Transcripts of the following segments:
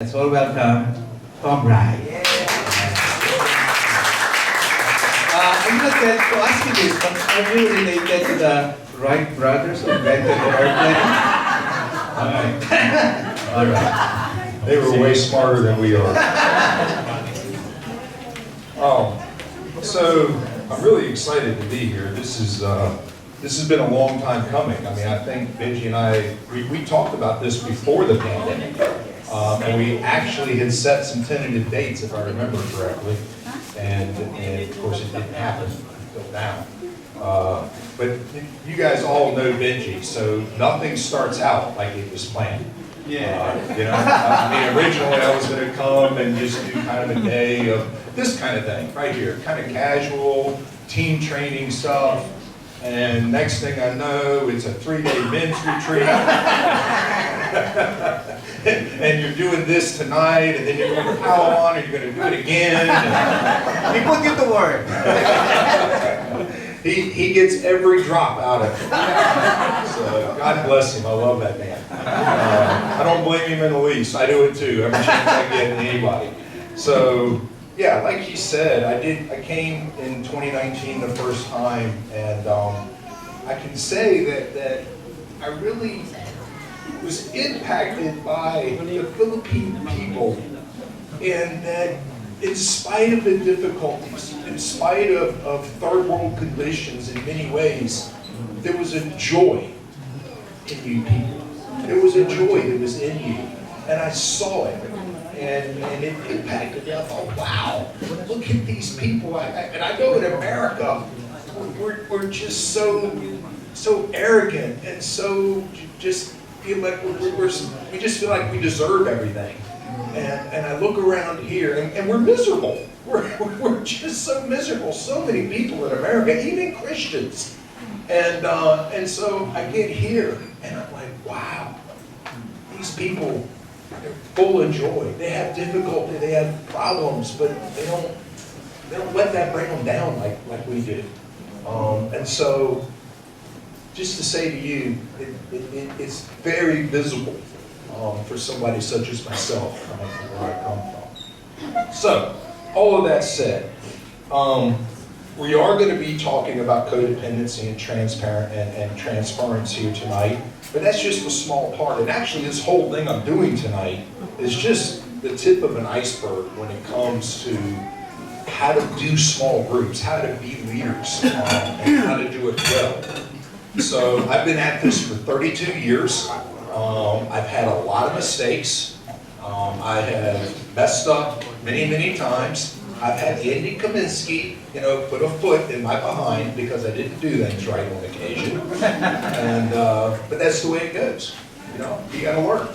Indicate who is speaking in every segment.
Speaker 1: Let's all welcome Tom Wright. I'm not going to ask you this, but are you related to the Wright brothers who invented the airplane? All right.
Speaker 2: They were way smarter than we are. So I'm really excited to be here. This has been a long time coming. I mean, I think Benji and I, we talked about this before the pandemic. And we actually had set some tentative dates, if I remember correctly. And of course, it didn't happen until now. But you guys all know Benji, so nothing starts out like it was planned.
Speaker 1: Yeah.
Speaker 2: I mean, originally I was going to come and just do kind of a day of this kind of thing, right here, kind of casual, team training stuff. And next thing I know, it's a 3-day men's retreat. And you're doing this tonight, and then you're going to follow on, and you're going to do it again.
Speaker 1: We put you to work.
Speaker 2: He gets every drop out of it. So God bless him. I love that man. I don't blame him in the least. I do it too. Every chance I get in anybody. So yeah, like he said, I came in 2019 the first time, and I can say that I really was impacted by the Philippine people, and that in spite of the difficulties, in spite of third world conditions in many ways, there was a joy in you people. There was a joy that was in you, and I saw it, and it impacted me. I thought, wow, look at these people. And I know in America, we're just so arrogant and so just feel like we just feel like we deserve everything. And I look around here, and we're miserable. We're just so miserable. So many people in America, even Christians. And so I get here, and I'm like, wow, these people, they're full of joy. They have difficulty, they have problems, but they don't let that bring them down like we do. And so, just to say to you, it's very visible for somebody such as myself, coming from where I come from. So, all of that said, we are going to be talking about codependency and transference here tonight, but that's just a small part. And actually, this whole thing I'm doing tonight is just the tip of an iceberg when it comes to how to do small groups, how to be leaders, and how to do it well. So I've been at this for 32 years. I've had a lot of mistakes. I have messed up many times. I've had Andy Kaminsky, put a foot in my behind because I didn't do things right on occasion. And but that's the way it goes. You got to learn.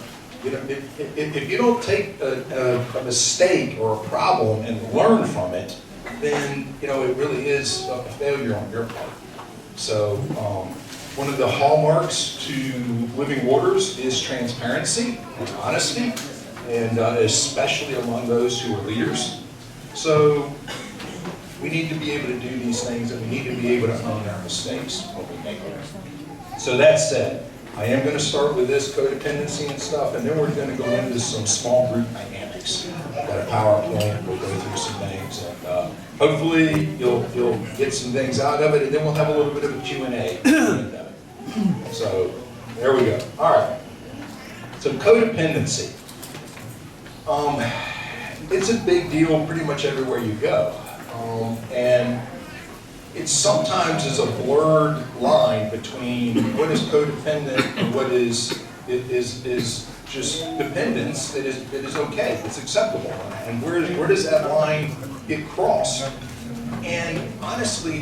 Speaker 2: If you don't take a mistake or a problem and learn from it, then it really is a failure on your part. So one of the hallmarks to living waters is transparency and honesty, and especially among those who are leaders. So we need to be able to do these things, and we need to be able to own our mistakes when we make them. So that said, I am going to start with this codependency and stuff, and then we're going to go into some small group dynamics. I've got a PowerPoint, we'll go through some things, and hopefully you'll get some things out of it, and then we'll have a little bit of a Q&A. So there we go. All right. So codependency. It's a big deal pretty much everywhere you go, and it sometimes is a blurred line between what is codependent and what is just dependence that is okay, it's acceptable, and where does that line get crossed? And honestly,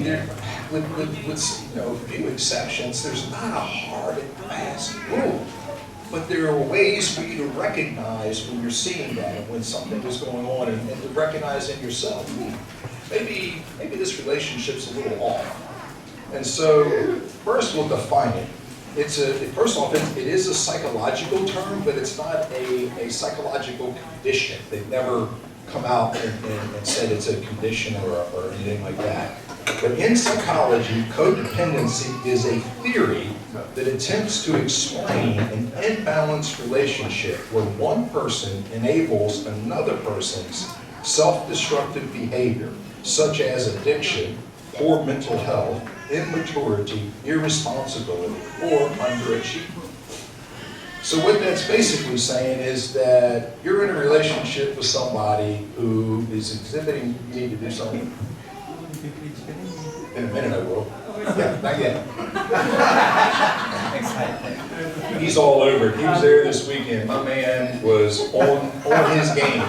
Speaker 2: with a few exceptions, there's not a hard and fast rule. But there are ways for you to recognize when you're seeing that and when something is going on, and to recognize in yourself, maybe this relationship's a little off. And so first we'll define it. First off, it is a psychological term, but it's not a psychological condition. They've never come out and said it's a condition or anything like that. But in psychology, codependency is a theory that attempts to explain an imbalanced relationship where one person enables another person's self-destructive behavior, such as addiction, poor mental health, immaturity, irresponsibility, or underachievement. So what that's basically saying is that you're in a relationship with somebody who is exhibiting, you need to do something. In a minute I will. Yeah, not yet. He's all over it. He was there this weekend. My man was on his game.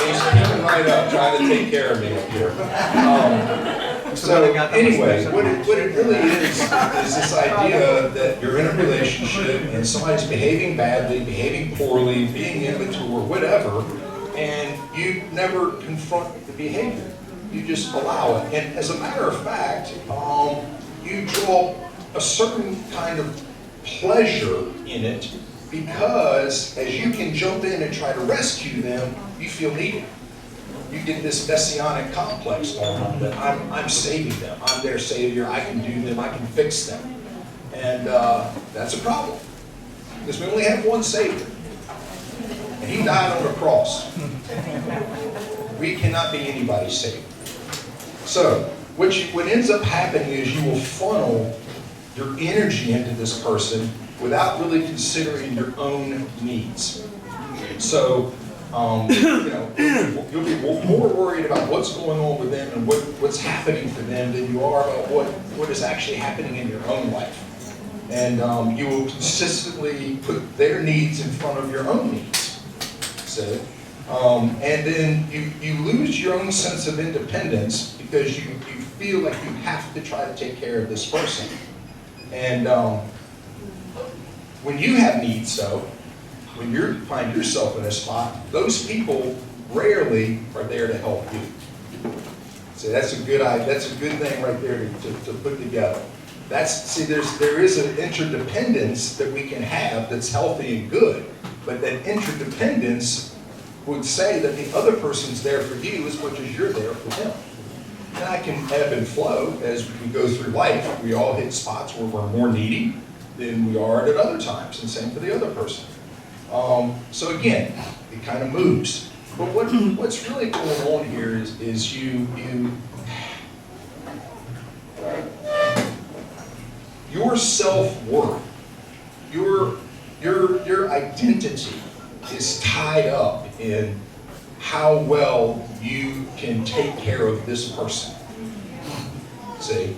Speaker 2: He's keeping right up, trying to take care of me up here. So anyway, what it really is this idea that you're in a relationship and somebody's behaving badly, behaving poorly, being immature, whatever, and you never confront the behavior. You just allow it. And as a matter of fact, you draw a certain kind of pleasure in it because as you can jump in and try to rescue them, you feel needed. You get this messianic complex going on that I'm saving them. I'm their savior. I can do them. I can fix them. And that's a problem because we only have one savior. And he died on the cross. We cannot be anybody's savior. So what ends up happening is you will funnel your energy into this person without really considering your own needs. So you'll be more worried about what's going on with them and what's happening for them than you are about what is actually happening in your own life. And you will consistently put their needs in front of your own needs. So, and then you lose your own sense of independence because you feel like you have to try to take care of this person. And when you have needs, though, when you find yourself in a spot, those people rarely are there to help you. So that's a good thing right there to put together. There is an interdependence that we can have that's healthy and good, but that interdependence would say that the other person's there for you as much as you're there for them. And that can ebb and flow as we go through life. We all hit spots where we're more needy than we are at other times, and same for the other person. So again, it kind of moves. But what's really going on here is your self-worth, your identity is tied up in how well you can take care of this person. See?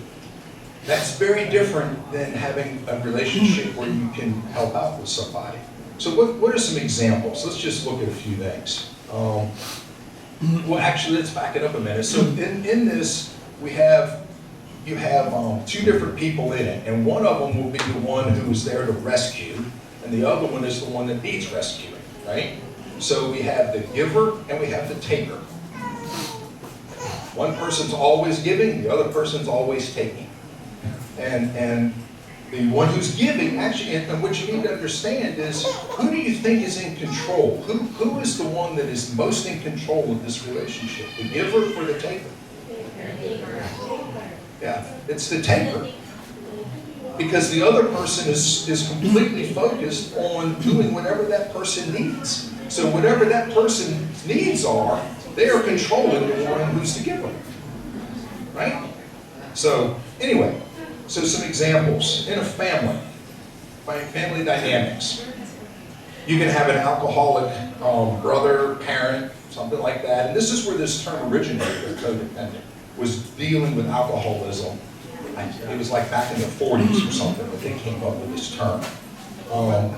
Speaker 2: That's very different than having a relationship where you can help out with somebody. So what are some examples? Let's just look at a few things. Well, actually, let's back it up a minute. So in this, you have two different people in it, and one of them will be the one who is there to rescue, and the other one is the one that needs rescuing, right? So we have the giver and we have the taker. One person's always giving, the other person's always taking. And the one who's giving, actually, and what you need to understand is, who do you think is in control? Who is the one that is most in control of this relationship? The giver or the taker? Yeah, it's the taker. Because the other person is completely focused on doing whatever that person needs. So whatever that person's needs are, they are controlling the one who's the giver. Right? So, anyway. So some examples in a family dynamics. You can have an alcoholic brother, parent, something like that. And this is where this term originated, codependent, was dealing with alcoholism. It was like back in the 40s or something that they came up with this term.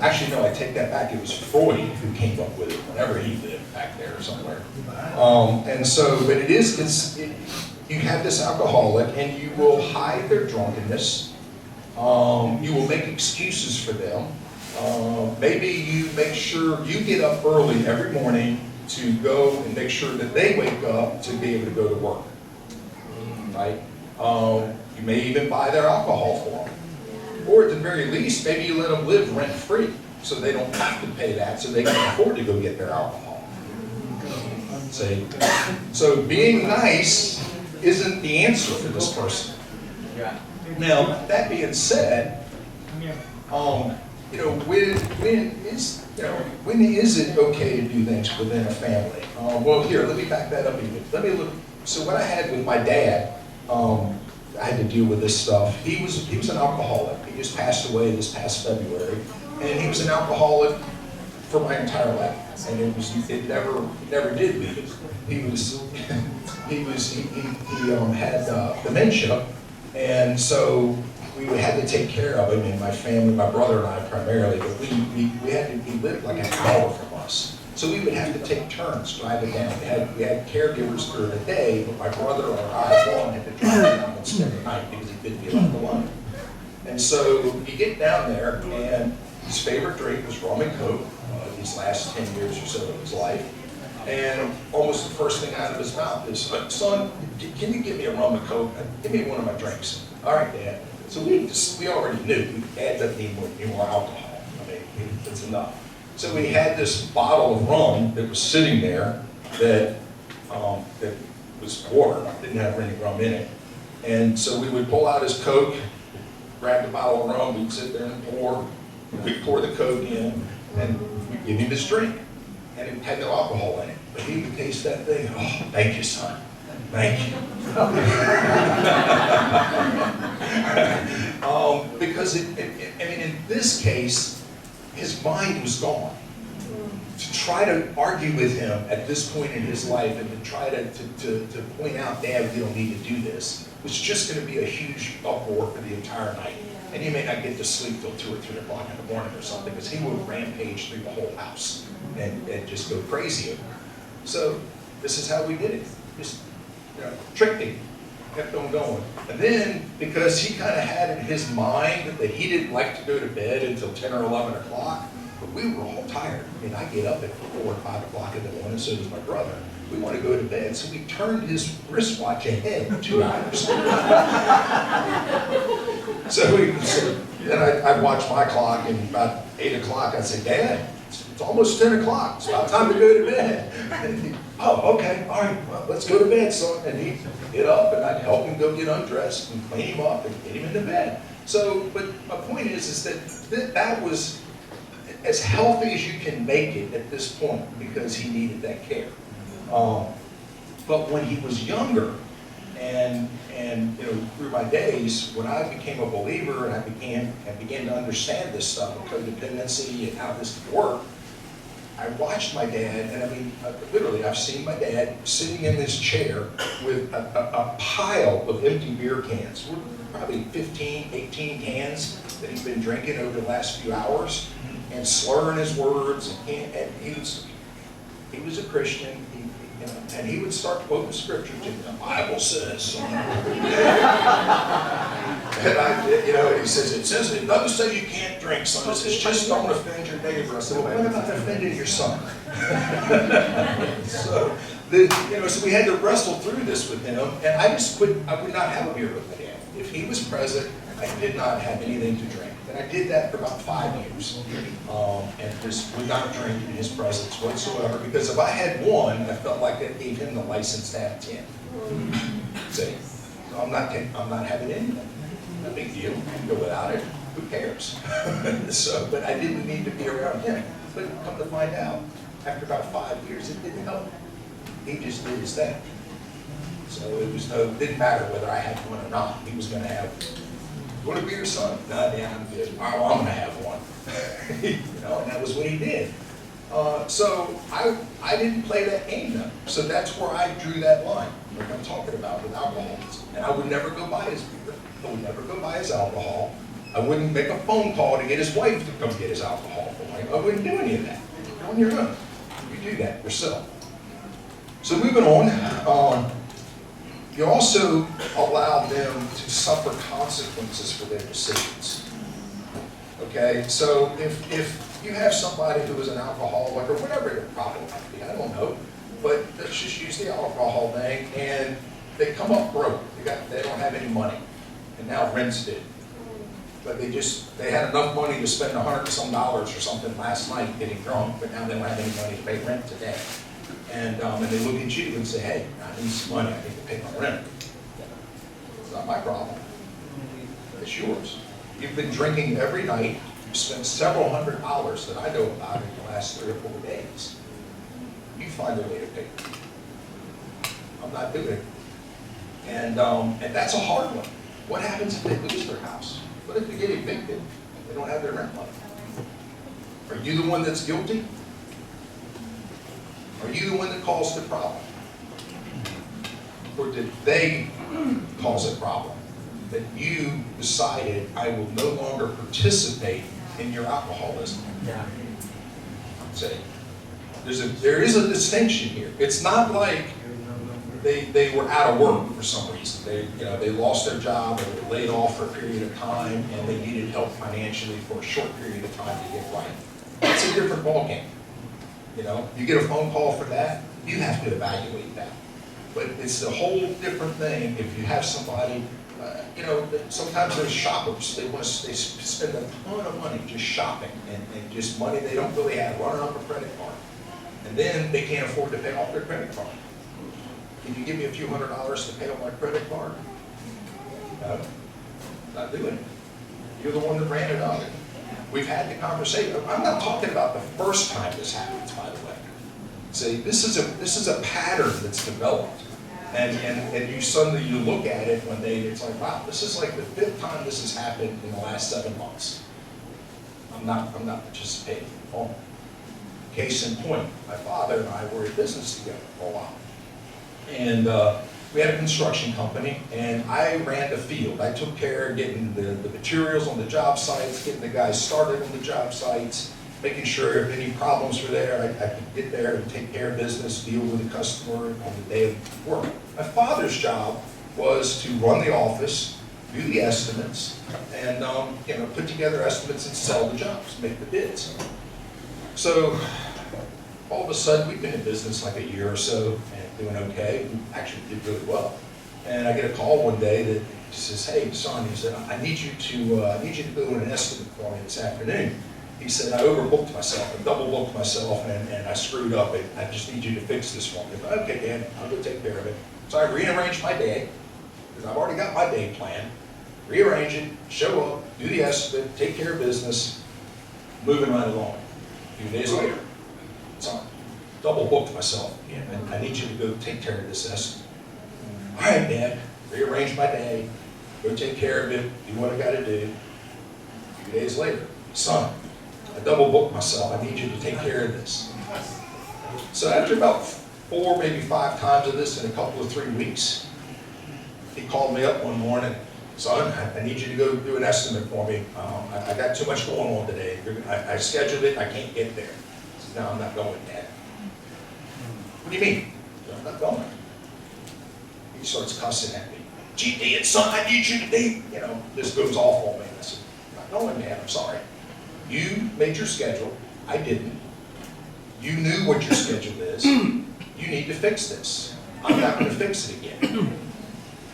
Speaker 2: Actually, no, I take that back. It was Freud who came up with it whenever he lived back there somewhere. And so, but you have this alcoholic, and you will hide their drunkenness. You will make excuses for them. Maybe you make sure you get up early every morning to go and make sure that they wake up to be able to go to work. Right? You may even buy their alcohol for them. Or at the very least, maybe you let them live rent-free so they don't have to pay that, so they can afford to go get their alcohol. See? So being nice isn't the answer for this person. Now, that being said, when is it okay to do things within a family? Well, here, let me back that up a bit. Let me look. So what I had with my dad, I had to deal with this stuff. He was an alcoholic. He just passed away this past February, and he was an alcoholic for my entire life, and it never did leave. He had dementia, and so we had to take care of him, and my family, my brother and I primarily, but he lived like an hour from us. So we would have to take turns driving down. We had caregivers during the day, but my brother or I, one, had to drive down and spend the night because he couldn't be left alone. And so you get down there, and his favorite drink was rum and Coke, these last 10 years or so of his life. And almost the first thing out of his mouth is, son, can you give me a rum and Coke? Give me one of my drinks. All right, Dad. So we already knew Dad doesn't need more alcohol. I mean, it's enough. So we had this bottle of rum that was sitting there that was water, didn't have any rum in it. And so we would pull out his Coke, grab the bottle of rum, we'd sit there and we'd pour the Coke in, and we'd give him his drink. And it had no alcohol in it. But he would taste that thing, oh, thank you, son. Thank you. Because in this case, his mind was gone. To try to argue with him at this point in his life and to try to point out, Dad, you don't need to do this, was just going to be a huge uproar for the entire night. And you may not get to sleep till 2 or 3 o'clock in the morning or something, because he would rampage through the whole house and just go crazy over it. So this is how we did it. Just tricked him, kept on going. And then, because he kind of had in his mind that he didn't like to go to bed until 10 or 11 o'clock, but we were all tired. I mean, I get up at 4 or 5 o'clock in the morning, so does my brother. We want to go to bed, so we turned his wristwatch ahead 2 hours. So then I'd watch my clock, and about 8 o'clock, I'd say, Dad, it's almost 10 o'clock. It's about time to go to bed. And he'd, oh, okay, all right, well, let's go to bed, son. And he'd get up, and I'd help him go get undressed and clean him up and get him into bed. So, but my point is that was as healthy as you can make it at this point, because he needed that care. But when he was younger, and through my days, when I became a believer and I began to understand this stuff of codependency and how this could work, I watched my dad, and I mean, literally, I've seen my dad sitting in this chair with a pile of empty beer cans, probably 15, 18 cans that he's been drinking over the last few hours, and slurring his words, and he was a Christian, and he would start quoting scripture to me. The Bible says, and he says, it doesn't say you can't drink, son. It says just don't offend your neighbor. I said, well, what about offending your son? So we had to wrestle through this with him, and I would not have a beer with my dad. If he was present, I did not have anything to drink. And I did that for about 5 years, and just would not drink in his presence whatsoever, because if I had one, I felt like that gave him the license to have 10. See? So I'm not having anything. No big deal. I can go without it. Who cares? But I didn't need to be around him. But come to find out, after about 5 years, it didn't help. He just did his thing. So it didn't matter whether I had one or not. He was going to have. You want to be your son? No, Dad, I'm good. Oh, I'm going to have one. And that was what he did. So I didn't play that game then. So that's where I drew that line, like I'm talking about with alcoholism. And I would never go buy his beer. I would never go buy his alcohol. I wouldn't make a phone call to get his wife to come get his alcohol for him. I wouldn't do any of that. You're on your own. You do that yourself. So moving on. You also allow them to suffer consequences for their decisions. Okay, so if you have somebody who is an alcoholic or whatever their problem might be, I don't know, but let's just use the alcohol thing, and they come up broke. They don't have any money, and now rent's due. But they had enough money to spend $100 and some or something last night getting drunk, but now they don't have any money to pay rent today. And they look at you and say, hey, I need some money, I need to pay my rent. It's not my problem. It's yours. You've been drinking every night. You've spent several $100s that I know about in the last 3 or 4 days. You find a way to pay. I'm not doing it. And that's a hard one. What happens if they lose their house? What if they get evicted? They don't have their rent money. Are you the one that's guilty? Are you the one that caused the problem? Or did they cause a problem? That you decided, I will no longer participate in your alcoholism.
Speaker 3: Yeah.
Speaker 2: Say, there is a distinction here. It's not like they were out of work for some reason. They lost their job or they were laid off for a period of time and they needed help financially for a short period of time to get right. It's a different ballgame. You get a phone call for that, you have to evaluate that. But it's a whole different thing if you have somebody, sometimes there's shoppers. They spend a ton of money just shopping and just money they don't really have, running up a credit card. And then they can't afford to pay off their credit card. Can you give me a few $100s to pay off my credit card? No, not doing it. You're the one that ran it up. We've had the conversation. I'm not talking about the first time this happens, by the way. See, this is a pattern that's developed. And you suddenly look at it one day and it's like, wow, this is like the 5th time this has happened in the last 7 months. I'm not participating. Oh. Case in point, my father and I were in business together for a while. And we had a construction company, and I ran the field. I took care of getting the materials on the job sites, getting the guys started on the job sites, making sure if any problems were there, I could get there and take care of business, deal with the customer on the day of work. My father's job was to run the office, do the estimates, and put together estimates and sell the jobs, make the bids. So all of a sudden, we've been in business like a year or so and doing okay. We actually did really well. And I get a call one day that says, "Hey, son," he said, I need you to do an estimate for me this afternoon." He said, "I overbooked myself and double booked myself and I screwed up. And I just need you to fix this for me." I thought, "Okay, Dad, I'll go take care of it." So I rearranged my day, because I've already got my day planned. Rearrange it, show up, do the estimate, take care of business, moving right along. A few days later, so double booked myself again, and I need you to go take care of this estimate. "All right, Dad," rearrange my day, go take care of it, do what I gotta do. A few days later, "Son, I double booked myself, I need you to take care of this." So after about 4, maybe 5 times of this in a couple of 3 weeks, he called me up one morning, "Son, I need you to go do an estimate for me. I got too much going on today. I scheduled it, I can't get there." I said, "No, I'm not going, Dad." "What do you mean?" "I'm not going." He starts cussing at me. "GD, son, I need you to be," this goes off on me. I said, "I'm not going, Dad, I'm sorry. You made your schedule, I didn't. You knew what your schedule is. You need to fix this. I'm not going to fix it again."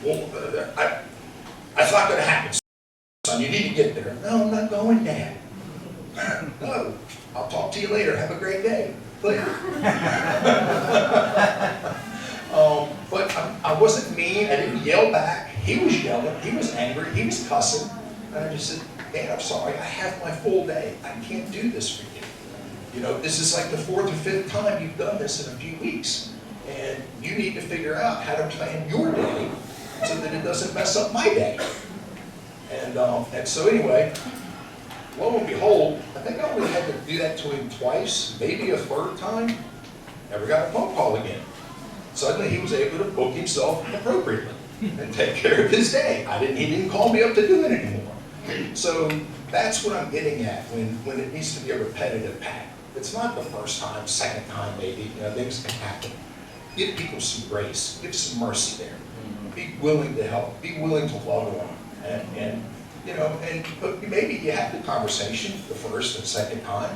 Speaker 2: "Well, that's not going to happen, son. You need to get there." "No, I'm not going, Dad." "No, I'll talk to you later. Have a great day." Later. But I wasn't mean. I didn't yell back. He was yelling. He was angry. He was cussing. And I just said, "Dad, I'm sorry. I have my full day. I can't do this for you. This is like the 4th or 5th time you've done this in a few weeks. And you need to figure out how to plan your day so that it doesn't mess up my day." And so anyway, lo and behold, I think I only had to do that to him twice, maybe a 3rd time. Never got a phone call again. Suddenly he was able to book himself appropriately and take care of his day. He didn't call me up to do it anymore. So that's what I'm getting at when it needs to be a repetitive pattern. It's not the first time, 2nd time maybe, things can happen. Give people some grace, give some mercy there. Be willing to help, be willing to love on, but maybe you have the conversation the 1st and 2nd time,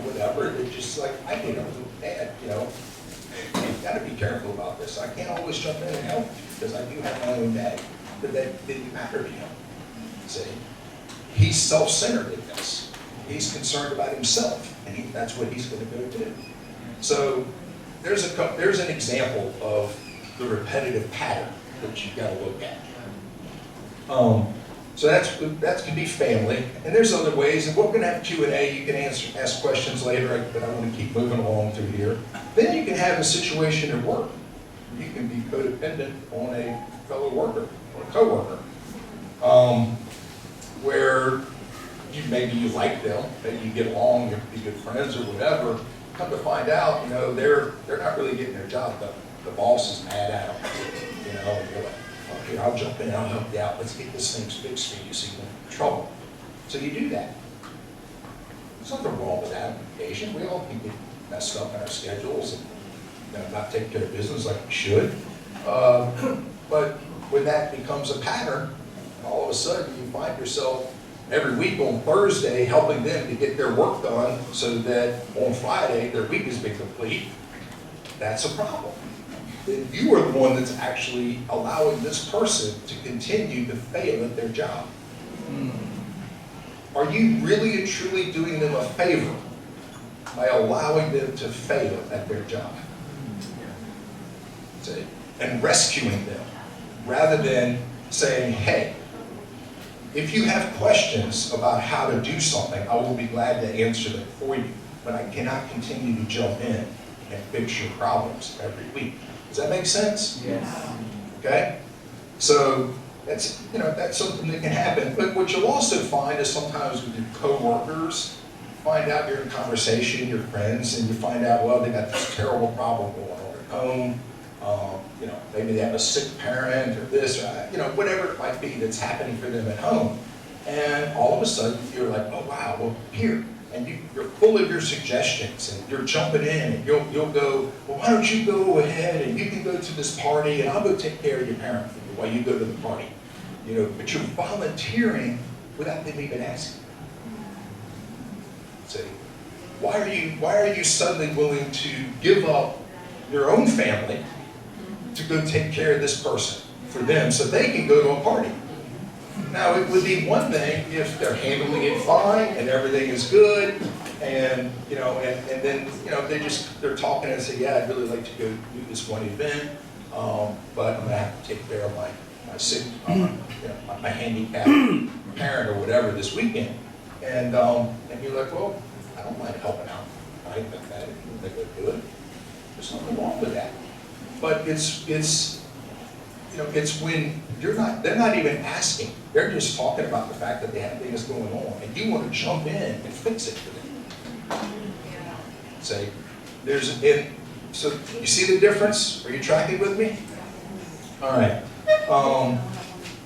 Speaker 2: whatever. It's just like, I did a little bad, you've got to be careful about this. I can't always jump in and help you because I do have my own day, but that didn't matter to him. See, he's self-centered in this. He's concerned about himself, and that's what he's going to go do. So there's an example of the repetitive pattern that you've got to look at. So that could be family, and there's other ways. And we're going to have Q&A. You can ask questions later, but I want to keep moving along through here. Then you can have a situation at work. You can be codependent on a fellow worker or a coworker, where maybe you like them, maybe you get along, you're good friends or whatever. Come to find out, they're not really getting their job done. The boss is mad at them, and you're like, oh, here, I'll jump in, I'll help you out. Let's get this thing fixed for you so you don't get in trouble. So you do that. There's nothing wrong with that on occasion. We all can get messed up in our schedules and not take care of business like we should. But when that becomes a pattern, all of a sudden you find yourself every week on Thursday helping them to get their work done so that on Friday their week has been complete, that's a problem. Then you are the one that's actually allowing this person to continue to fail at their job. Are you really and truly doing them a favor by allowing them to fail at their job? See? And rescuing them, rather than saying, hey, if you have questions about how to do something, I will be glad to answer them for you, but I cannot continue to jump in and fix your problems every week. Does that make sense?
Speaker 1: Yes.
Speaker 2: Okay? So that's something that can happen. But what you'll also find is sometimes with your coworkers, find out you're in conversation, your friends, and you find out, well, they got this terrible problem going on at home. Maybe they have a sick parent or this, or whatever it might be that's happening for them at home. And all of a sudden, you're like, oh, wow, well, here. And you're full of your suggestions, and you're jumping in, and you'll go, well, why don't you go ahead, and you can go to this party, and I'll go take care of your parent for you while you go to the party. But you're volunteering without them even asking. See, why are you suddenly willing to give up your own family to go take care of this person for them so they can go to a party? Now, it would be one thing if they're handling it fine and everything is good, and then they're talking and say, yeah, I'd really like to go do this one event, but I'm gonna have to take care of my sick, my handicapped parent or whatever this weekend, and you're like, well, I don't mind helping out. I think that they go do it. There's nothing wrong with that. But it's when they're not even asking. They're just talking about the fact that they have things going on, and you want to jump in and fix it for them. Say, so you see the difference? Are you tracking with me? All right.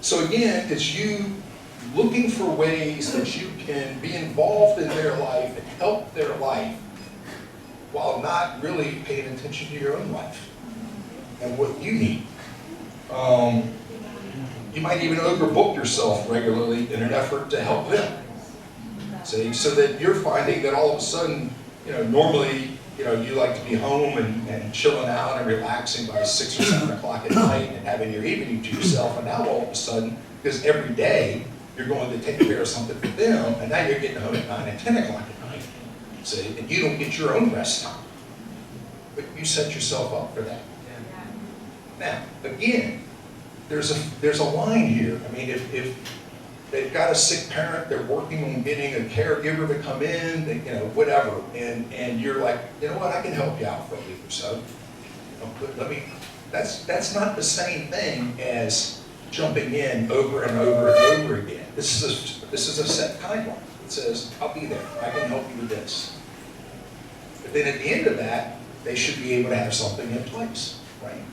Speaker 2: So again, it's you looking for ways that you can be involved in their life and help their life while not really paying attention to your own life and what you need. You might even overbook yourself regularly in an effort to help them. See, so that you're finding that all of a sudden, normally, you like to be home and chilling out and relaxing by 6 or 7 o'clock at night and having your evening to yourself, and now all of a sudden, because every day you're going to take care of something for them, and now you're getting home at 9 and 10 o'clock at night. See, and you don't get your own rest time. But you set yourself up for that. Now, again, there's a line here. I mean, if they've got a sick parent, they're working on getting a caregiver to come in, whatever, and you're like, you know what, I can help you out for a week or so. That's not the same thing as jumping in over and over and over again. This is a set timeline. It says, I'll be there. I can help you with this. But then at the end of that, they should be able to have something in place, right?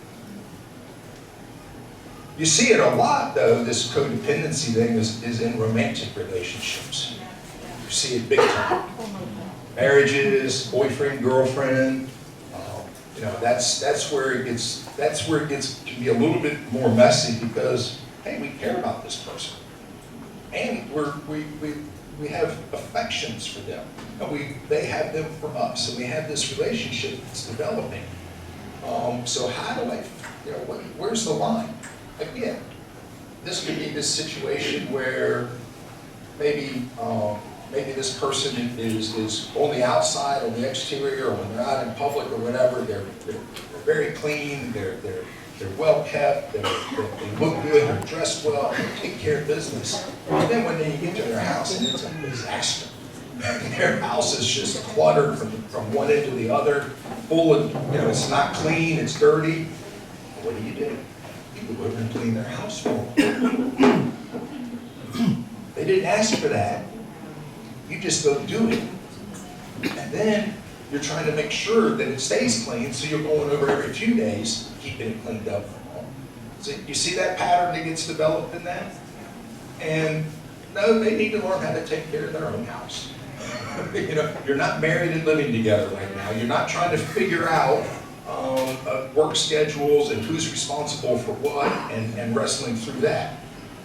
Speaker 2: You see it a lot, though, this codependency thing is in romantic relationships. You see it big time. Marriages, boyfriend, girlfriend, that's where it can be a little bit more messy because, hey, we care about this person. And we have affections for them. And they have them for us. And we have this relationship that's developing. So how do I, where's the line? Again, this could be this situation where maybe maybe this person is on the outside, on the exterior, or when they're out in public or whatever, they're very clean, they're well kept, they look good, they're dressed well, they take care of business. And then when you get to their house, and it's a disaster. Their house is just cluttered from one end to the other, full of, it's not clean, it's dirty. What do? You go over and clean their house for them. They didn't ask for that. You just go do it. And then you're trying to make sure that it stays clean, so you're going over every few days, keeping it cleaned up. So you see that pattern that gets developed in that? And no, they need to learn how to take care of their own house. You're not married and living together right now. You're not trying to figure out work schedules and who's responsible for what and wrestling through that.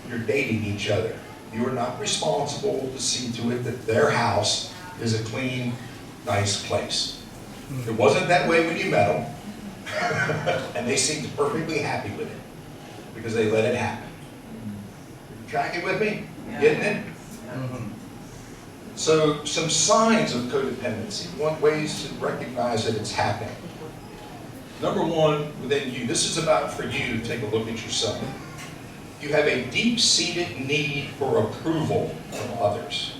Speaker 2: You're dating each other. You are not responsible to see to it that their house is a clean, nice place. It wasn't that way when you met them, and they seemed perfectly happy with it because they let it happen. Tracking with me? Getting it? So, some signs of codependency, ways to recognize that it's happening. Number one, within you, this is about for you to take a look at yourself. You have a deep-seated need for approval from others.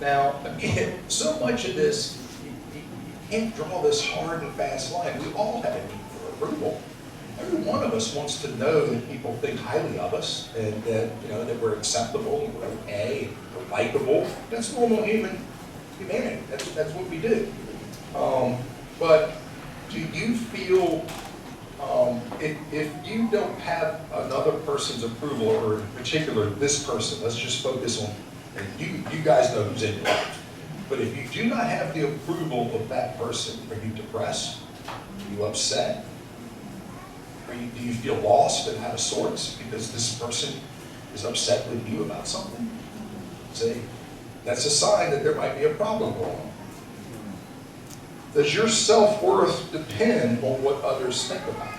Speaker 2: Now, again, so much of this, you can't draw this hard and fast line. We all have a need for approval. Every one of us wants to know that people think highly of us, and that that we're acceptable, and we're okay, and we're likable. That's normal humanity. That's what we do. But do you feel if you don't have another person's approval, or in particular this person, let's just focus on, and you guys know who's in your life. But if you do not have the approval of that person, are you depressed? Are you upset? Do you feel lost and out of sorts because this person is upset with you about something? See, that's a sign that there might be a problem going on. Does your self-worth depend on what others think about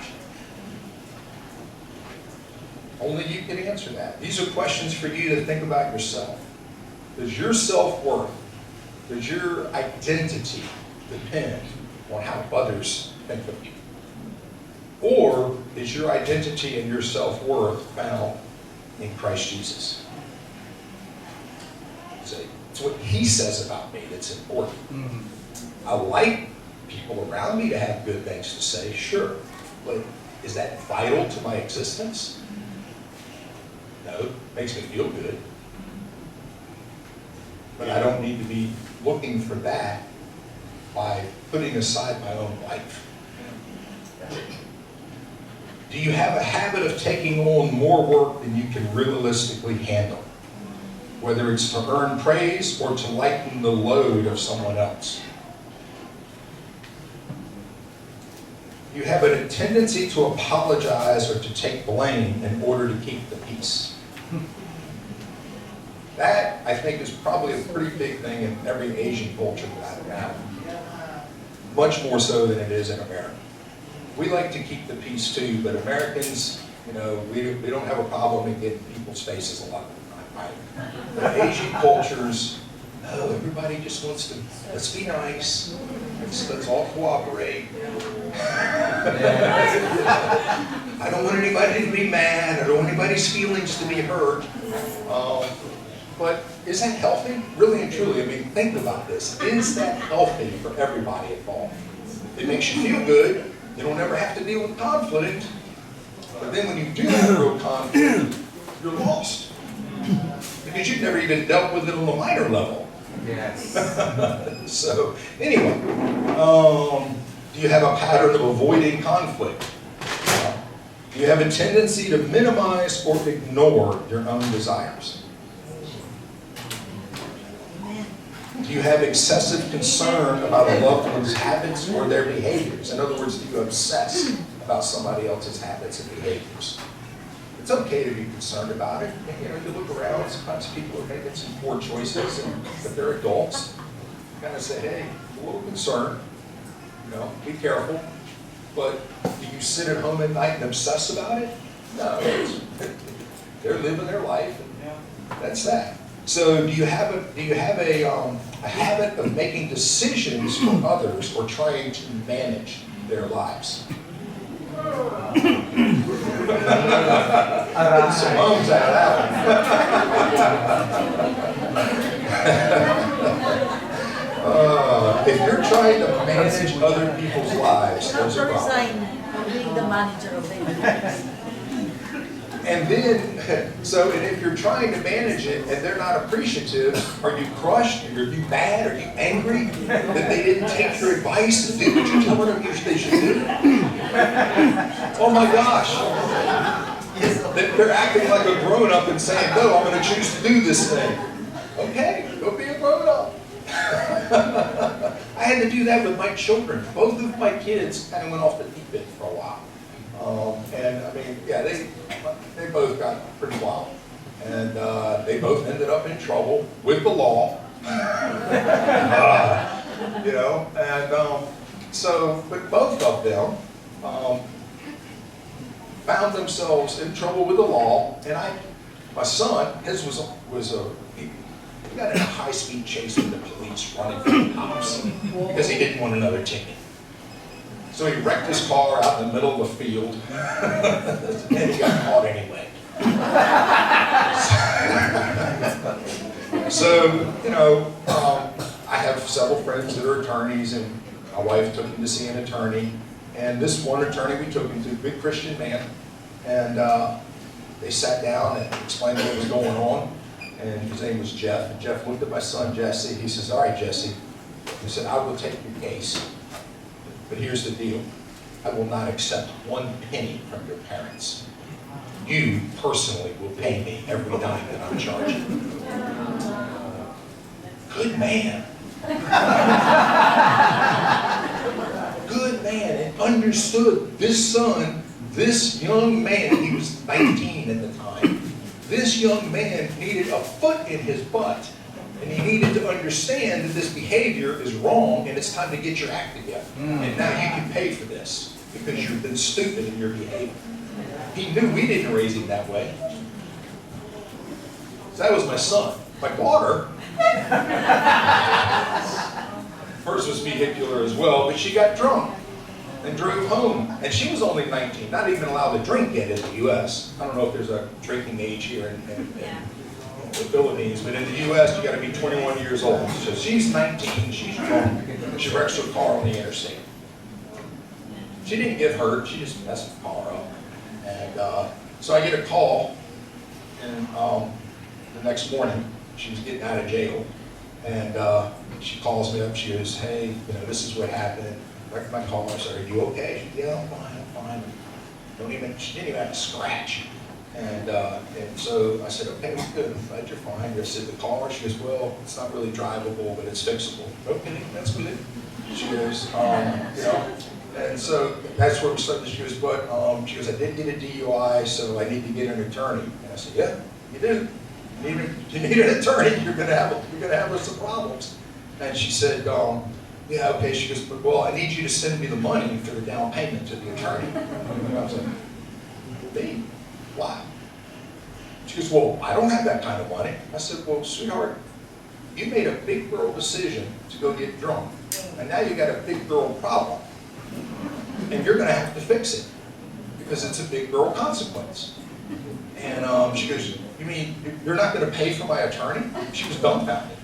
Speaker 2: you? Only you can answer that. These are questions for you to think about yourself. Does your self-worth, does your identity depend on how others think of you? Or is your identity and your self-worth found in Christ Jesus? See, it's what He says about me that's important. I like people around me to have good things to say, sure. But is that vital to my existence? No, it makes me feel good. But I don't need to be looking for that by putting aside my own life. Do you have a habit of taking on more work than you can realistically handle? Whether it's to earn praise or to lighten the load of someone else. You have a tendency to apologize or to take blame in order to keep the peace. That, I think, is probably a pretty big thing in every Asian culture without a doubt. Much more so than it is in America. We like to keep the peace too, but Americans, we don't have a problem in getting people's faces a lot of the time, right? But Asian cultures, no, everybody just wants to, let's be nice, let's all cooperate. I don't want anybody to be mad, I don't want anybody's feelings to be hurt. But is that healthy? Really and truly, I mean, think about this. Is that healthy for everybody involved? It makes you feel good. You don't ever have to deal with conflict. But then when you do have real conflict, you're lost. Because you've never even dealt with it on a minor level.
Speaker 1: Yes.
Speaker 2: So, anyway, do you have a pattern of avoiding conflict? Do you have a tendency to minimize or ignore your own desires? Do you have excessive concern about a loved one's habits or their behaviors? In other words, do you obsess about somebody else's habits and behaviors? It's okay to be concerned about it. You look around, sometimes people are making some poor choices, and if they're adults, you kind of say, hey, I'm a little concerned, be careful. But do you sit at home at night and obsess about it? No, they're living their life, and that's that. So do you have a habit of making decisions for others or trying to manage their lives? Some moms out of that one. If you're trying to manage other people's lives, there's a problem.
Speaker 3: Resign from being the manager of the
Speaker 2: And then, and if you're trying to manage it and they're not appreciative, are you crushed? Are you mad? Are you angry that they didn't take your advice and do what you're telling them they should do? Oh my gosh. They're acting like a grown-up and saying, no, I'm going to choose to do this thing. Okay, go be a grown-up. I had to do that with my children. Both of my kids kind of went off the deep end for a while. And I mean, yeah, they both got pretty wild. And they both ended up in trouble with the law. You know, and but both of them found themselves in trouble with the law. And my son, his he got in a high-speed chase with the police running from the cops because he didn't want another ticket. So he wrecked his car out in the middle of the field, and he got caught anyway. So, you know, I have several friends that are attorneys, and my wife took him to see an attorney. And this one attorney we took him to, a big Christian man, and they sat down and explained what was going on. And his name was Jeff. And Jeff looked at my son, Jesse. He says, all right, Jesse. He said, I will take your case. But here's the deal. I will not accept 1 penny from your parents. You personally will pay me every dime that I'm charging. Good man. Good man. And understood this son, this young man, he was 19 at the time, this young man needed a foot in his butt. And he needed to understand that this behavior is wrong and it's time to get your act together. And now you can pay for this because you've been stupid in your behavior. He knew we didn't raise him that way. So that was my son. My daughter, hers was vehicular as well, but she got drunk and drove home. And she was only 19, not even allowed to drink yet in the U.S. I don't know if there's a drinking age here in the Philippines, but in the U.S. you got to be 21 years old. So she's 19, she's drunk, and she wrecks her car on the interstate. She didn't get hurt, she just messed the car up. And so I get a call, and the next morning, she was getting out of jail, and she calls me up, she goes, hey, you know, this is what happened, wrecked my car. I said, are you okay? She said, yeah, I'm fine. She didn't even have to scratch. And so I said, okay, well, good, I'm glad you're fine. I said, the car? She goes, well, it's not really drivable, but it's fixable. Okay, that's good. She goes, you know, and so that's where we started. She goes, but she goes, I did get a DUI, so I need to get an attorney. And I said, yeah, you do. You need an attorney. You're gonna have some problems. And she said, yeah, okay. She goes, but well, I need you to send me the money for the down payment to the attorney. And I was like, me? Why? She goes, well, I don't have that kind of money. I said, well, sweetheart, you made a big girl decision to go get drunk. And now you got a big girl problem. And you're going to have to fix it. Because it's a big girl consequence. And she goes, you mean you're not going to pay for my attorney? She was dumbfounded.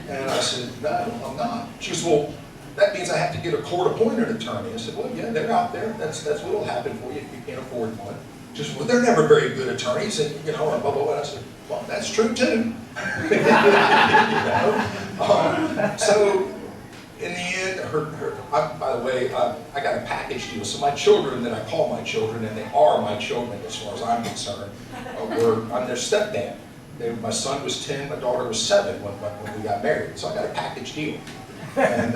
Speaker 2: And I said, no, I'm not. She goes, well, that means I have to get a court-appointed attorney. I said, well, yeah, they're out there. That's what will happen for you if you can't afford one. Just, well, they're never very good attorneys, and you know, and blah, blah, blah. I said, well, that's true too. You know? So, in the end, by the way, I got a package deal. So my children that I call my children, and they are my children as far as I'm concerned, I'm their stepdad. My son was 10, my daughter was 7 when we got married. So I got a package deal. And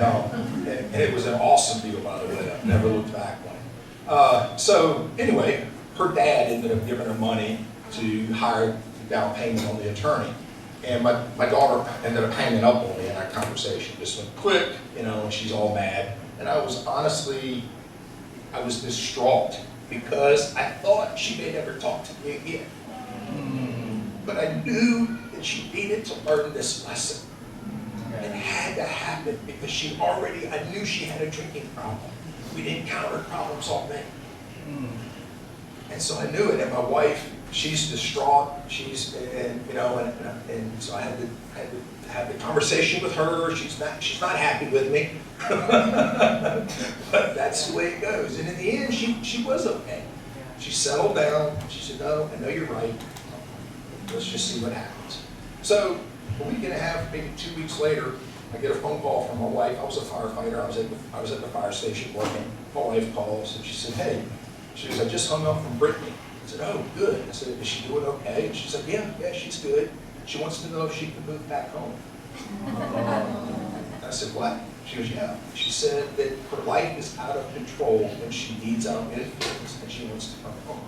Speaker 2: it was an awesome deal, by the way. I've never looked back on it. So anyway, her dad ended up giving her money to hire the down payment on the attorney. And my daughter ended up hanging up on me in that conversation. Just went quick, you know, and she's all mad. And I was distraught because I thought she may never talk to me again. But I knew And she needed to learn this lesson. It had to happen because I knew she had a drinking problem. We'd encountered problems already. And so I knew it, and my wife, she's distraught. And so I had to have the conversation with her. She's not happy with me, but that's the way it goes. And in the end, she was okay. She settled down. She said, "No, I know you're right. Let's just see what happens." So a week and a half, maybe 2 weeks later, I get a phone call from my wife. I was a firefighter. I was at the fire station working. My wife calls and she said, "Hey," she goes, "I just hung up from Brittany." I said, "Oh, good." I said, "Is she doing okay?" And she said, "Yeah, she's good. She wants to know if she can move back home." I said, "What?" She goes, "Yeah." She said that her life is out of control when she needs our influence and she wants to come home.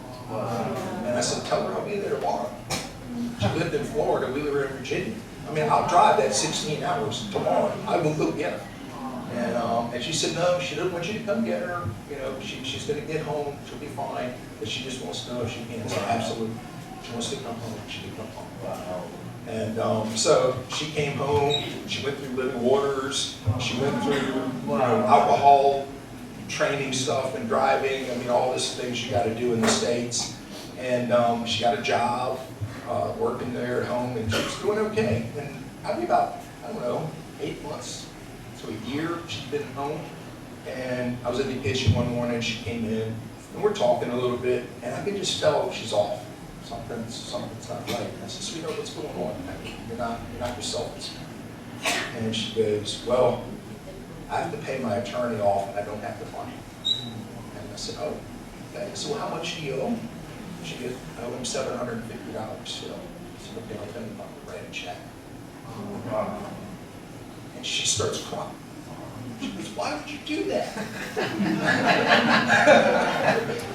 Speaker 2: And I said, "Tell her I'll be there tomorrow." She lived in Florida. We were in Virginia. I mean, I'll drive that 16 hours tomorrow. I will go get her. And she said, "No, she doesn't want you to come get her. She's going to get home. She'll be fine. But she just wants to know if she can." So absolutely, she wants to come home. She can come home. Wow. And so she came home. She went through living waters. She went through alcohol training stuff and driving. I mean, all these things you got to do in the States. And she got a job working there at home, and she was doing okay. And probably about, 8 months to a year she'd been home. And I was in the kitchen one morning, she came in, and we're talking a little bit, and I could just tell she's off. Something's not right. And I said, "Sweetheart, what's going on? You're not yourself this morning." And she goes, "Well, I have to pay my attorney off, and I don't have the money." And I said, "Oh, okay." I said, "Well, how much do you owe?" She goes, "I owe him $750 still." I said, "Okay, I'll tell you about the red check." And she starts crying. She goes, "Why would you do that?"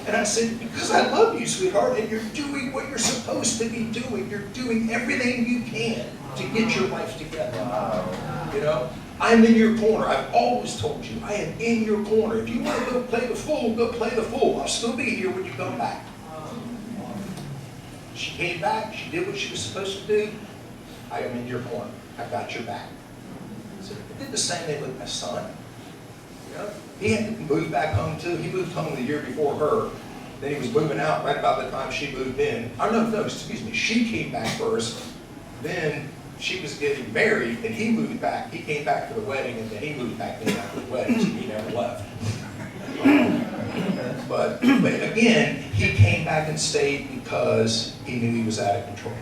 Speaker 2: And I said, "Because I love you, sweetheart, and you're doing what you're supposed to be doing. You're doing everything you can to get your life together. I'm in your corner. I've always told you, I am in your corner. If you want to go play the fool, go play the fool. I'll still be here when you come back." She came back. She did what she was supposed to do. I am in your corner. I've got your back. So I did the same thing with my son. He had to move back home too. He moved home the year before her. Then he was moving out right about the time she moved in. Excuse me. She came back first. Then she was getting married, and he moved back. He came back for the wedding, and then he moved back in after the wedding, so he never left. But again, he came back and stayed because he knew he was out of control.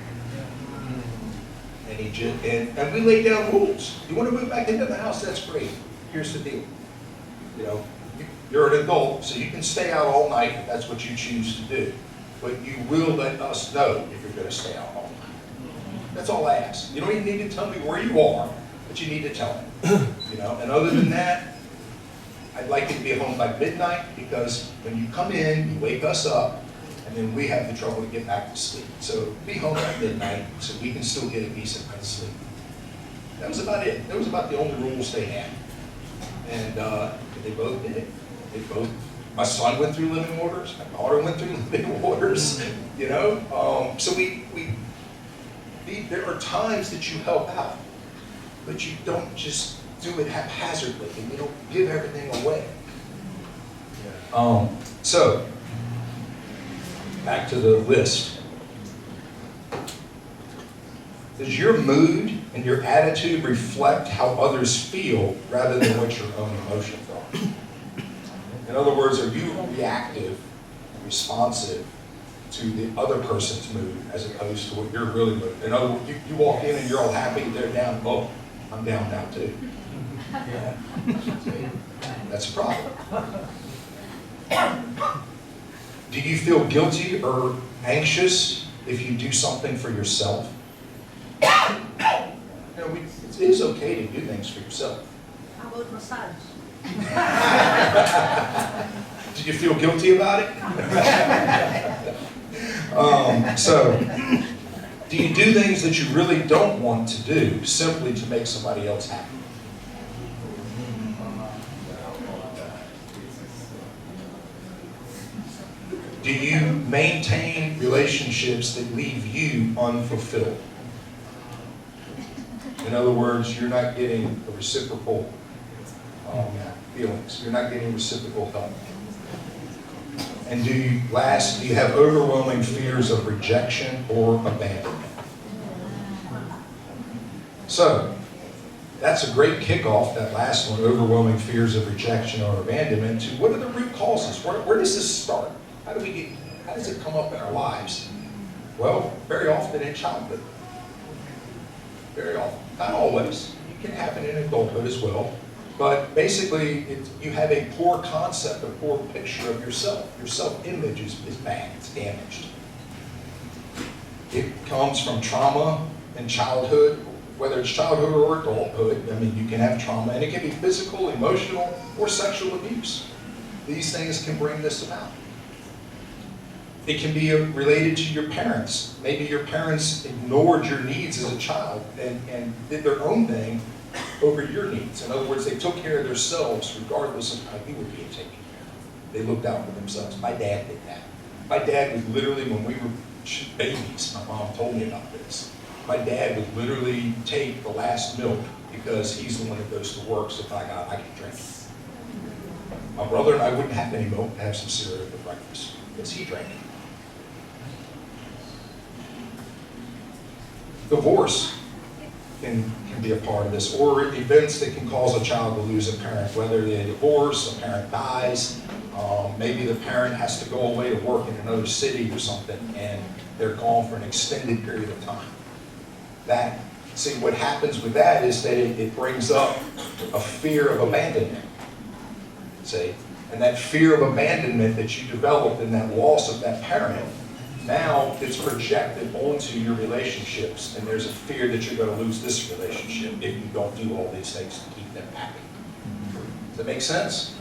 Speaker 2: And we laid down rules. You want to move back into the house? That's great. Here's the deal. You're an adult, so you can stay out all night if that's what you choose to do. But you will let us know if you're going to stay out all night. That's all I ask. You don't even need to tell me where you are, but you need to tell me. And other than that, I'd like you to be home by midnight, because when you come in, you wake us up, and then we have the trouble to get back to sleep. So be home at midnight so we can still get a decent night's sleep. That was about it. That was about the only rules they had. And they both did it. My son went through living waters. My daughter went through living waters. So there are times that you help out, but you don't just do it haphazardly, and you don't give everything away. So back to the list. Does your mood and your attitude reflect how others feel rather than what your own emotions are? In other words, are you reactive and responsive to the other person's mood as opposed to what you're really moving? In other words, you walk in and you're all happy, they're down. Oh, I'm down now too. Yeah. That's a problem. Do you feel guilty or anxious if you do something for yourself? It is okay to do things for yourself.
Speaker 3: How about massage?
Speaker 2: Do you feel guilty about it? So, do you do things that you really don't want to do simply to make somebody else happy? Do you maintain relationships that leave you unfulfilled? In other words, you're not getting a reciprocal feelings. You're not getting reciprocal help. And do you have overwhelming fears of rejection or abandonment? So, that's a great kickoff, that last one, overwhelming fears of rejection or abandonment, to what are the root causes? Where does this start? How does it come up in our lives? Well, very often in childhood. Very often. Not always. It can happen in adulthood as well. But basically, you have a poor concept, a poor picture of yourself. Your self-image is bad. It's damaged. It comes from trauma in childhood, whether it's childhood or adulthood. I mean, you can have trauma, and it can be physical, emotional, or sexual abuse. These things can bring this about. It can be related to your parents. Maybe your parents ignored your needs as a child and did their own thing over your needs. In other words, they took care of themselves regardless of how you were being taken care of. They looked out for themselves. My dad did that. My dad would literally, when we were babies, my mom told me about this. My dad would literally take the last milk because he's the one that goes to work, so if I can drink it. My brother and I wouldn't have any milk to have some cereal for breakfast because he drank it. Divorce can be a part of this, or events that can cause a child to lose a parent, whether they divorce, a parent dies, maybe the parent has to go away to work in another city or something, and they're gone for an extended period of time. See, what happens with that is that it brings up a fear of abandonment. See, and that fear of abandonment that you developed in that loss of that parent, now it's projected onto your relationships, and there's a fear that you're going to lose this relationship if you don't do all these things to keep them happy. Does that make sense?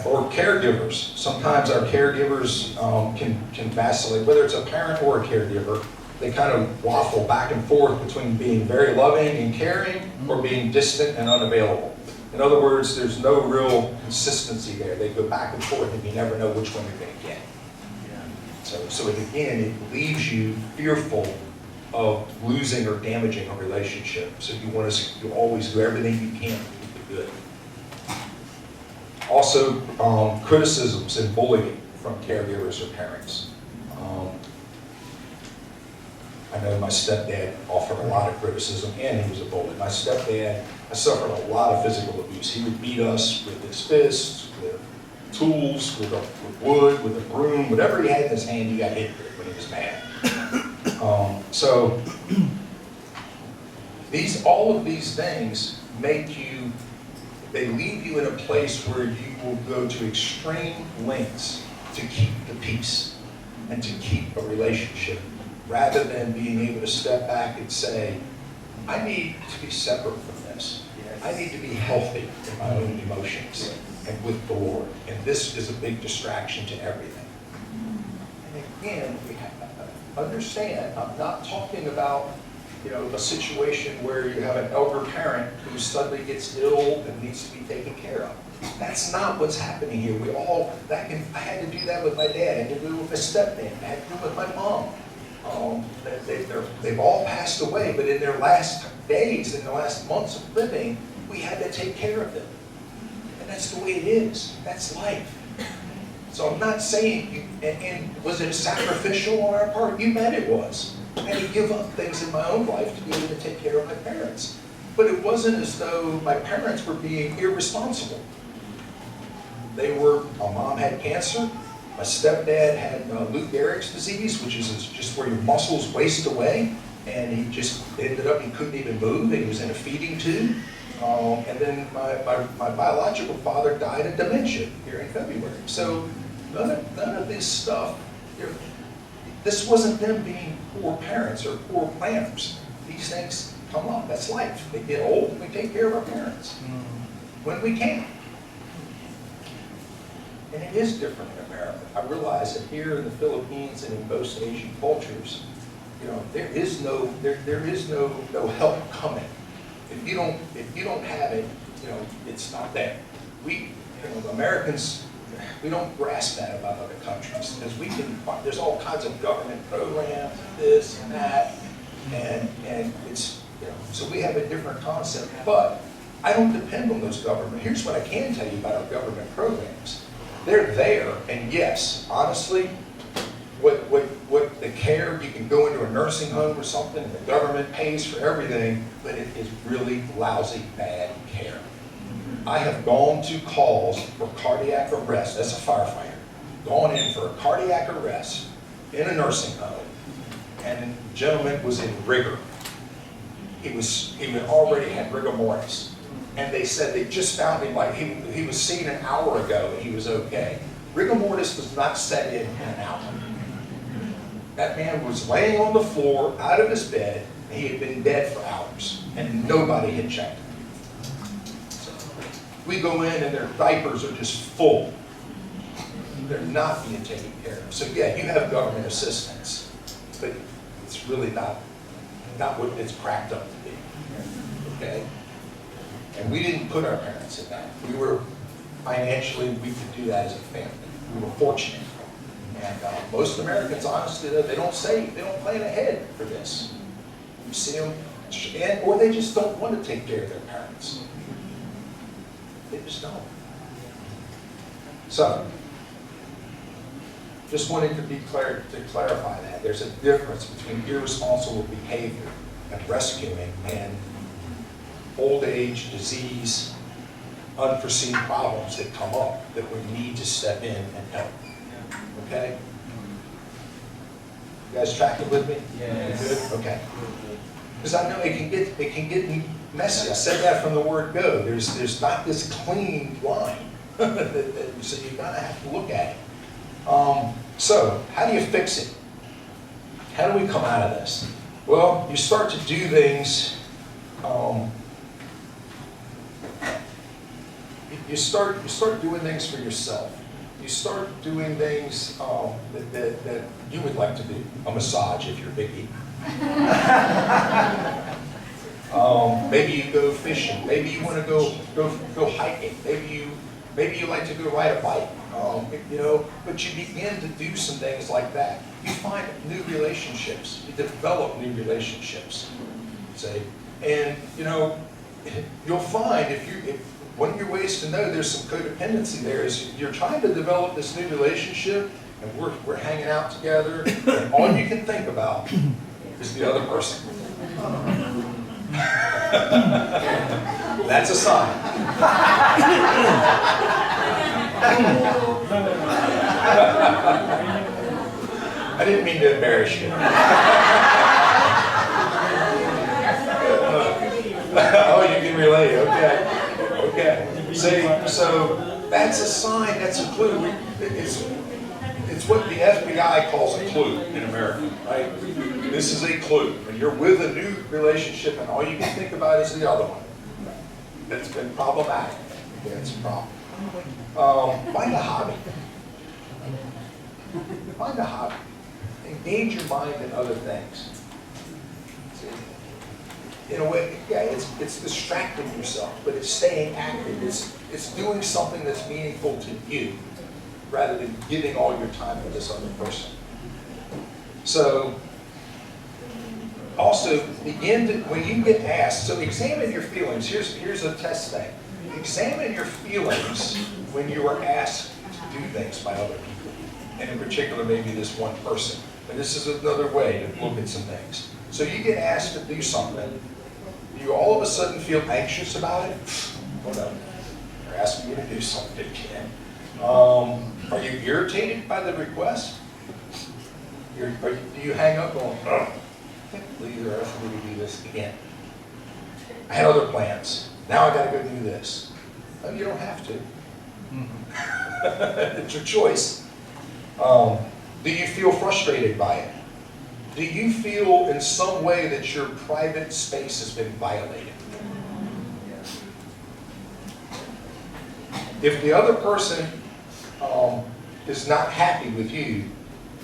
Speaker 2: Or caregivers. Sometimes our caregivers can vacillate, whether it's a parent or a caregiver. They kind of waffle back and forth between being very loving and caring or being distant and unavailable. In other words, there's no real consistency there. They go back and forth, and you never know which one you're going to get. So again, it leaves you fearful of losing or damaging a relationship. So you always do everything you can to keep it good. Also, criticisms and bullying from caregivers or parents. I know my stepdad offered a lot of criticism, and he was a bully. My stepdad, I suffered a lot of physical abuse. He would beat us with his fists, with tools, with wood, with a broom, whatever he had in his hand, he got hit with when he was mad. So all of these things they leave you in a place where you will go to extreme lengths to keep the peace and to keep a relationship, rather than being able to step back and say, I need to be separate from this. I need to be healthy in my own emotions and with the Lord. And this is a big distraction to everything. And again, we have to understand, I'm not talking about a situation where you have an elder parent who suddenly gets ill and needs to be taken care of. That's not what's happening here. I had to do that with my dad. I had to do it with my stepdad. I had to do it with my mom. They've all passed away, but in their last days, in their last months of living, we had to take care of them. And that's the way it is. That's life. So I'm not saying, and was it sacrificial on our part? You bet it was. I had to give up things in my own life to be able to take care of my parents. But it wasn't as though my parents were being irresponsible. My mom had cancer. My stepdad had Lou Gehrig's disease, which is just where your muscles waste away, and he just ended up, he couldn't even move, and he was in a feeding tube. And then my biological father died of dementia here in February. So none of this stuff, this wasn't them being poor parents or poor planners. These things come up, that's life. They get old, and we take care of our parents when we can. And it is different in America. I realize that here in the Philippines and in most Asian cultures, there is no help coming. If you don't have it, it's not there. Americans grasp that about other countries, because there's all kinds of government programs, this and that, and it's, so we have a different concept, but I don't depend on those government. Here's what I can tell you about our government programs. They're there, and yes, honestly, what the care, you can go into a nursing home or something, and the government pays for everything, but it is really lousy, bad care. I have gone to calls for cardiac arrest as a firefighter, gone in for a cardiac arrest in a nursing home, and the gentleman was in rigor. He already had rigor mortis. And they said they just found him, like he was seen an hour ago and he was okay. Rigor mortis does not set in an hour. That man was laying on the floor, out of his bed, and he had been dead for hours, and nobody had checked him. So we go in and their diapers are just full. They're not being taken care of. So yeah, you have government assistance, but it's really not what it's cracked up to be. Okay? And we didn't put our parents in that. We were financially, we could do that as a family. We were fortunate. And most Americans, honestly, they don't plan ahead for this. You see them, or they just don't want to take care of their parents. They just don't. So, just wanted to clarify that. There's a difference between irresponsible behavior and rescuing and old age, disease, unforeseen problems that come up that we need to step in and help. Okay? You guys tracking with me?
Speaker 1: Yes.
Speaker 2: Good? Okay. Because I know it can get messy. I said that from the word go. There's not this clean line. So you're gonna have to look at it. So how do you fix it? How do we come out of this? Well, you start to do things. You start doing things for yourself. You start doing things that you would like to do. A massage if you're a biggie. Maybe you go fishing. Maybe you want to go hiking. Maybe you like to go ride a bike. But you begin to do some things like that. You find new relationships. You develop new relationships. See, and you'll find one of your ways to know there's some codependency there is you're trying to develop this new relationship, and we're hanging out together, and all you can think about is the other person. That's a sign. I didn't mean to embarrass you. Oh, you can relate. Okay. See, so that's a sign. That's a clue. It's what the FBI calls a clue in America, right? This is a clue. When you're with a new relationship and all you can think about is the other one, that's been problematic. That's a problem. Find a hobby. Find a hobby. Engage your mind in other things. See? In a way, yeah, it's distracting yourself, but it's staying active. It's doing something that's meaningful to you, rather than giving all your time to this other person. So, also begin to, when you get asked, so examine your feelings. Here's a test thing. Examine your feelings when you are asked to do things by other people, and in particular, maybe this one person. And this is another way to look at some things. So you get asked to do something, you all of a sudden feel anxious about it. Whatever. They're asking you to do something again. Are you irritated by the request? Do you hang up going, oh, I can't believe they're asking me to do this again. I had other plans. Now I got to go do this. No, you don't have to. It's your choice. Do you feel frustrated by it? Do you feel in some way that your private space has been violated? If the other person is not happy with you,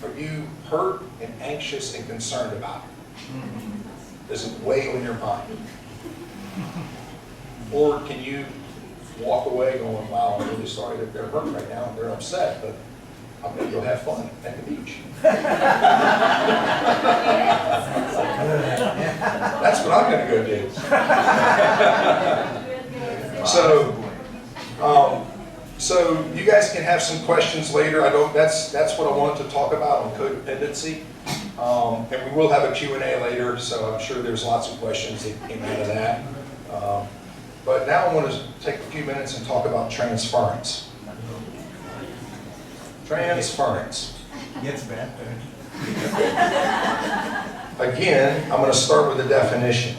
Speaker 2: are you hurt and anxious and concerned about it? Does it weigh on your mind? Or can you walk away going, wow, I'm really sorry that they're hurt right now and they're upset, but I'm gonna go have fun at the beach. That's what I'm gonna go do. So you guys can have some questions later. That's what I wanted to talk about on codependency. And we will have a Q&A later, so I'm sure there's lots of questions that came out of that. But now I want to take a few minutes and talk about transference. Transference.
Speaker 1: Gets better.
Speaker 2: Again, I'm going to start with the definition.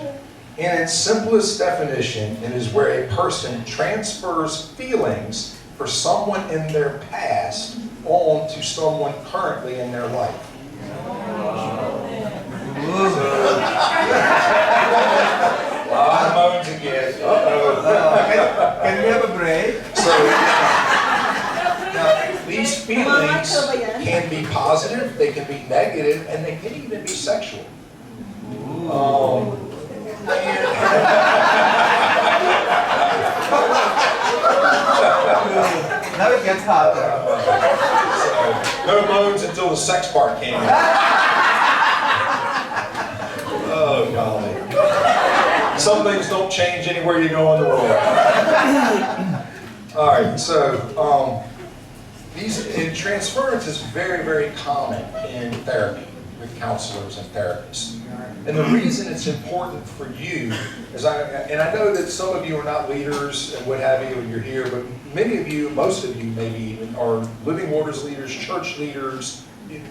Speaker 2: In its simplest definition, it is where a person transfers feelings for someone in their past on to someone currently in their life. A lot of moans again.
Speaker 1: Can we have a break?
Speaker 2: So, now, these feelings can be positive, they can be negative, and they can even be sexual.
Speaker 1: Now it gets hotter.
Speaker 2: No moans until the sex part came in. Oh, golly. Some things don't change anywhere you go in the world. All right, so transference is very, very common in therapy with counselors and therapists. And the reason it's important for you is I know that some of you are not leaders and what have you, and you're here, but many of you, most of you maybe even, are living waters leaders, church leaders.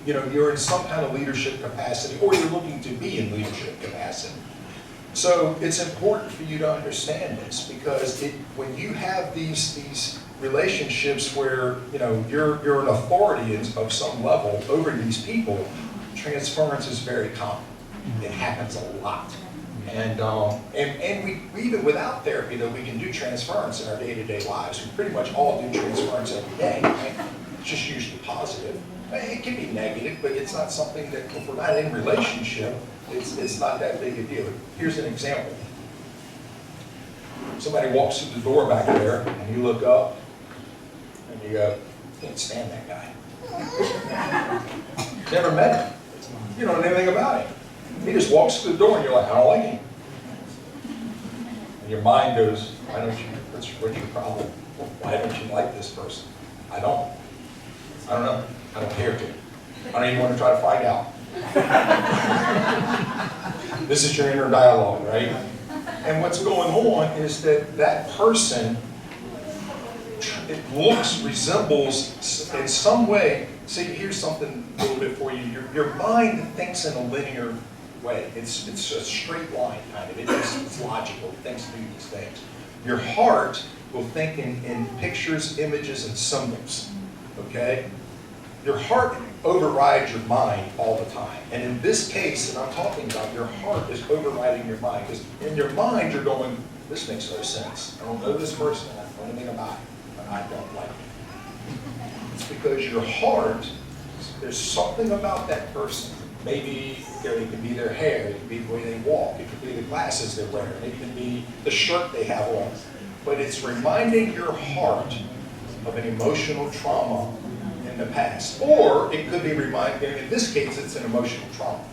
Speaker 2: You know, you're in some kind of leadership capacity, or you're looking to be in leadership capacity. So it's important for you to understand this, because when you have these relationships where you're an authority of some level over these people, transference is very common. It happens a lot, and we even without therapy, though, we can do transference in our day-to-day lives. We pretty much all do transference every day. Right? It's just usually positive. It can be negative, but it's not something that, if we're not in relationship, it's not that big a deal. Here's an example. Somebody walks through the door back there, and you look up, and you go, can't stand that guy. Never met him. You don't know anything about him. He just walks through the door, and you're like, I don't like him. And your mind goes, what's your problem? Why don't you like this person? I don't know. I don't care to. I don't even want to try to find out. This is your inner dialogue, right? And what's going on is that person, it resembles in some way. See, here's something a little bit for you. Your mind thinks in a linear way. It's a straight line, kind of. It's logical. It thinks through these things. Your heart will think in pictures, images, and symbols. Okay? Your heart overrides your mind all the time. And in this case that I'm talking about, your heart is overriding your mind. Because in your mind, you're going, this makes no sense. I don't know this person, I don't know anything about it, but I don't like it. It's because your heart, there's something about that person. Maybe it can be their hair, it can be the way they walk, it can be the glasses they're wearing, it can be the shirt they have on. But it's reminding your heart of an emotional trauma in the past. Or it could be reminding, in this case, it's an emotional trauma.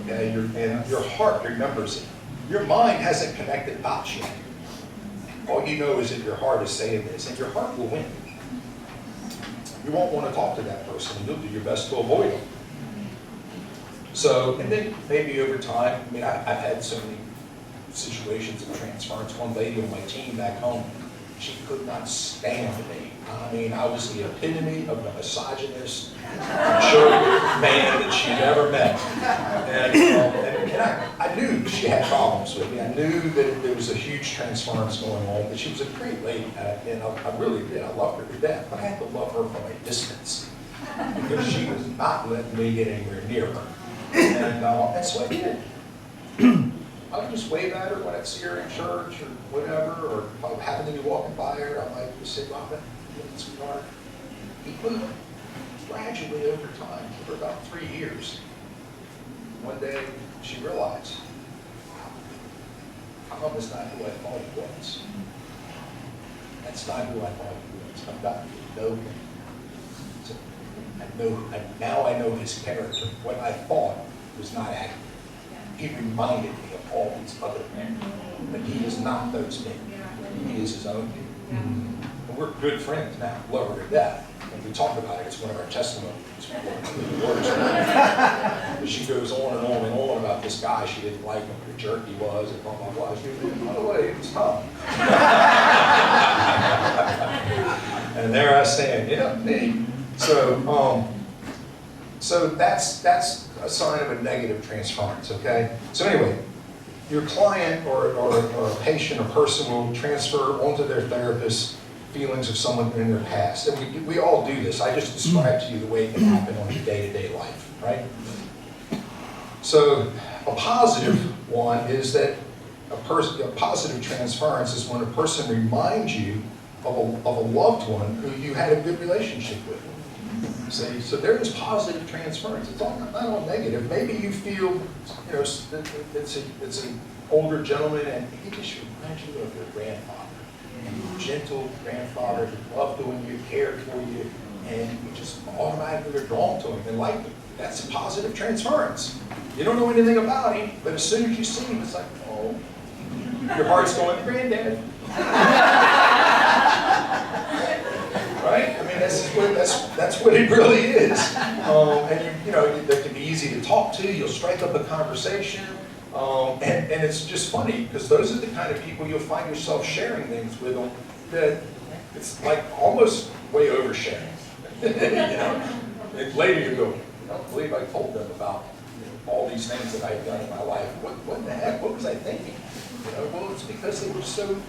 Speaker 2: Okay, and your heart remembers it. Your mind hasn't connected dots yet. All you know is that your heart is saying this, and your heart will win. You won't want to talk to that person, and you'll do your best to avoid them. So, and then maybe over time, I mean, I've had so many situations of transference. One lady on my team back home, she could not stand me. I mean, I was the epitome of the misogynist jerk man that she'd ever met. And I knew she had problems with me. I knew that there was a huge transference going on, but she was a great lady. And I really did. I loved her to death. But I had to love her from a distance, because she was not letting me get anywhere near her. And so I did. I would just wave at her when I'd see her in church or whatever, or if I happened to be walking by her, I might just say, Robin, sweetheart. But gradually over time, for about 3 years, one day she realized, wow, Tom is not who I thought he was. That That's not who I thought he was. I've gotten to know him. So now I know his character. What I thought was not accurate. He reminded me of all these other men, but he is not those men. He is his own dude. And we're good friends now, love her to death. When we talk about it, it's one of our testimonies. But she goes on and on and on about this guy she didn't like him, what a jerk he was, and blah, blah, blah. She goes, by the way, it was Tom. And there I stand, yeah, me. So that's a sign of a negative transference, okay? So anyway, your client or a patient or person will transfer onto their therapist feelings of someone in their past. And we all do this. I just described to you the way it can happen on your day-to-day life, right? So a positive one is that a positive transference is when a person reminds you of a loved one who you had a good relationship with. See, so there is positive transference. It's not all negative. Maybe you feel, it's an older gentleman and he just reminds you of your grandfather. And gentle grandfather who loved doing you, cared for you, and you just automatically are drawn to him and like him. That's a positive transference. You don't know anything about him, but as soon as you see him, it's like, oh, your heart's going, granddad. Right? I mean, that's what it really is. And that can be easy to talk to. You'll strike up a conversation. And it's just funny because those are the kind of people you'll find yourself sharing things with them that it's like almost way oversharing. And later you go, I don't believe I told them about all these things that I've done in my life. What the heck? What was I thinking? Well, it's because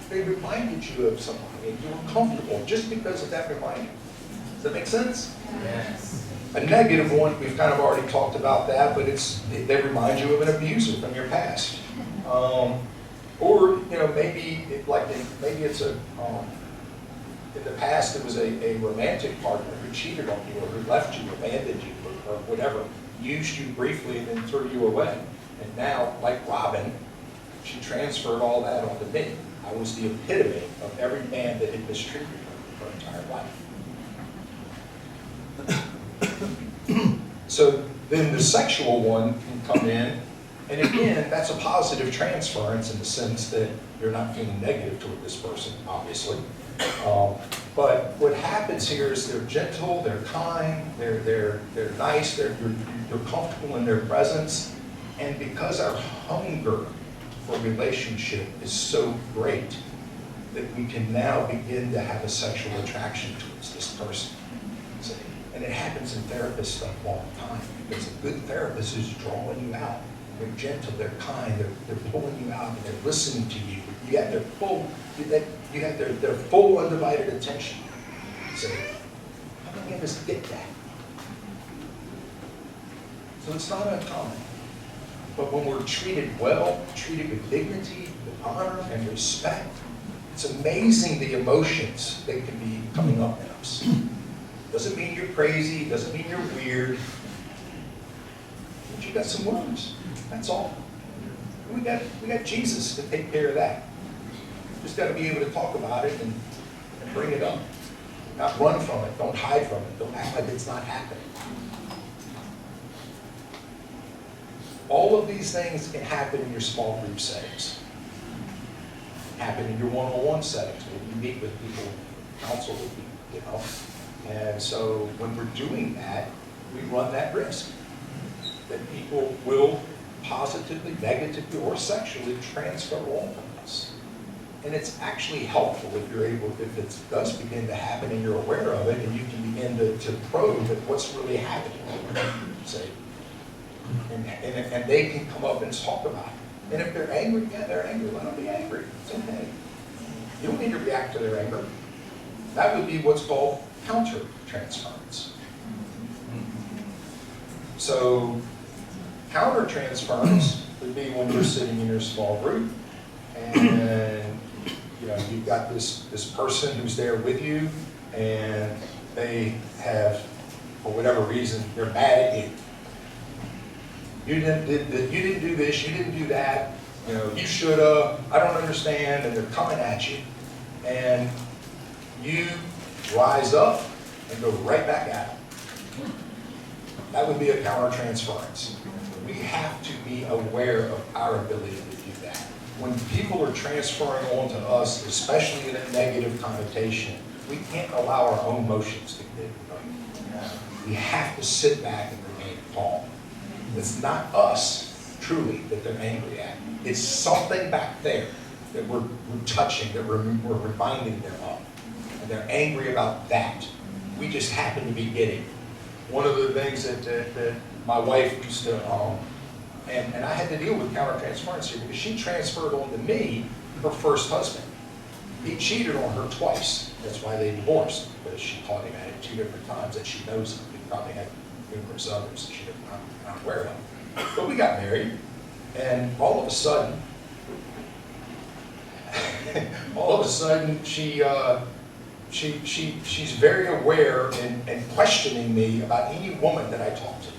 Speaker 2: they reminded you of something and you were comfortable just because of that reminder. Does that make sense?
Speaker 1: Yes.
Speaker 2: A negative one, we've kind of already talked about that, but they remind you of an abuser from your past. Or maybe it's in the past it was a romantic partner who cheated on you or who left you, abandoned you, or whatever, used you briefly and then threw you away. And now, like Robin, she transferred all that onto me. I was the epitome of every man that had mistreated her entire life. So then the sexual one can come in, and again, that's a positive transference in the sense that you're not feeling negative toward this person, obviously. But what happens here is they're gentle, they're kind, they're nice, you're comfortable in their presence, and because our hunger for relationship is so great that we can now begin to have a sexual attraction towards this person. See? And it happens in therapist stuff all the time because a good therapist is drawing you out. They're gentle, they're kind, they're pulling you out, and they're listening to you. You have their full undivided attention. So how many of us get that? So it's not uncommon. But when we're treated well, treated with dignity, with honor, and respect, it's amazing the emotions that can be coming up in us. Doesn't mean you're crazy, doesn't mean you're weird, but you got some wounds, that's all. We got Jesus to take care of that. Just got to be able to talk about it and bring it up. Not run from it, don't hide from it, don't act like it's not happening. All of these things can happen in your small group settings. Happen in your one-on-one settings where you meet with people, counsel with people, And so when we're doing that, we run that risk that people will positively, negatively, or sexually transfer on from us. And it's actually helpful if it does begin to happen and you're aware of it and you can begin to probe at what's really happening. Say, and they can come up and talk about it. And if they're angry, yeah, they're angry. Let them be angry. It's okay. You don't need to react to their anger. That would be what's called counter-transference. So counter-transference would be when you're sitting in your small group and you've got this person who's there with you and they have, for whatever reason, they're mad at you. You didn't do this, you didn't do that, you should have, I don't understand, and they're coming at you. And you rise up and go right back at them. That would be a countertransference. We have to be aware of our ability to do that. When people are transferring on to us, especially in a negative connotation, we can't allow our own emotions to get right. We have to sit back and remain calm. It's not us, truly, that they're angry at. It's something back there that we're touching, that we're reminding them of. And they're angry about that. We just happen to be getting. One of the things that my wife used to, and I had to deal with countertransference here because she transferred on to me her first husband. He cheated on her twice. That's why they divorced, because she caught him at it 2 different times that she knows of. He probably had numerous others that she didn't not aware of. But we got married, and all of a sudden, she's very aware and questioning me about any woman that I talk to.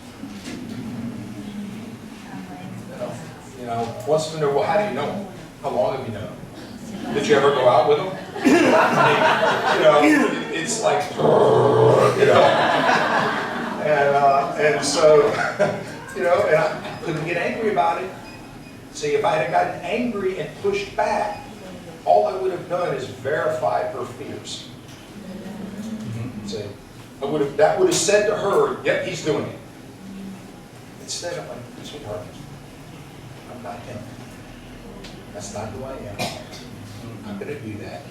Speaker 2: You know, wants to know, well, how do you know them? How long have you known them? Did you ever go out with them? I mean, it's like, and so, and I couldn't get angry about it. See, if I had gotten angry and pushed back, all I would have done is verified her fears. See, that would have said to her, yep, he's doing it. Instead, I'm like, sweetheart, I'm not him. That's not who I am. I'm not going to do that.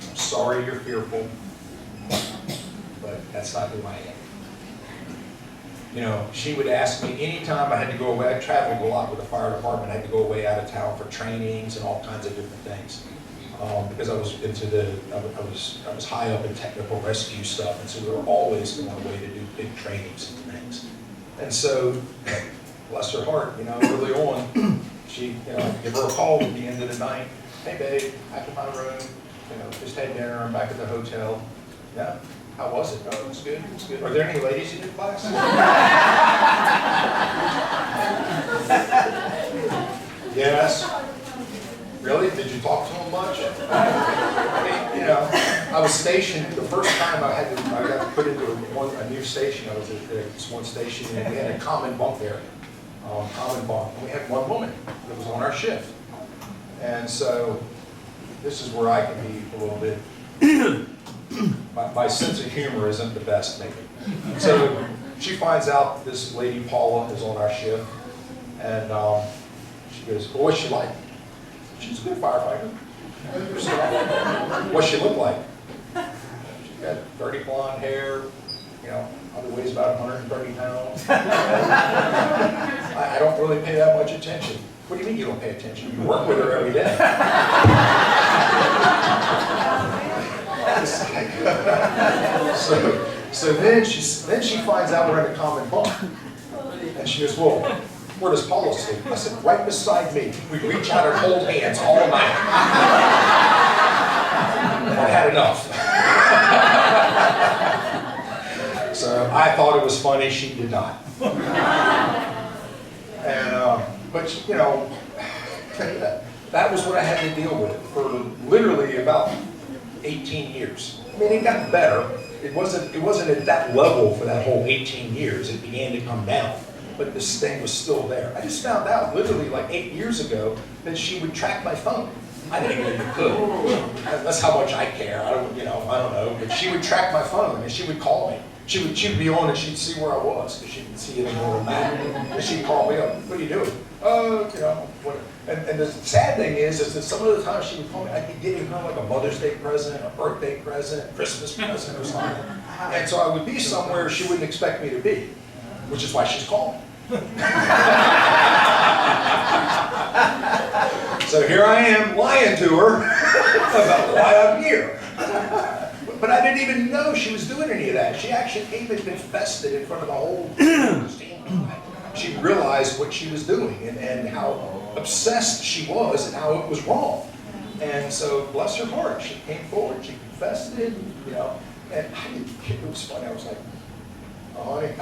Speaker 2: I'm sorry you're fearful, but that's not who I am. You know, she would ask me anytime I had to go away. I traveled a lot with the fire department. I had to go away out of town for trainings and all kinds of different things. Because I was I was high up in technical rescue stuff, and so we were always going away to do big trainings and things. And so, bless her heart, early on, she, give her a call at the end of the night. Hey, babe, back in my room. Just had dinner. I'm back at the hotel. Yeah. How was it? Oh, it was good. It was good. Are there any ladies in your class? Yes. Really? Did you talk to them much? I was stationed, the first time I got put into a new station, I was at this one station, and we had a common bunk area. And we had one woman that was on our shift. And so, this is where I can be a little bit, my sense of humor isn't the best, maybe. So, she finds out this lady, Paula, is on our shift, and she goes, well, what's she like? She's a good firefighter. What's she look like? She's got dirty blonde hair, probably weighs about 130 pounds. I don't really pay that much attention. What do you mean you don't pay attention? You work with her every day. So then she finds out we're in a common bunk. And she goes, well, where does Paula sleep? I said, right beside me. We reach out and hold hands all night. I had enough. So I thought it was funny. She did not. And but that was what I had to deal with for literally about 18 years. I mean, it got better. It wasn't at that level for that whole 18 years. It began to come down. But this thing was still there. I just found out literally like 8 years ago that she would track my phone. I didn't know you could. That's how much I care. I don't know. But she would track my phone and she would call me. She would be on and she'd see where I was because she could see it in the map. And she'd call me up. What are you doing? Oh, what? And the sad thing is that some of the times she would call me, I'd be getting her like a Mother's Day present, a birthday present, a Christmas present or something. And so I would be somewhere she wouldn't expect me to be, which is why she's calling. So here I am lying to her about why I'm here. But I didn't even know she was doing any of that. She actually came and confessed it in front of the whole team. She realized what she was doing and how obsessed she was and how it was wrong. And so, bless her heart, she came forward, she confessed it, and I didn't, it was funny. I was like, oh, honey,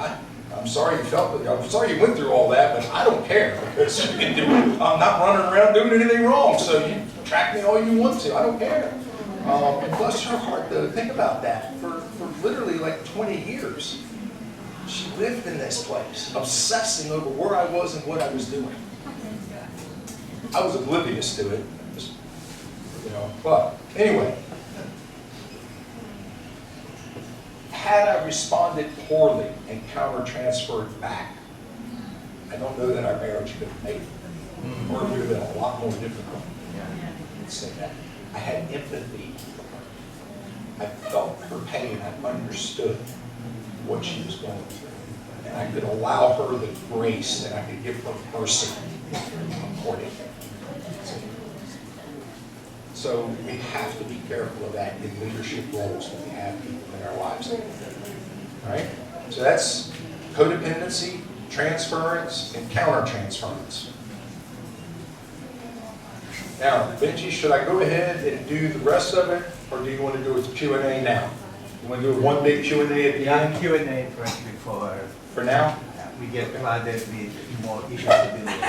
Speaker 2: I'm sorry you felt it. I'm sorry you went through all that, but I don't care because I'm not running around doing anything wrong. So you track me all you want to. I don't care. And bless her heart, though, think about that. For literally like 20 years, she lived in this place, obsessing over where I was and what I was doing. I was oblivious to it, just, But anyway, had I responded poorly and counter-transferred back, I don't know that our marriage could have made it, or it would have been a lot more difficult. Let's say that. I had empathy. I felt her pain. I understood what she was going through. And I could allow her the grace, and I could give her mercy accordingly. So we have to be careful of that in leadership roles when we have people in our lives. All right? So that's codependency, transference, and counter-transference. Now, Benji, should I go ahead and do the rest of it, or do you want to do a Q&A now? You want to do one big Q&A at the end?
Speaker 4: Q&A first before
Speaker 2: For now?
Speaker 4: we get flooded with more issues to deal with.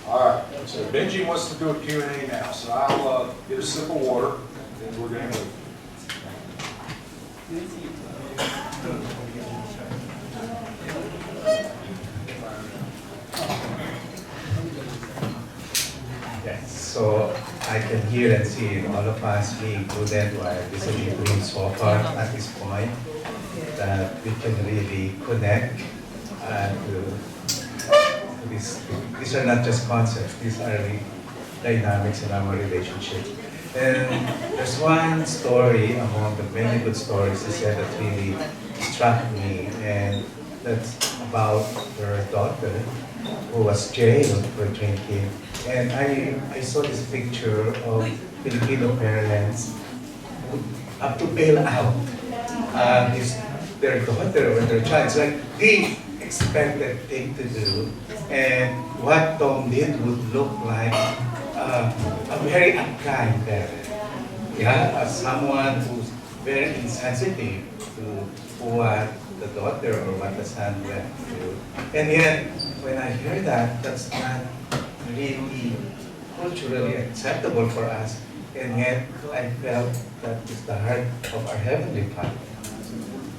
Speaker 2: All right. So Benji wants to do a Q&A now, so I'll get a sip of water, and we're going to move.
Speaker 1: Yes, so I can hear and see all of us being prudent while disagreeing so far at this point, that we can really connect to this. These are not just concepts, these are the dynamics in our relationship. And there's one story among the many good stories he said that really struck me, and that's about her daughter who was jailed for drinking. And I saw this picture of Filipino parents who have to bail out their daughter or their child. It's like the expected thing to do. And what Tom did would look like a very unkind parent. Yeah, as someone who's very insensitive to what the daughter or what the son went through. And yet, when I hear that, that's not really culturally acceptable for us. And yet, I felt that is the heart of our Heavenly Father.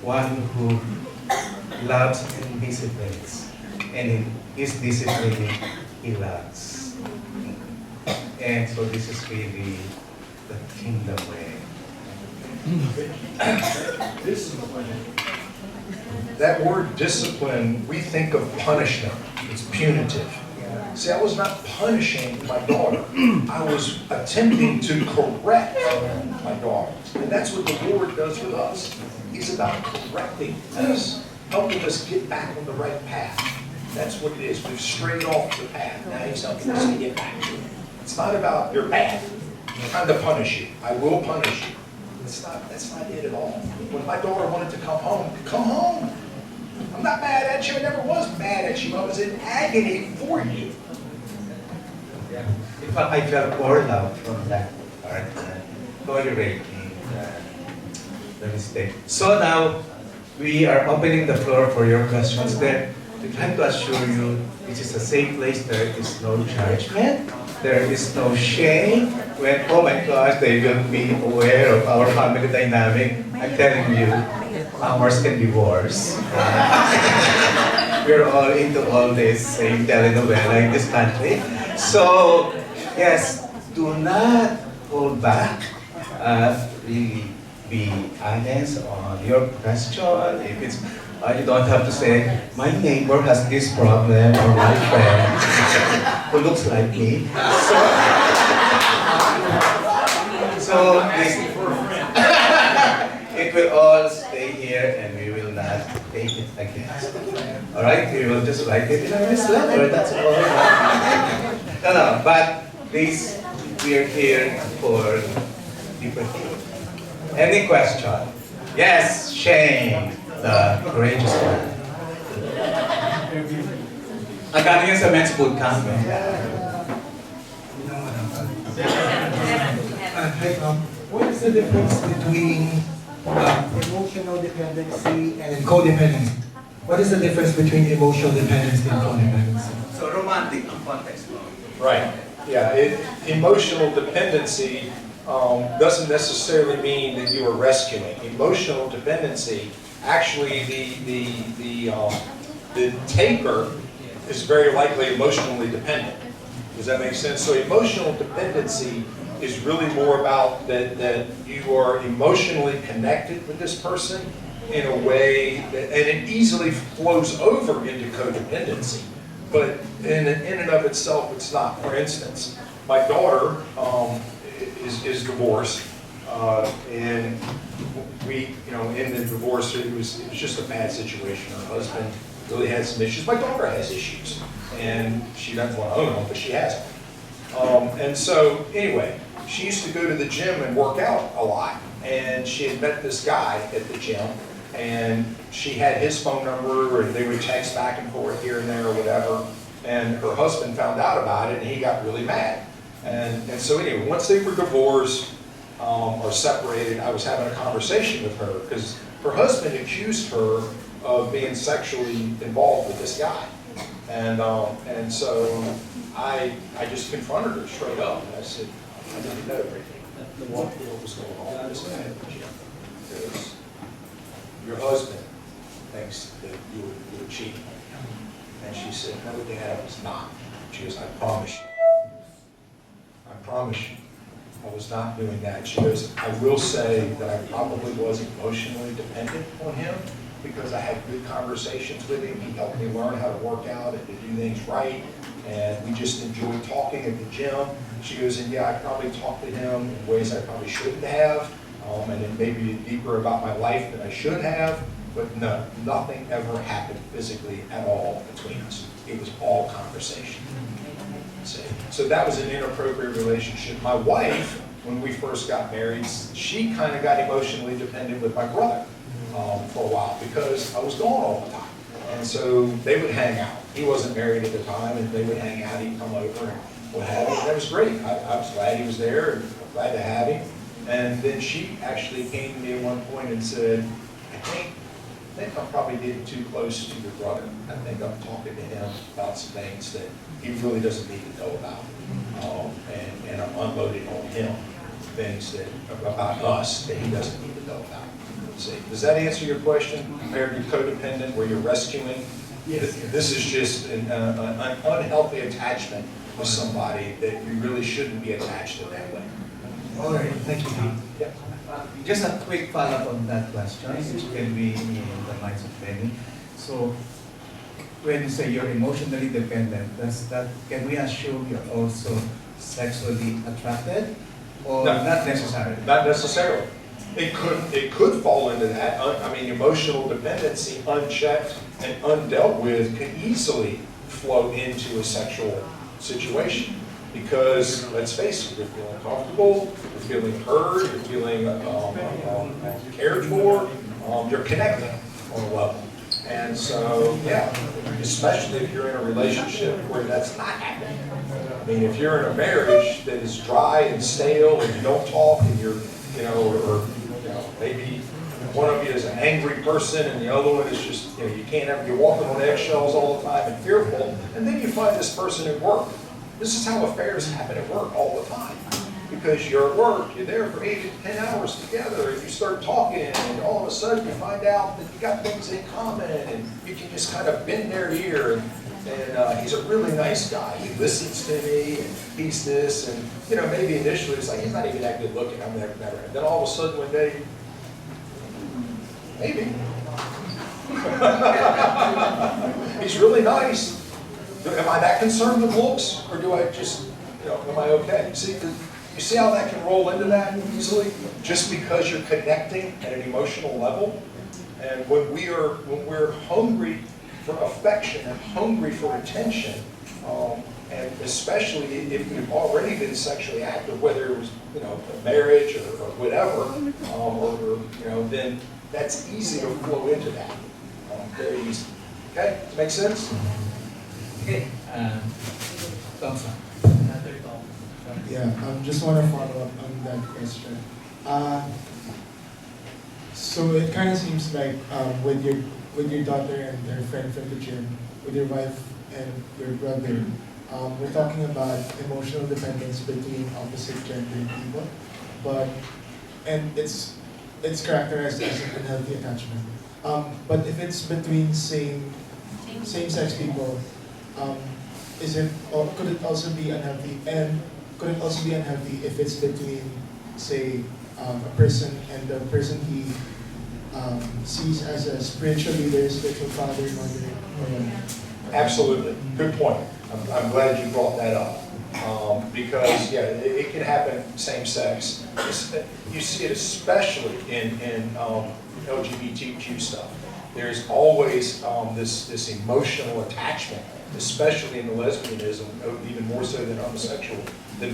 Speaker 1: One who loves and disciplines. And in his discipline, he loves. And so this is really the kingdom way.
Speaker 2: That word discipline, we think of punishment. It's punitive. See, I was not punishing my daughter. I was attempting to correct my daughter. And that's what the Lord does with us. He's about correcting us, helping us get back on the right path. That's what it is. We've strayed off the path. Now He's helping us to get back to it. It's not about you're bad. I'm trying to punish you. I will punish you. That's not it at all. When my daughter wanted to come home, come home. I'm not mad at you. I never was mad at you. I was in agony for you.
Speaker 1: Yeah. In fact, I felt more love from that part, tolerating the mistake. So now, we are opening the floor for your questions there. We'd like to assure you, this is a safe place. There is no judgment. There is no shame. When, oh my gosh, they will be aware of our family dynamic. I'm telling you, ours can be worse. We're all into all this same telenovela in this country. So, yes, do not hold back. Really be honest on your question. If it's, you don't have to say, my neighbor has this problem, or my friend who looks like me. So this, it will all stay here and we will not take it again. Alright, we will just write it in a nice letter, that's all. No, but this, we are here for different things. Any question? Yes, Shane, the courageous one. Galing yan sa men's boot camp.
Speaker 5: What is the difference between emotional dependency and codependency? What is the difference between emotional dependency and codependency?
Speaker 4: So romantic ang context mo.
Speaker 2: Right. Yeah. Emotional dependency doesn't necessarily mean that you are rescuing. Emotional dependency, actually, the taker is very likely emotionally dependent. Does that make sense? So emotional dependency is really more about that you are emotionally connected with this person in a way that, and it easily flows over into codependency. But in and of itself, it's not. For instance, my daughter is divorced, and we, in the divorce, it was just a bad situation. Her husband really had some issues. My daughter has issues, and she doesn't want to own them, but she has them. And so, anyway, she used to go to the gym and work out a lot, and she had met this guy at the gym, and she had his phone number, and they would text back and forth here and there or whatever, and her husband found out about it, and he got really mad. And so anyway, once they were divorced or separated, I was having a conversation with her, because her husband accused her of being sexually involved with this guy. And so I just confronted her straight up, and I said, I didn't know what was going on with this guy at the gym. Because your husband thinks that you were cheating. And she said, no, Dad, I was not. She goes, I promise you. I promise you, I was not doing that. She goes, I will say that I probably was emotionally dependent on him because I had good conversations with him. He helped me learn how to work out and to do things right. And we just enjoyed talking at the gym. She goes, and yeah, I probably talked to him in ways I probably shouldn't have. And then maybe deeper about my life than I should have. But no, nothing ever happened physically at all between us. It was all conversation. See? So that was an inappropriate relationship. My wife, when we first got married, she kind of got emotionally dependent with my brother for a while because I was gone all the time. And so they would hang out. He wasn't married at the time, and they would hang out, he'd come over and what have you. That was great. I was glad he was there and glad to have him. And then she actually came to me at one point and said, I think I'm probably getting too close to your brother. I think I'm talking to him about some things that he really doesn't need to know about. And I'm unloading on him things that about us that he doesn't need to know about. See, does that answer your question? Compared to codependent, where you're rescuing?
Speaker 5: Yes.
Speaker 2: This is just an unhealthy attachment with somebody that you really shouldn't be attached in that way.
Speaker 5: All right, thank you, Tom.
Speaker 2: Yeah.
Speaker 4: Just a quick follow-up on that question, which can be in the minds of many. So, when you say you're emotionally dependent, can we assume you're also sexually attracted, or
Speaker 2: No.
Speaker 4: not necessarily?
Speaker 2: Not necessarily. It could fall into that. I mean, emotional dependency, unchecked and undealt with, can easily flow into a sexual situation. Because, let's face it, you're feeling comfortable, you're feeling heard, you're feeling cared for, you're connecting on a level. And so, yeah, especially if you're in a relationship where that's not happening. I mean, if you're in a marriage that is dry and stale and you don't talk and you're, or maybe one of you is an angry person and the other one is just, you can't ever, you're walking on eggshells all the time and fearful, and then you find this person at work. This is how affairs happen at work all the time. Because you're at work, you're there for 8 to 10 hours together, and you start talking, and all of a sudden you find out that you got things in common, and you can just kind of bend their ear, and he's a really nice guy. He listens to me, and he's this, and maybe initially it's like, he's not even that good looking, I'm never. And then all of a sudden one day, maybe. He's really nice. Am I that concerned with looks, or do I just, am I okay? You see how that can roll into that easily, just because you're connecting at an emotional level. And when we're hungry for affection and hungry for attention, and especially if we've already been sexually active, whether it was a marriage or whatever, then that's easy to flow into that. Very easy. Okay, does that make sense?
Speaker 4: Okay, Thompson.
Speaker 6: Yeah, just want to follow up on that question. So it kind of seems like with your daughter and her friend from the gym, with your wife and your brother, we're talking about emotional dependence between opposite gender people. and it's characterized as an unhealthy attachment. But if it's between same-sex people, could it also be unhealthy? And could it also be unhealthy if it's between, say, a person and the person he sees as a spiritual leader, spiritual father, mother, or
Speaker 2: Absolutely, good point. I'm glad you brought that up. Because, yeah, it can happen same-sex. You see it especially in LGBTQ stuff. There's always this emotional attachment, especially in the lesbianism, even more so than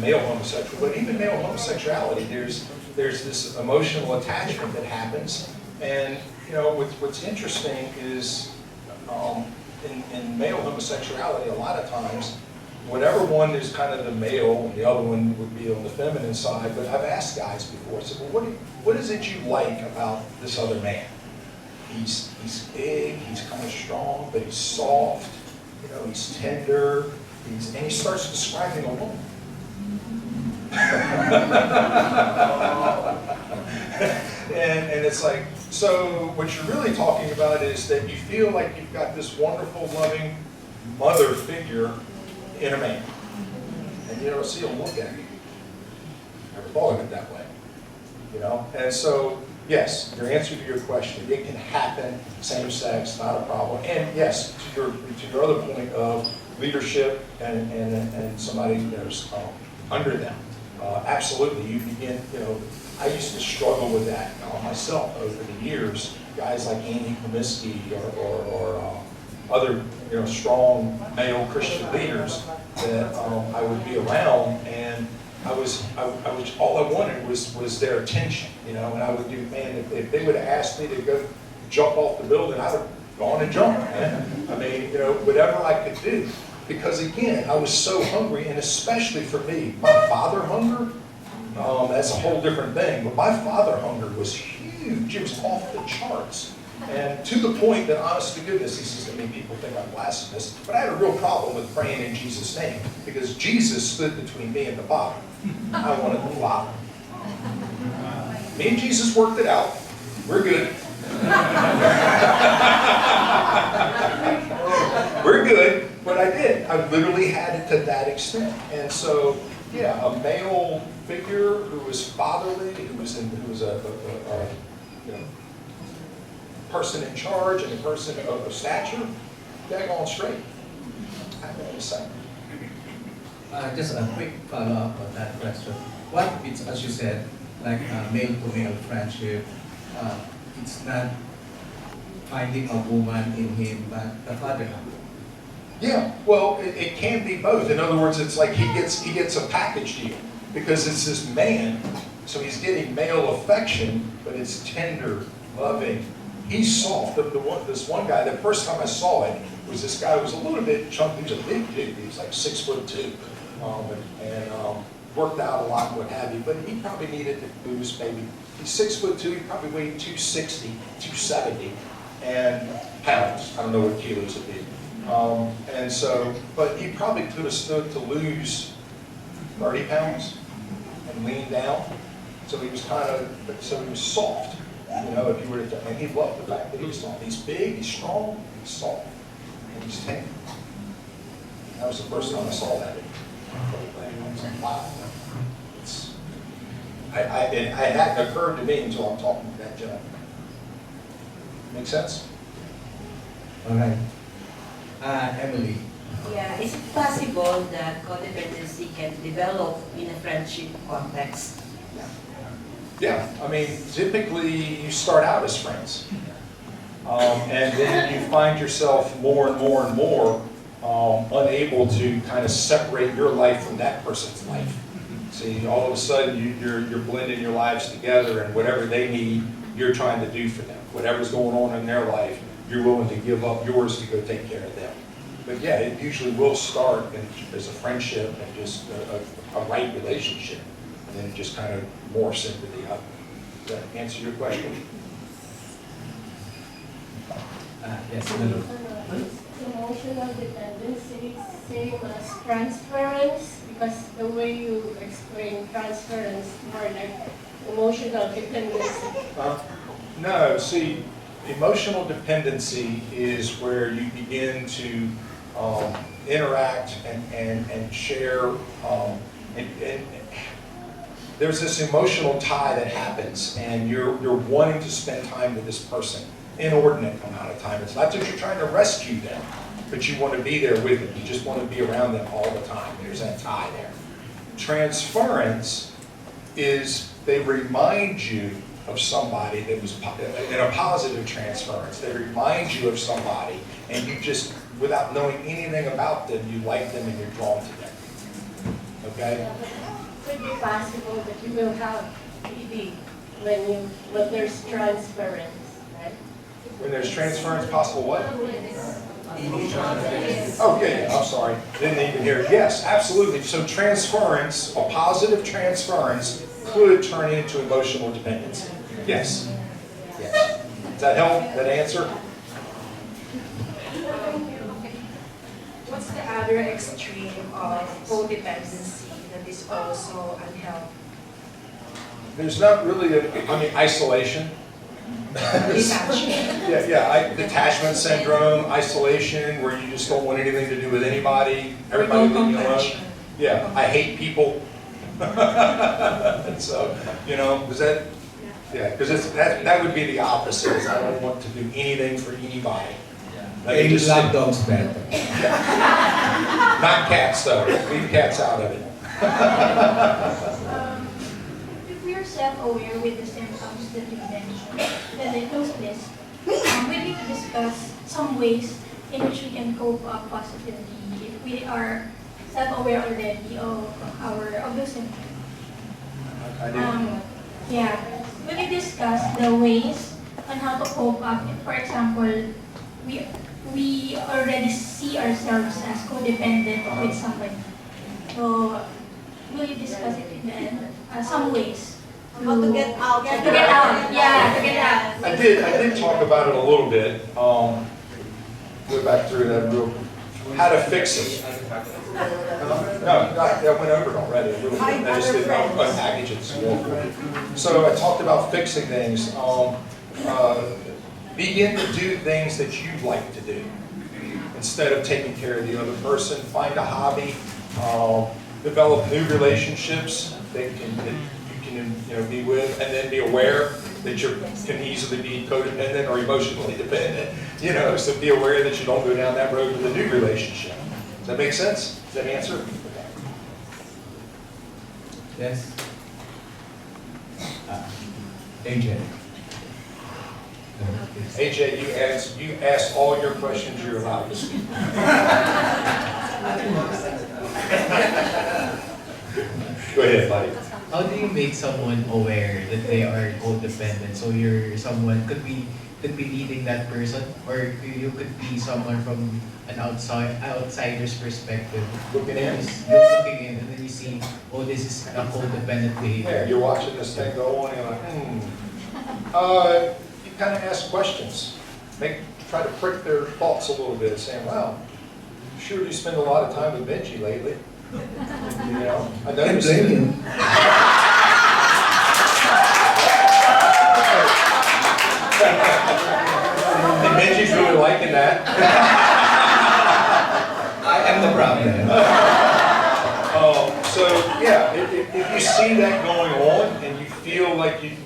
Speaker 2: male homosexual, but even male homosexuality, there's this emotional attachment that happens. And, what's interesting is in male homosexuality, a lot of times, whatever one is kind of the male, and the other one would be on the feminine side, but I've asked guys before, I said, well, what is it you like about this other man? He's big, he's kind of strong, but he's soft, he's tender, and he starts describing a woman. and it's like, so what you're really talking about is that you feel like you've got this wonderful, loving mother figure in a man. And you don't see him look at you. Never thought of it that way. And so, yes, your answer to your question, it can happen, same sex, not a problem. And yes, to your other point of leadership and somebody that's under them. Absolutely, you begin, I used to struggle with that myself over the years. Guys like Andy Comiskey or other strong male Christian leaders that I would be around, and I was all I wanted was their attention, and I would do, man, if they would have asked me to go jump off the building, I'd have gone and jumped, man. I mean, whatever I could do, because again, I was so hungry, and especially for me, my father hunger, that's a whole different thing, but my father hunger was huge. It was off the charts. And to the point that, honest to goodness, he says, people think I'm blasphemous, but I had a real problem with praying in Jesus' name, because Jesus stood between me and the Father. I wanted the Father. Me and Jesus worked it out. We're good. We're good, but I did. I literally had it to that extent. And so, yeah, a male figure who was fatherly, who was a person in charge and a person of stature, daggone straight. I have nothing to say.
Speaker 4: Just a quick follow-up on that question. What it's, as you said, like male-to-male friendship, it's not finding a woman in him, but the father.
Speaker 2: Yeah, well, it can be both. In other words, it's like he gets a package deal, because it's this man, so he's getting male affection, but it's tender, loving. He's soft. This one guy, the first time I saw it, was this guy who was a little bit chunky. He was a big dude. He was like 6'2", and worked out a lot and what have you. But he probably needed to lose maybe. He's 6'2". He probably weighed 260, 270, and pounds. I don't know what kilos it'd be. And so, but he probably could have stood to lose 30 pounds and lean down. So he was he was soft. If you were to, and he loved the fact that he was soft. He's big, he's strong, he's soft, and he's tender. That was the first time I saw that. I was like, wow. It hadn't occurred to me until I'm talking to that gentleman. Make sense?
Speaker 4: All right. Emily.
Speaker 3: Yeah, is it possible that codependency can develop in a friendship context?
Speaker 2: Yeah, I mean, typically you start out as friends. And then you find yourself more and more and more unable to kind of separate your life from that person's life. See, all of a sudden you're blending your lives together, and whatever they need, you're trying to do for them. Whatever's going on in their life, you're willing to give up yours to go take care of them. But yeah, it usually will start as a friendship and just a right relationship. And then it just kind of morphs into the other. Does that answer your question?
Speaker 4: Yes, Lulu.
Speaker 7: Emotional dependency, same as transference, because the way you explain transference more like emotional dependency.
Speaker 2: No, see, emotional dependency is where you begin to interact and share, and there's this emotional tie that happens, and you're wanting to spend time with this person, inordinate amount of time. It's not that you're trying to rescue them, but you want to be there with them. You just want to be around them all the time. There's that tie there. Transference is they remind you of somebody that was in a positive transference. They remind you of somebody, and you just, without knowing anything about them, you like them and you're drawn to them. Okay?
Speaker 7: Could be possible that you will have PD when there's transference, right?
Speaker 2: When there's transference, possible what? Oh, yeah, I'm sorry. Didn't even hear it. Yes, absolutely. So transference, a positive transference, could turn into emotional dependency. Yes. Yes. Does that help? That answer?
Speaker 8: What's the other extreme of codependency that is also unhealthy?
Speaker 2: There's not really isolation.
Speaker 8: Detachment.
Speaker 2: Detachment syndrome, isolation, where you just don't want anything to do with anybody. Everybody leave you alone. Yeah, I hate people. And so, does that? Yeah, because that would be the opposite. Is I don't want to do anything for anybody.
Speaker 4: They just love dogs better.
Speaker 2: Not cats, though. Leave cats out of it.
Speaker 9: If we are self-aware with the symptoms that you mentioned, then in those lists, we need to discuss some ways in which we can cope up positively if we are self-aware already of those symptoms.
Speaker 2: I do.
Speaker 9: Yeah, we will discuss the ways on how to cope up. For example, we already see ourselves as codependent with somebody. So, will you discuss it in the end? Some ways.
Speaker 3: How to get out.
Speaker 9: Yeah, to get out. Yeah, to get out.
Speaker 2: I did talk about it a little bit. Go back through that real. How to fix it. No, I went over it already a little bit. I just didn't unpackage it some more. So I talked about fixing things. Begin to do things that you like to do instead of taking care of the other person. Find a hobby. Develop new relationships that you can be with, and then be aware that you can easily be codependent or emotionally dependent. So be aware that you don't go down that road with a new relationship. Does that make sense? Does that answer?
Speaker 4: Yes. AJ.
Speaker 2: AJ, you ask all your questions you're allowed to speak. Go ahead, buddy.
Speaker 10: How do you make someone aware that they are codependent? So someone could be leading that person, or you could be someone from an outsider's perspective.
Speaker 2: Looking in.
Speaker 10: You're looking in, and then you see, oh, this is a codependent behavior.
Speaker 2: Yeah, you're watching this thing go on, and you're like, You kind of ask questions. Try to prick their thoughts a little bit, saying, wow, sure you spend a lot of time with Benji lately. I noticed
Speaker 4: blame you.
Speaker 2: And Benji's really liking that.
Speaker 4: I am the problem.
Speaker 2: So yeah, if you see that going on and you feel like it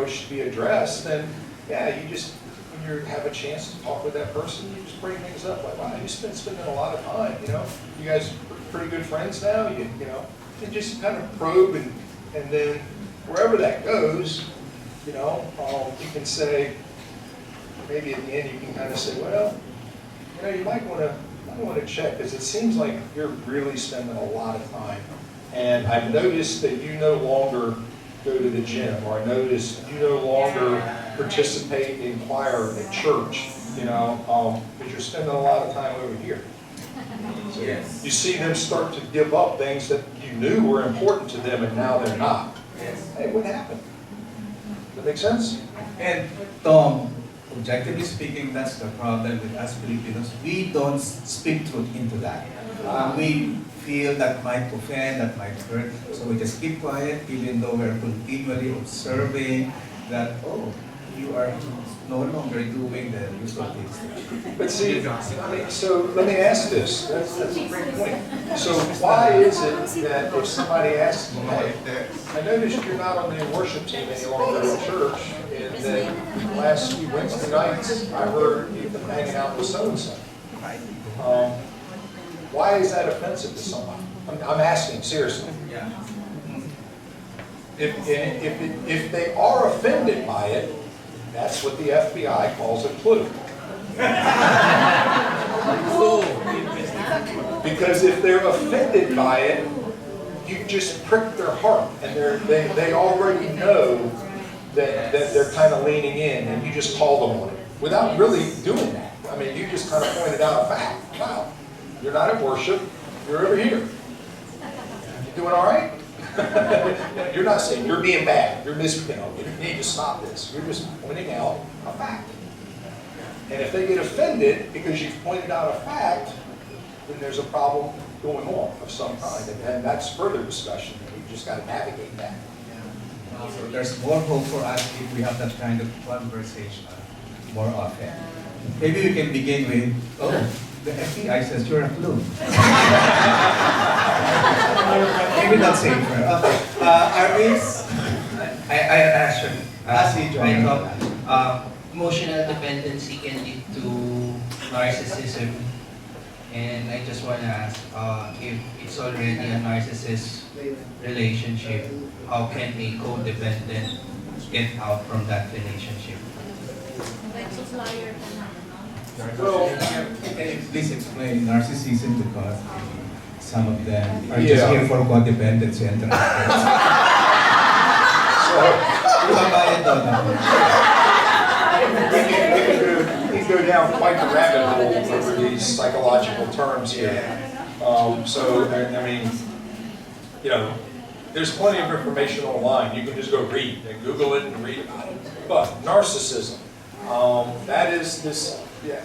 Speaker 2: should be addressed, then yeah, you just, when you have a chance to talk with that person, you just bring things up like, wow, you've been spending a lot of time. You guys are pretty good friends now. You just kind of probe, and then wherever that goes, you can say, maybe at the end you can kind of say, well, you might want to check, because it seems like you're really spending a lot of time. And I've noticed that you no longer go to the gym, or I noticed you no longer participate in choir at church, because you're spending a lot of time over here. So
Speaker 4: Yes.
Speaker 2: you see them start to give up things that you knew were important to them, and now they're not.
Speaker 4: Yes.
Speaker 2: Hey, what happened? Does that make sense?
Speaker 4: And Tom, objectively speaking, that's the problem with us Filipinos. We don't speak truth into that. We feel that might offend, that might hurt, so we just keep quiet even though we're continually observing that, oh, you are no longer doing the usual things.
Speaker 2: But see, I mean, so let me ask this, that's a great point. So why is it that if somebody asks you, hey, I noticed you're not on the worship team any longer in church, and that the last few Wednesday nights, I heard you've been hanging out with so-and-so. Why is that offensive to somebody? I'm asking seriously.
Speaker 4: Yeah.
Speaker 2: If they are offended by it, that's what the FBI calls a clue. Because if they're offended by it, you just prick their heart, and they already know that they're kind of leaning in, and you just call them on it without really doing that. I mean, you just kind of pointed out a fact. Wow, you're not at worship, you're over here. You doing all right? You're not saying you're being bad. You're you need to stop this. You're just pointing out a fact. And if they get offended because you've pointed out a fact, then there's a problem going on of some kind, and that's further discussion. And we just got to navigate that.
Speaker 4: So there's more hope for us if we have that kind of conversation more often. Maybe we can begin with, oh, the FBI says you're a clue. Maybe that's safer. Arvis?
Speaker 11: I actually,
Speaker 4: I
Speaker 11: thought emotional dependency can lead to narcissism, and I just want to ask if it's already a narcissist relationship, how can a codependent get out from that relationship?
Speaker 2: Well,
Speaker 4: can you please explain narcissism, because some of them are just
Speaker 2: Yeah.
Speaker 4: here for codependency and transference.
Speaker 2: We can go down quite the rabbit hole over these psychological terms here. So, I mean, you know, there's plenty of information online. You can just go read and Google it and read about it. But narcissism, that is this, yeah.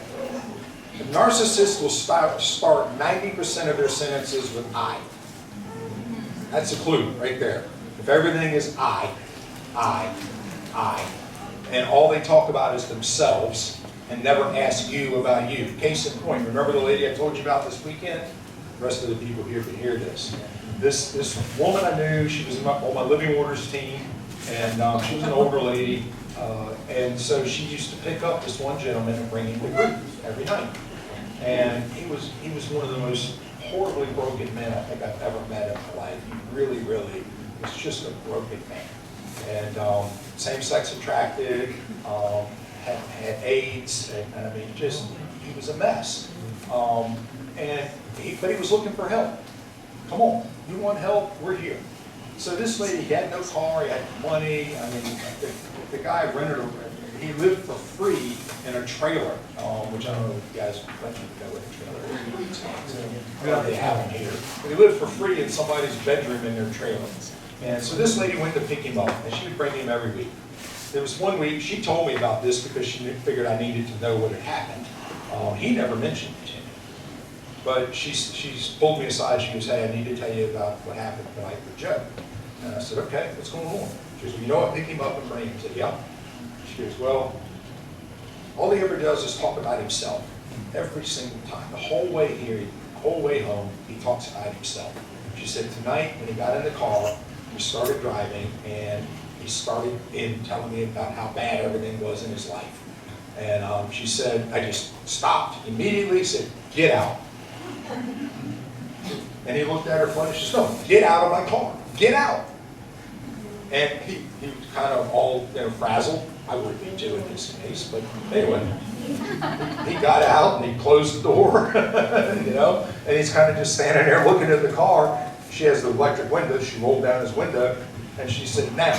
Speaker 2: A narcissist will start 90% of their sentences with I. That's a clue right there. If everything is I, and all they talk about is themselves and never ask you about you. Case in point, remember the lady I told you about this weekend? The rest of the people here can hear this. This woman I knew, she was on my living orders team, and she was an older lady, and so she used to pick up this one gentleman and bring him to group every night. And he was one of the most horribly broken men I think I've ever met in my life. He really, really was just a broken man. And same-sex attracted, had AIDS, and I mean, just, he was a mess. But he was looking for help. Come on, you want help? We're here. So this lady, he had no car, he had money. I mean, the guy rented he lived for free in a trailer, which I don't know if you guys let you know what a trailer is. They have them here. But he lived for free in somebody's bedroom in their trailer. And so this lady went to pick him up, and she would bring him every week. There was one week, she told me about this because she figured I needed to know what had happened. He never mentioned it to me. But she pulled me aside, she goes, hey, I need to tell you about what happened tonight with Joe. And I said, okay, what's going on? She goes, well, you know what, pick him up and bring him. I said, yeah. She goes, well, all he ever does is talk about himself. Every single time. The whole way here, the whole way home, he talks about himself. She said, tonight, when he got in the car, we started driving, and he started telling me about how bad everything was in his life. And she said, I just stopped immediately, said, get out. And he looked at her funny, she said, no, get out of my car, get out. And he was kind of all frazzled. I would be too in this case, but anyway. He got out and he closed the door, you know, and he's kind of just standing there looking at the car. She has the electric window, she rolled down his window, and she said, now,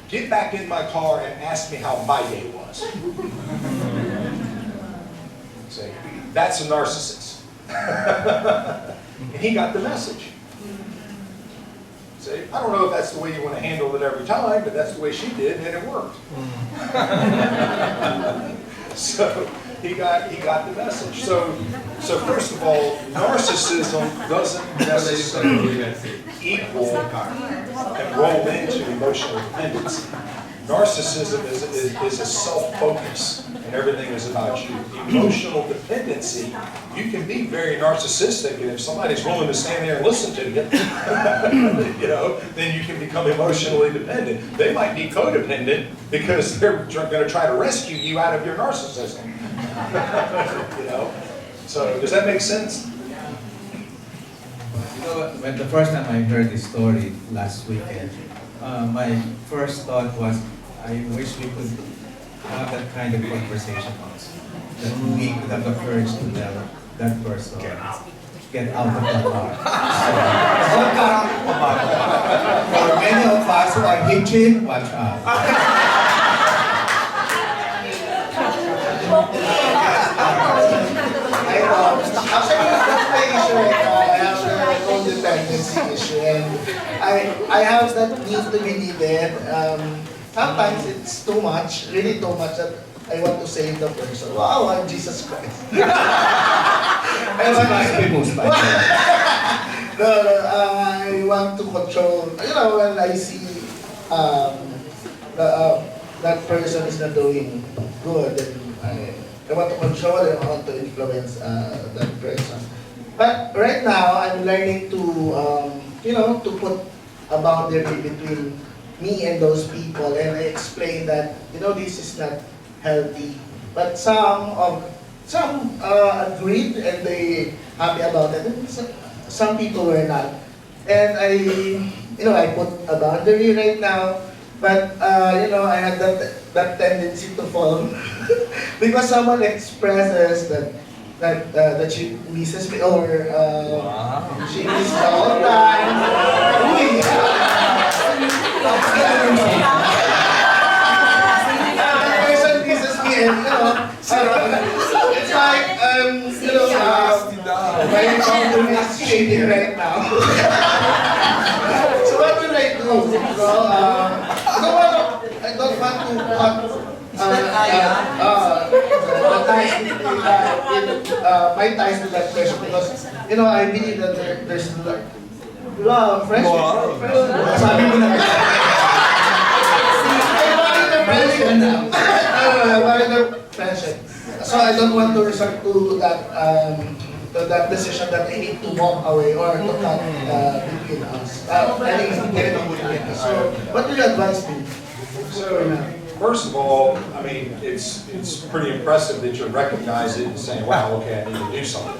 Speaker 2: get back in my car and ask me how my day was. See, that's a narcissist. And he got the message. See, I don't know if that's the way you want to handle it every time, but that's the way she did, and it worked. So he got the message. So first of all, narcissism doesn't necessarily equal and roll into emotional dependency. Narcissism is a self-focus, and everything is about you. Emotional dependency, you can be very narcissistic, and if somebody's willing to stand there and listen to you, then you can become emotionally dependent. They might be codependent because they're going to try to rescue you out of your narcissism. So does that make sense?
Speaker 4: When the first time I heard this story last weekend, my first thought was, I wish we could have that kind of conversation also. That we could have the courage to tell that person, get out of the car. For many of us who are hitching, watch out.
Speaker 6: Actually, that's my issue right now. I have the codependency issue, and I have that need to be needed. Sometimes it's too much, really too much, that I want to save the person. Wow, I'm Jesus Christ. I want to control. When I see that person is not doing good, then I want to control and I want to influence that person. But right now, I'm learning to, to put a boundary between me and those people, and I explain that, this is not healthy. But some agreed and they happy about it, and some people were not. And I put a boundary right now, but I had that tendency to fall because someone expresses that she misses me, or she misses me all the time. The person misses me, and it's like my boundary is shading right now. So what will I do? I don't want to my ties with that person, because I believe that there's love, friendship. Sabi mo na. Friendship. So I don't want to resort to that decision that I need to walk away or to cut between us. So what do you advise me?
Speaker 2: So, first of all, I mean, it's pretty impressive that you recognize it and saying, wow, okay, I need to do something.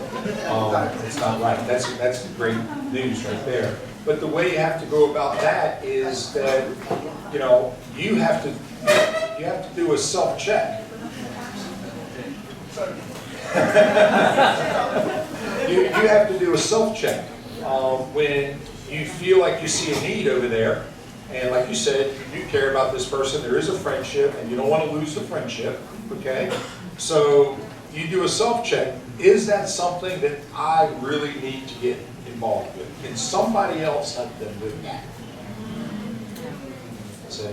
Speaker 2: It's not right. That's great news right there. But the way you have to go about that is that, you have to do a self-check. you have to do a self-check when you feel like you see a need over there. And like you said, you care about this person, there is a friendship, and you don't want to lose the friendship, okay? So you do a self-check. Is that something that I really need to get involved with? Can somebody else help them do that? So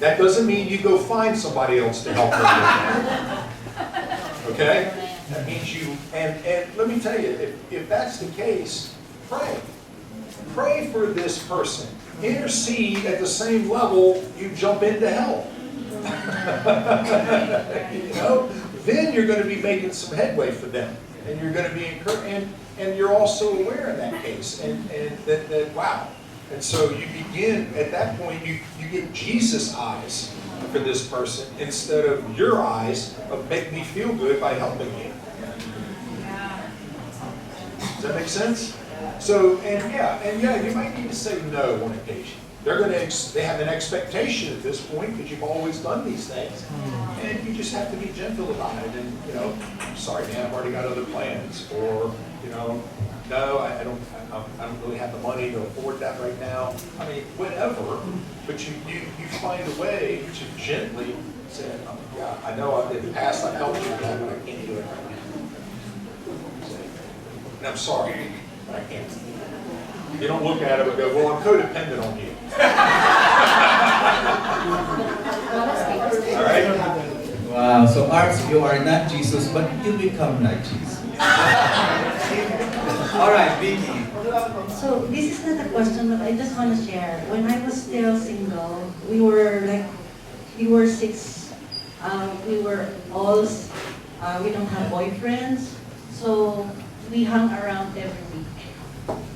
Speaker 2: that doesn't mean you go find somebody else to help them with that. Okay? That means you, and let me tell you, if that's the case, pray. Pray for this person. Intercede at the same level you jump into hell. Then you're going to be making some headway for them, and you're going to be encouraged, and you're also aware in that case, and that wow. And so you begin at that point. You get Jesus' eyes for this person instead of your eyes of make me feel good by helping you. Does that make sense? So, and yeah, you might need to say no on occasion. They have an expectation at this point because you've always done these things, and you just have to be gentle about it. And I'm sorry, man, I've already got other plans, or no, I don't really have the money to afford that right now. I mean, whatever. But you find a way to gently say, yeah, I know in the past I've helped you with that, but I can't do it right now. And I'm sorry, but I can't. You don't look at it and go, well, I'm codependent on you. All right?
Speaker 4: Wow, so our course, you are not Jesus, but you become like Jesus. All right, Vicky.
Speaker 12: So this is not a question, but I just want to share. When I was still single, we were six. We were all. We don't have boyfriends, so we hung around every week.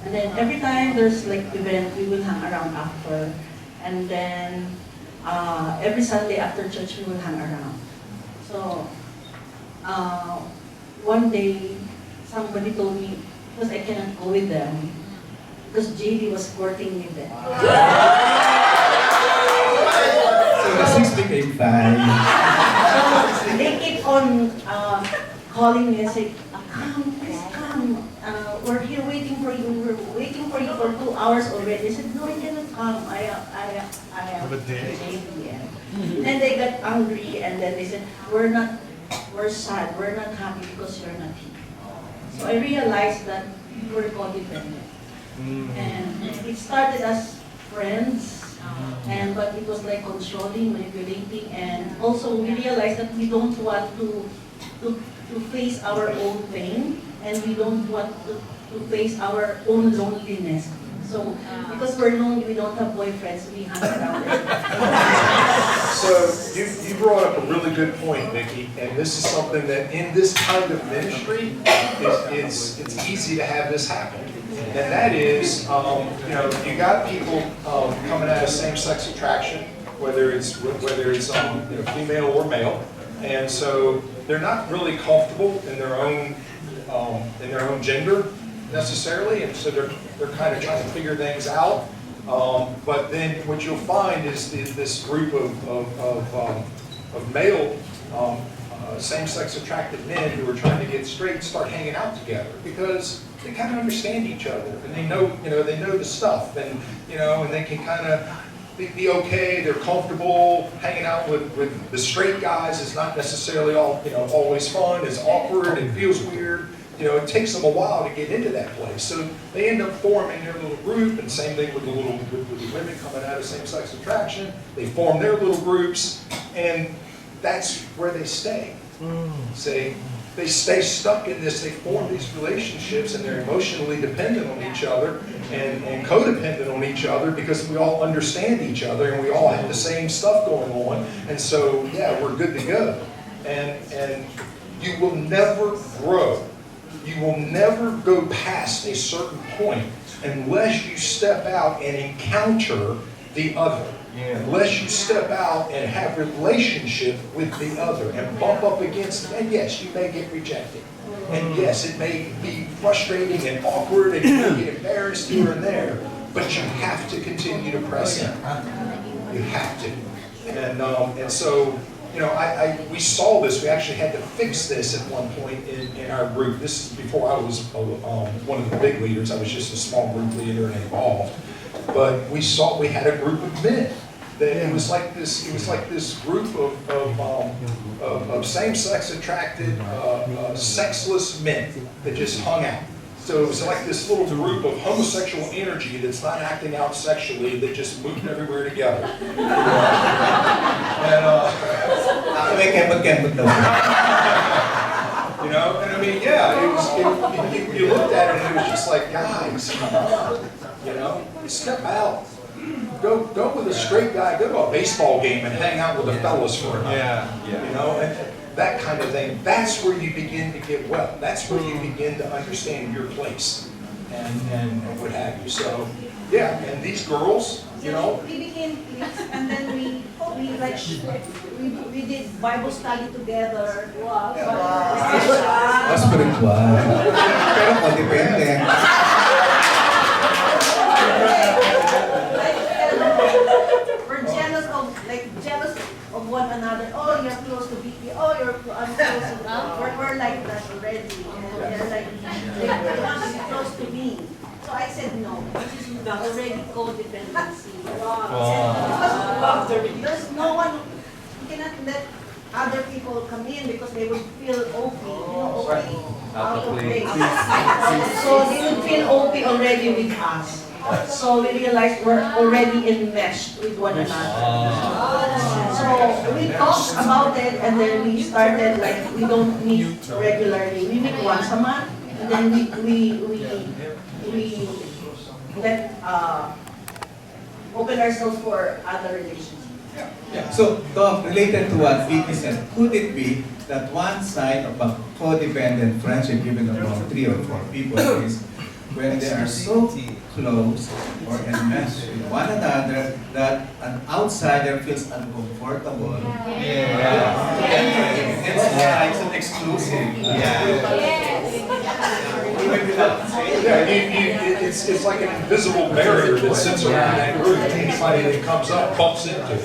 Speaker 12: And then every time there's like event, we will hang around after. And then every Sunday after church, we will hang around. So one day, somebody told me, because I cannot go with them, because JD was courting me then.
Speaker 4: So the 6 became 5.
Speaker 12: So they keep on calling me and say, come, please come. We're here waiting for you. We're waiting for you for 2 hours already. I said, no, I cannot come. I have JD. Then they got angry and then they said, we're sad. We're not happy because you're not here. So I realized that we're codependent. And it started as friends, but it was like controlling, manipulating, and also we realized that we don't want to face our own pain, and we don't want to face our own loneliness. So, because we're lonely, we don't have boyfriends, we hang around.
Speaker 2: So you brought up a really good point, Vicki, and this is something that in this kind of ministry, it's easy to have this happen. And that is, you got people coming out of same-sex attraction, whether it's female or male, and so they're not really comfortable in their own gender necessarily, and so they're kind of trying to figure things out. But then what you'll find is this group of male same-sex attracted men who are trying to get straight start hanging out together because they kind of understand each other and they know the stuff, and and they can kind of be okay. They're comfortable hanging out with the straight guys. Is not necessarily always fun. It's awkward. It feels weird. It takes them a while to get into that place. So they end up forming their little group, and same thing with the women coming out of same-sex attraction. They form their little groups, and that's where they stay. See, they stay stuck in this. They form these relationships, and they're emotionally dependent on each other and codependent on each other because we all understand each other and we all have the same stuff going on. And so, yeah, we're good to go. And you will never grow. You will never go past a certain point unless you step out and encounter the other. Unless you step out and have a relationship with the other and bump up against it. And yes, you may get rejected. And yes, it may be frustrating and awkward and you may get embarrassed here and there. But you have to continue to press in. You have to. And so, we saw this. We actually had to fix this at one point in our group. This is before I was one of the big leaders. I was just a small group leader and involved. But we had a group of men. That it was like this group of same-sex attracted, sexless men that just hung out. So it was like this little group of homosexual energy that's not acting out sexually that just moved everywhere together. And I mean, yeah, you looked at it and it was just like, guys, step out. Go with a straight guy. Go to a baseball game and hang out with the fellas for a night. And that kind of thing. That's where you begin to get well. That's where you begin to understand your place and what have you. So, yeah. And these girls,
Speaker 12: We became cliques, and then we did Bible study together. Wow.
Speaker 4: Spiritual. Pero codependent.
Speaker 12: We're jealous of one another. Oh, you're close to Vicky. Oh, I'm close to we're like that already. And they're like, they want to be close to me. So I said no. This is already codependency. Because there's no one. You cannot let other people come in because they would feel OP. OP out of place. So they would feel OP already with us. So we realized we're already enmeshed with one another. So we talked about it, and then we started like we don't meet regularly. We meet once a month, and then we let open ourselves for other relationships.
Speaker 4: Yeah. So, Tom, related to what Vicky said, could it be that one side of a codependent friendship, given among 3 or 4 people, is when they are so close or enmeshed with one another that an outsider feels uncomfortable? It's an exclusive.
Speaker 2: It's like an invisible barrier that sits around that group. Anybody that comes up bumps into it,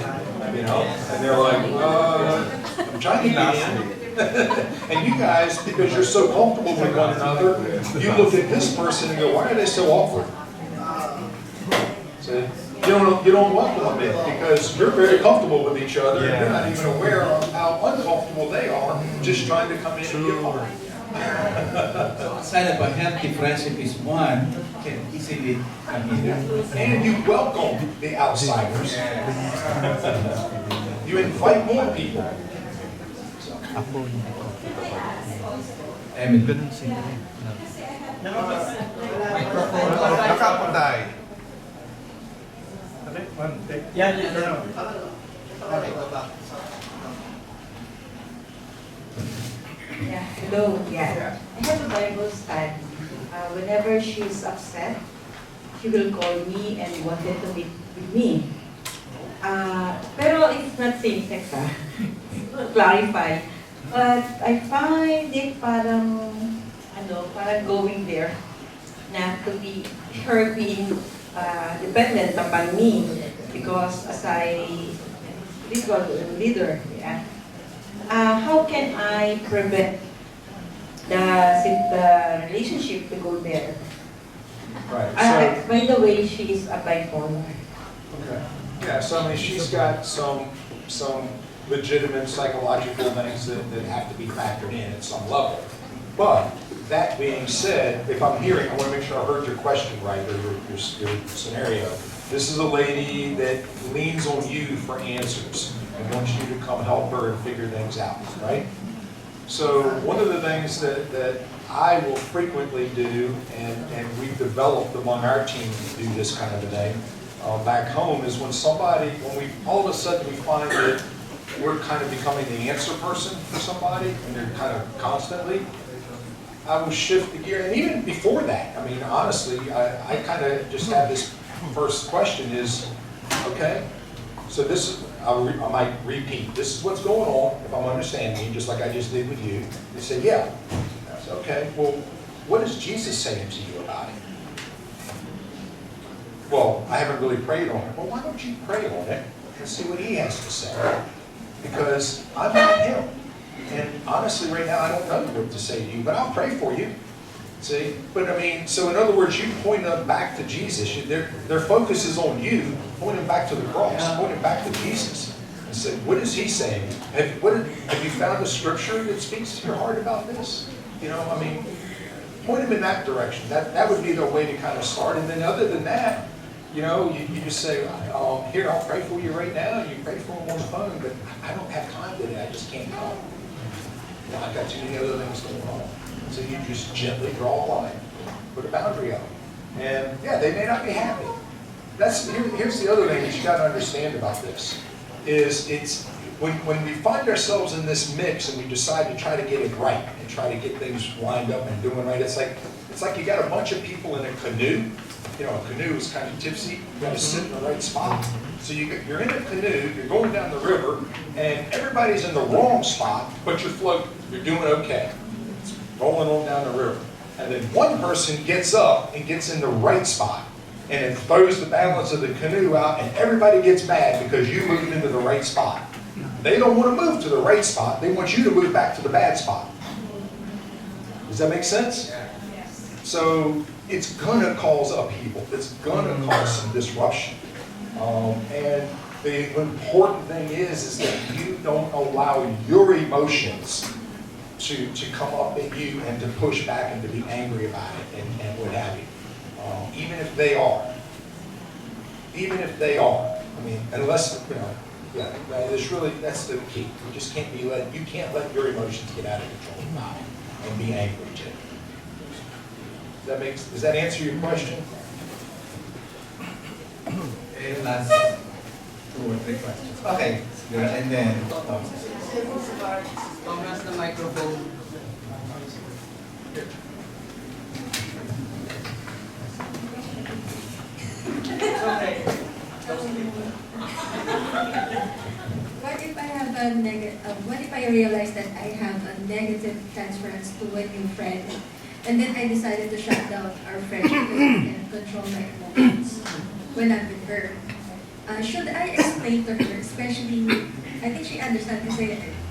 Speaker 2: and they're like, I'm trying to get in. And you guys, because you're so comfortable with one another, you look at this person and go, why are they so awkward? So you don't welcome them in because you're very comfortable with each other, and you're not even aware of how uncomfortable they are just trying to come in and get by.
Speaker 4: A sign of a healthy friendship is one can easily come in.
Speaker 2: And you welcome the outsiders. You invite more people.
Speaker 4: Emily.
Speaker 3: Yeah, hello. Yeah. I have a Bible study. Whenever she's upset, she will call me and wanted to meet with me. Pero it's not same-sex, clarify. But I find it parang going there na to be her being dependent upon me because as a spiritual leader, yeah. How can I prevent the relationship to go there?
Speaker 2: Right.
Speaker 3: By the way, she's a bipolar.
Speaker 2: Okay. Yeah, so I mean, she's got some legitimate psychological things that have to be factored in at some level. But that being said, if I'm hearing, I want to make sure I heard your question right, or your scenario. This is a lady that leans on you for answers and wants you to come help her and figure things out, right? So one of the things that I will frequently do, and we've developed among our team to do this kind of a thing, back home is when we all of a sudden we find that we're kind of becoming the answer person for somebody, and they're kind of constantly, I will shift the gear. And even before that, I mean, honestly, I kind of just have this first question is, okay, so this is, I might repeat, this is what's going on, if I'm understanding you, just like I just did with you. They say, yeah. I said, okay, well, what is Jesus saying to you about it? Well, I haven't really prayed on it. Well, why don't you pray on it and see what he has to say? Because I'm not him. And honestly, right now, I don't know what to say to you, but I'll pray for you. See? But I mean, so in other words, you point them back to Jesus. Their focus is on you, pointing back to the cross, pointing back to Jesus. And say, what is he saying? Have you found a scripture that speaks to your heart about this? I mean, point them in that direction. That would be the way to kind of start. And then other than that, you just say, here, I'll pray for you right now. You pray for them on the phone, but I don't have time today. I just can't come. I've got too many other things going on. So you just gently draw a line, put a boundary up. And yeah, they may not be happy. Here's the other thing that you got to understand about this, is it's when we find ourselves in this mix and we decide to try to get it right and try to get things lined up and doing right, it's like you got a bunch of people in a canoe. A canoe is kind of tipsy. You got to sit in the right spot. So you're in a canoe, you're going down the river, and everybody's in the wrong spot, but you're floating. You're doing okay. It's rolling on down the river. And then one person gets up and gets in the right spot, and it throws the balance of the canoe out, and everybody gets mad because you moved into the right spot. They don't want to move to the right spot. They want you to move back to the bad spot. Does that make sense? Yes. So it's going to cause upheaval. It's going to cause some disruption. And the important thing is that you don't allow your emotions to come up at you and to push back and to be angry about it and what have you. Even if they are. even if they are. I mean, unless, you know, yeah, that's the key. You can't let your emotions get out of control and be angry too. Does that answer your question?
Speaker 4: Okay, last 2 or 3 questions. Okay, and then
Speaker 13: Thomas, the microphone.
Speaker 14: What if I have a what if I realize that I have a negative transference to a new friend, and then I decided to shut down our friendship and control my emotions when I'm with her? Should I explain to her, especially, I think she understands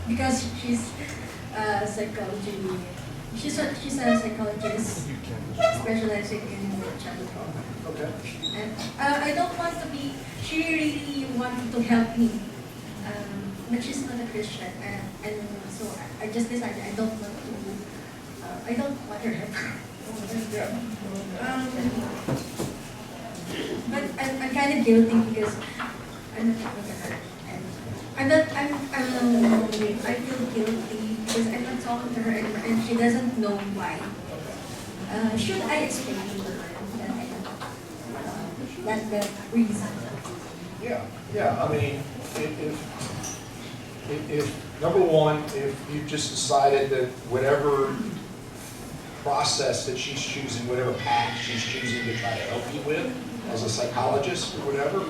Speaker 14: because she's psychology. She's a psychologist specializing in child trauma.
Speaker 2: Okay.
Speaker 14: And I don't want to be. She really wanted to help me, but she's not a Christian, and so I just decided I don't want to. I don't want her help. But I'm kind of guilty because I'm not talking to her, and I feel guilty because I'm not talking to her anymore, and she doesn't know why. Should I explain to her that reason?
Speaker 2: Yeah. I mean, if number one, if you just decided that whatever process that she's choosing, whatever path she's choosing to try to help you with as a psychologist or whatever,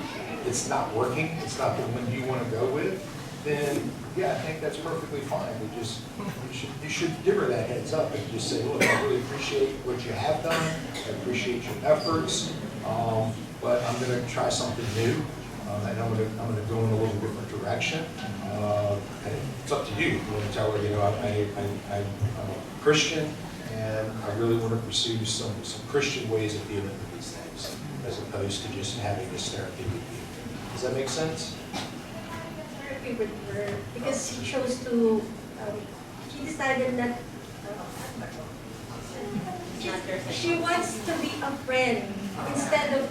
Speaker 2: it's not working, it's not the one you want to go with, then yeah, I think that's perfectly fine. You should give her that heads up and just say, look, I really appreciate what you have done, I appreciate your efforts, but I'm going to try something new, and I'm going to go in a little different direction. And it's up to you. You want to tell her, you know, I'm a Christian, and I really want to pursue some Christian ways of dealing with these things, as opposed to just having this therapy with you. Does that make sense?
Speaker 14: Therapy with her because she chose to. She decided that she wants to be a friend instead of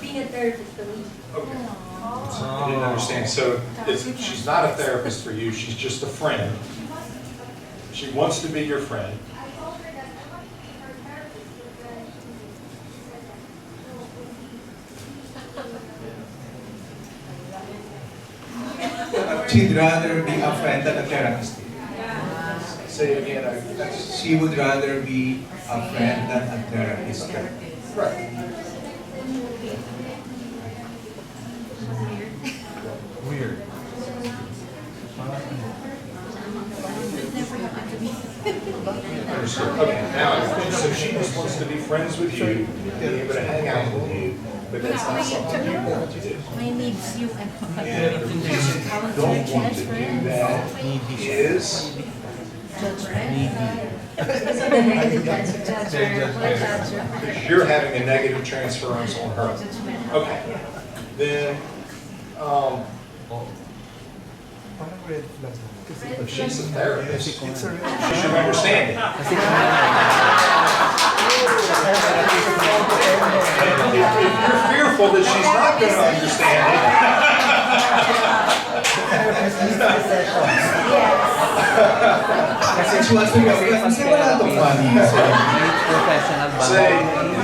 Speaker 14: being a therapist to me.
Speaker 2: Okay. So I didn't understand. So she's not a therapist for you. She's just a friend. She wants to be your friend.
Speaker 4: she'd rather be a friend than a therapist.
Speaker 2: Say it again.
Speaker 4: She would rather be a friend than a therapist.
Speaker 2: Right.
Speaker 4: Weird.
Speaker 2: Okay, now, so she just wants to be friends with you, be able to hang out with you, but that's not something you want to do.
Speaker 15: My needs you
Speaker 2: And the reason you don't want to do that is because you're having a negative transference on her. Okay. Then, if she's a therapist, she should understand it. And if you're fearful that she's not going to understand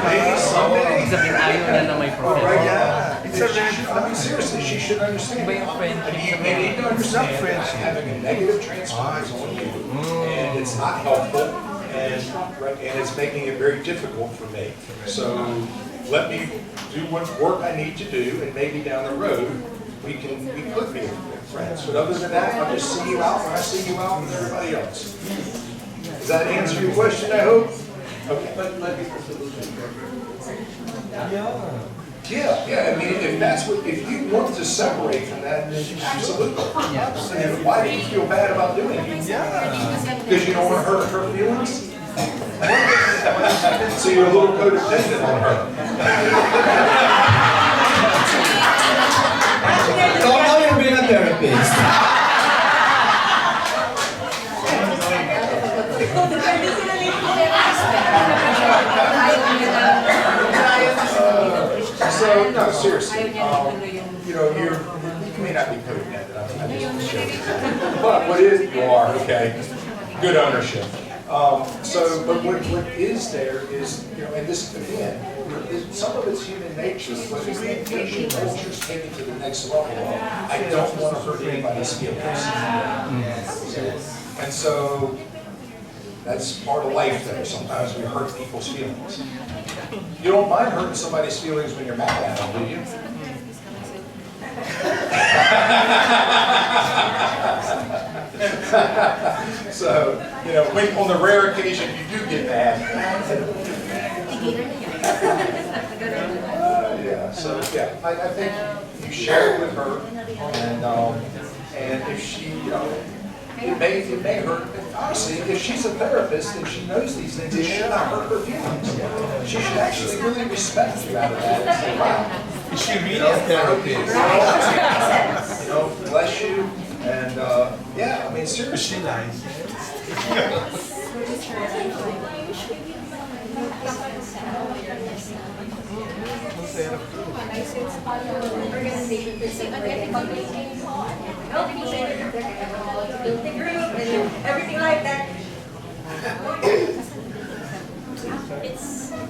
Speaker 2: maybe someday, seriously, she should understand. You need to understand that having a negative transference on you, and it's not helpful, and it's making it very difficult for me. So let me do what work I need to do, and maybe down the road we could be friends. But other than that, I'll just see you out when I see you out with everybody else. Does that answer your question, I hope? Okay. Yeah, I mean, if you want to separate from that, then absolutely. And why do you feel bad about doing it? Because you don't want to hurt her feelings? So you're a little codependent on her.
Speaker 4: So now you're being a therapist.
Speaker 2: So, no, seriously. seriously, you know, you may not be codependent, I'm just joking. But what is, you are, okay, good ownership. But what is there is, you know, and this, again, some of it's human nature, but it's the Asian culture's taken to the next level. I don't want to hurt anybody's feelings. And so, that's part of life there. Sometimes we hurt people's feelings. You don't mind hurting somebody's feelings when you're mad at them, do you? So, you know, when, on the rare occasion you do get mad. Yeah, so yeah, I think you share it with her, and if she, you know, it may hurt. Honestly, if she's a therapist and she knows these things, it should not hurt her feelings. She should actually really respect you out of that and say, wow.
Speaker 5: Is she really a therapist?
Speaker 2: You know, bless you. And yeah, I mean, seriously.
Speaker 5: She lies.
Speaker 12: Everything like that.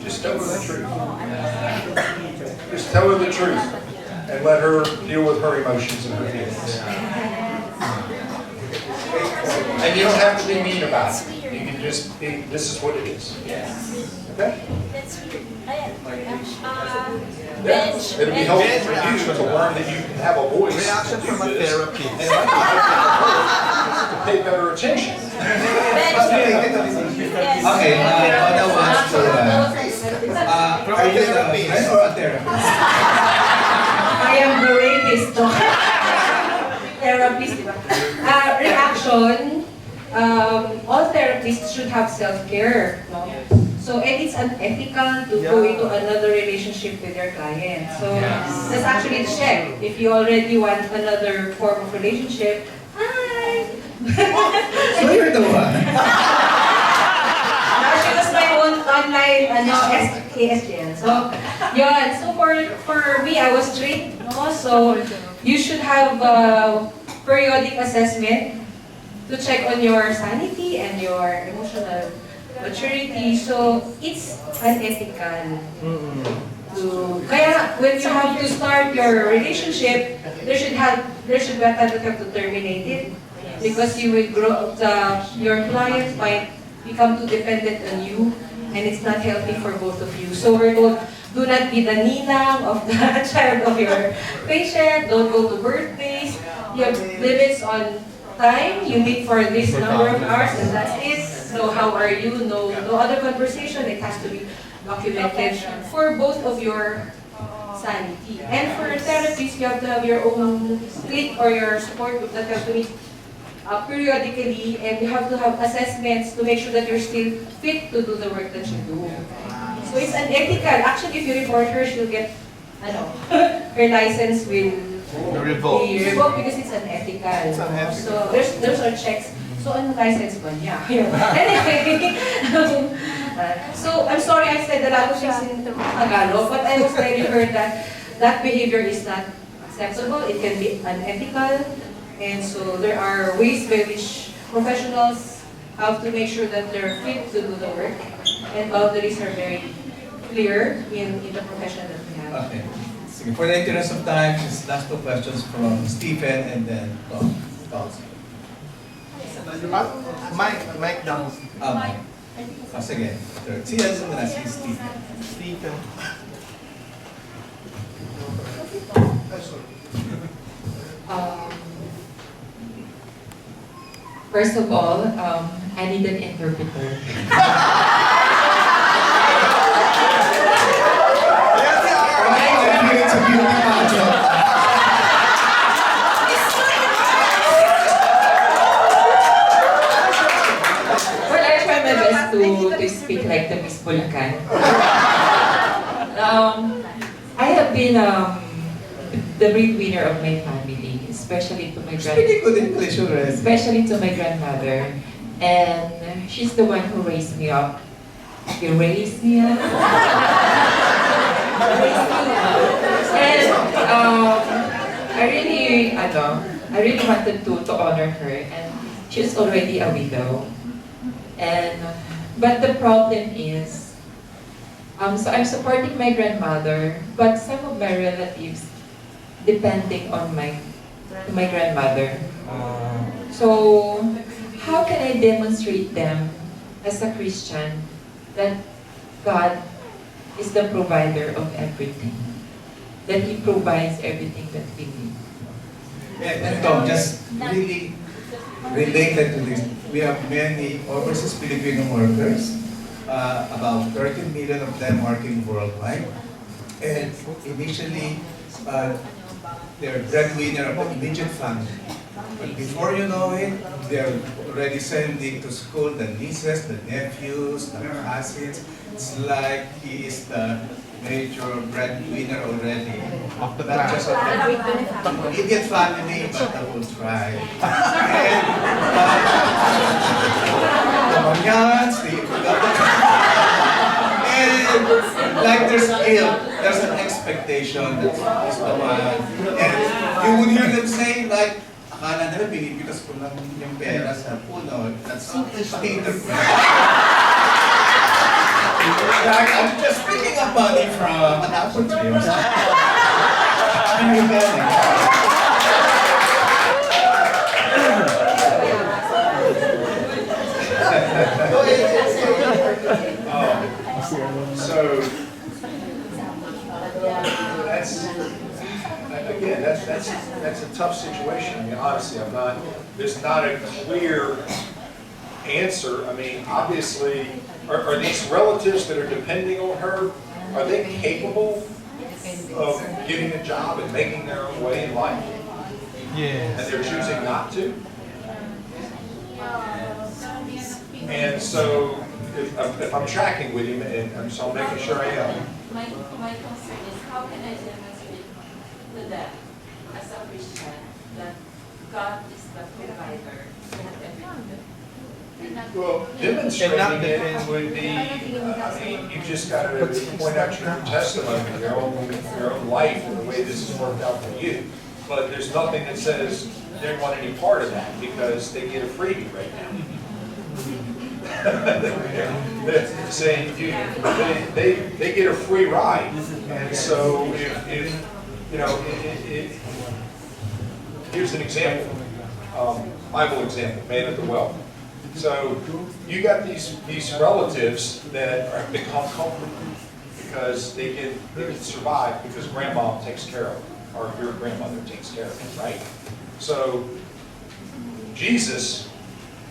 Speaker 2: Just tell her the truth. Just tell her the truth and let her deal with her emotions and her feelings. And you don't have to be mean about it. You can just be, this is what it is. Okay?
Speaker 13: That's weird.
Speaker 2: Yeah. It'll be helpful for you to learn that you can have a voice.
Speaker 5: Reaction from a therapist.
Speaker 2: And it might be helpful to pay better attention.
Speaker 4: Okay, Mona wants to, are you a friend or a therapist?
Speaker 3: I am the rapist. Therapist. Reaction. All therapists should have self-care. No? So, and it's unethical to go into another relationship with your client. So, that's actually the check. If you already want another form of relationship, hi!
Speaker 4: So you're the one.
Speaker 3: She was my own online ASGN. So, yun. So for me, I was trained. No? So, you should have a periodic assessment to check on your sanity and your emotional maturity. So, it's unethical. Kaya when you have to start your relationship, there should be a time to terminate it. Because you will grow, your client might become too dependent on you, and it's not healthy for both of you. So we're told, do not be the ninang of the child of your patient, don't go to birthdays, you have limits on time, you meet for this number of hours, and that's it. So how are you? No other conversation, it has to be documented for both of your sanity. And for therapists, you have to have your own clique or your support group that have to meet periodically, and you have to have assessments to make sure that you're still fit to do the work that you do. So it's unethical. Actually, if you report her, she'll get, her license will be revoked because it's unethical. So there's our checks. So license ba niya? Anyway, so I'm sorry I said a lot of things in Tagalog, but I was telling her that behavior is not acceptable. It can be unethical. And so there are ways by which professionals have to make sure that they're fit to do the work, and boundaries are very clear in the profession that we have.
Speaker 4: Okay. So for the interest of time, just last two questions from Stephen and then Tom.
Speaker 5: Mike down.
Speaker 4: Mike. Sige. Siya muna si Stephen.
Speaker 5: Stephen.
Speaker 15: First of all, I need an interpreter.
Speaker 4: It's a beauty pageant.
Speaker 15: Well, I try my best to speak like the Miss Bulacan. I have been the breadwinner of my family, especially to my especially to my grandmother, and she's the one who raised me up. You raised me up. Raised me up. So And I really wanted to honor her, and she's already a widow. And but the problem is, so I'm supporting my grandmother, but some of my relatives depending on my grandmother. So how can I demonstrate them as a Christian that God is the provider of everything, that He provides everything that we need?
Speaker 4: And Tom, just really related to this, we have many overseas Filipino workers, about 13 million of them working worldwide. And initially, they're breadwinner of the immediate family. But before you know it, they're already sending to school the nieces, the nephews, the cousins. It's like he is the major breadwinner already. Not just of the immediate family, but the whole tribe. And the Manyans, and like there's guilt, there's an expectation that he's the one. And you would hear them saying like, akala nila pinipitas ko lang yung pera sa puno. That's paki-interpret. Like, I'm just picking up money from an apple tree or something.
Speaker 2: So that's a tough situation. I mean, honestly, there's not a clear answer. I mean, obviously, are these relatives that are depending on her, are they capable of getting a job and making their own way in life? Yes. And they're choosing not to? And so, if I'm tracking with you, and so I'm making sure I am.
Speaker 15: My concern is, how can I demonstrate to them as a Christian that God is the provider of everything?
Speaker 2: Well, demonstrating it would be, I mean, you just got to point out your testimony, your own life, and the way this has worked out for you. But there's nothing that says they don't want any part of that because they get a freebie right now. They're saying they get a free ride, and so if you know, here's an example, Bible example, man at the well. So you got these relatives that are become comfortable because they can survive because grandma takes care of them, or your grandmother takes care of them, right? So Jesus,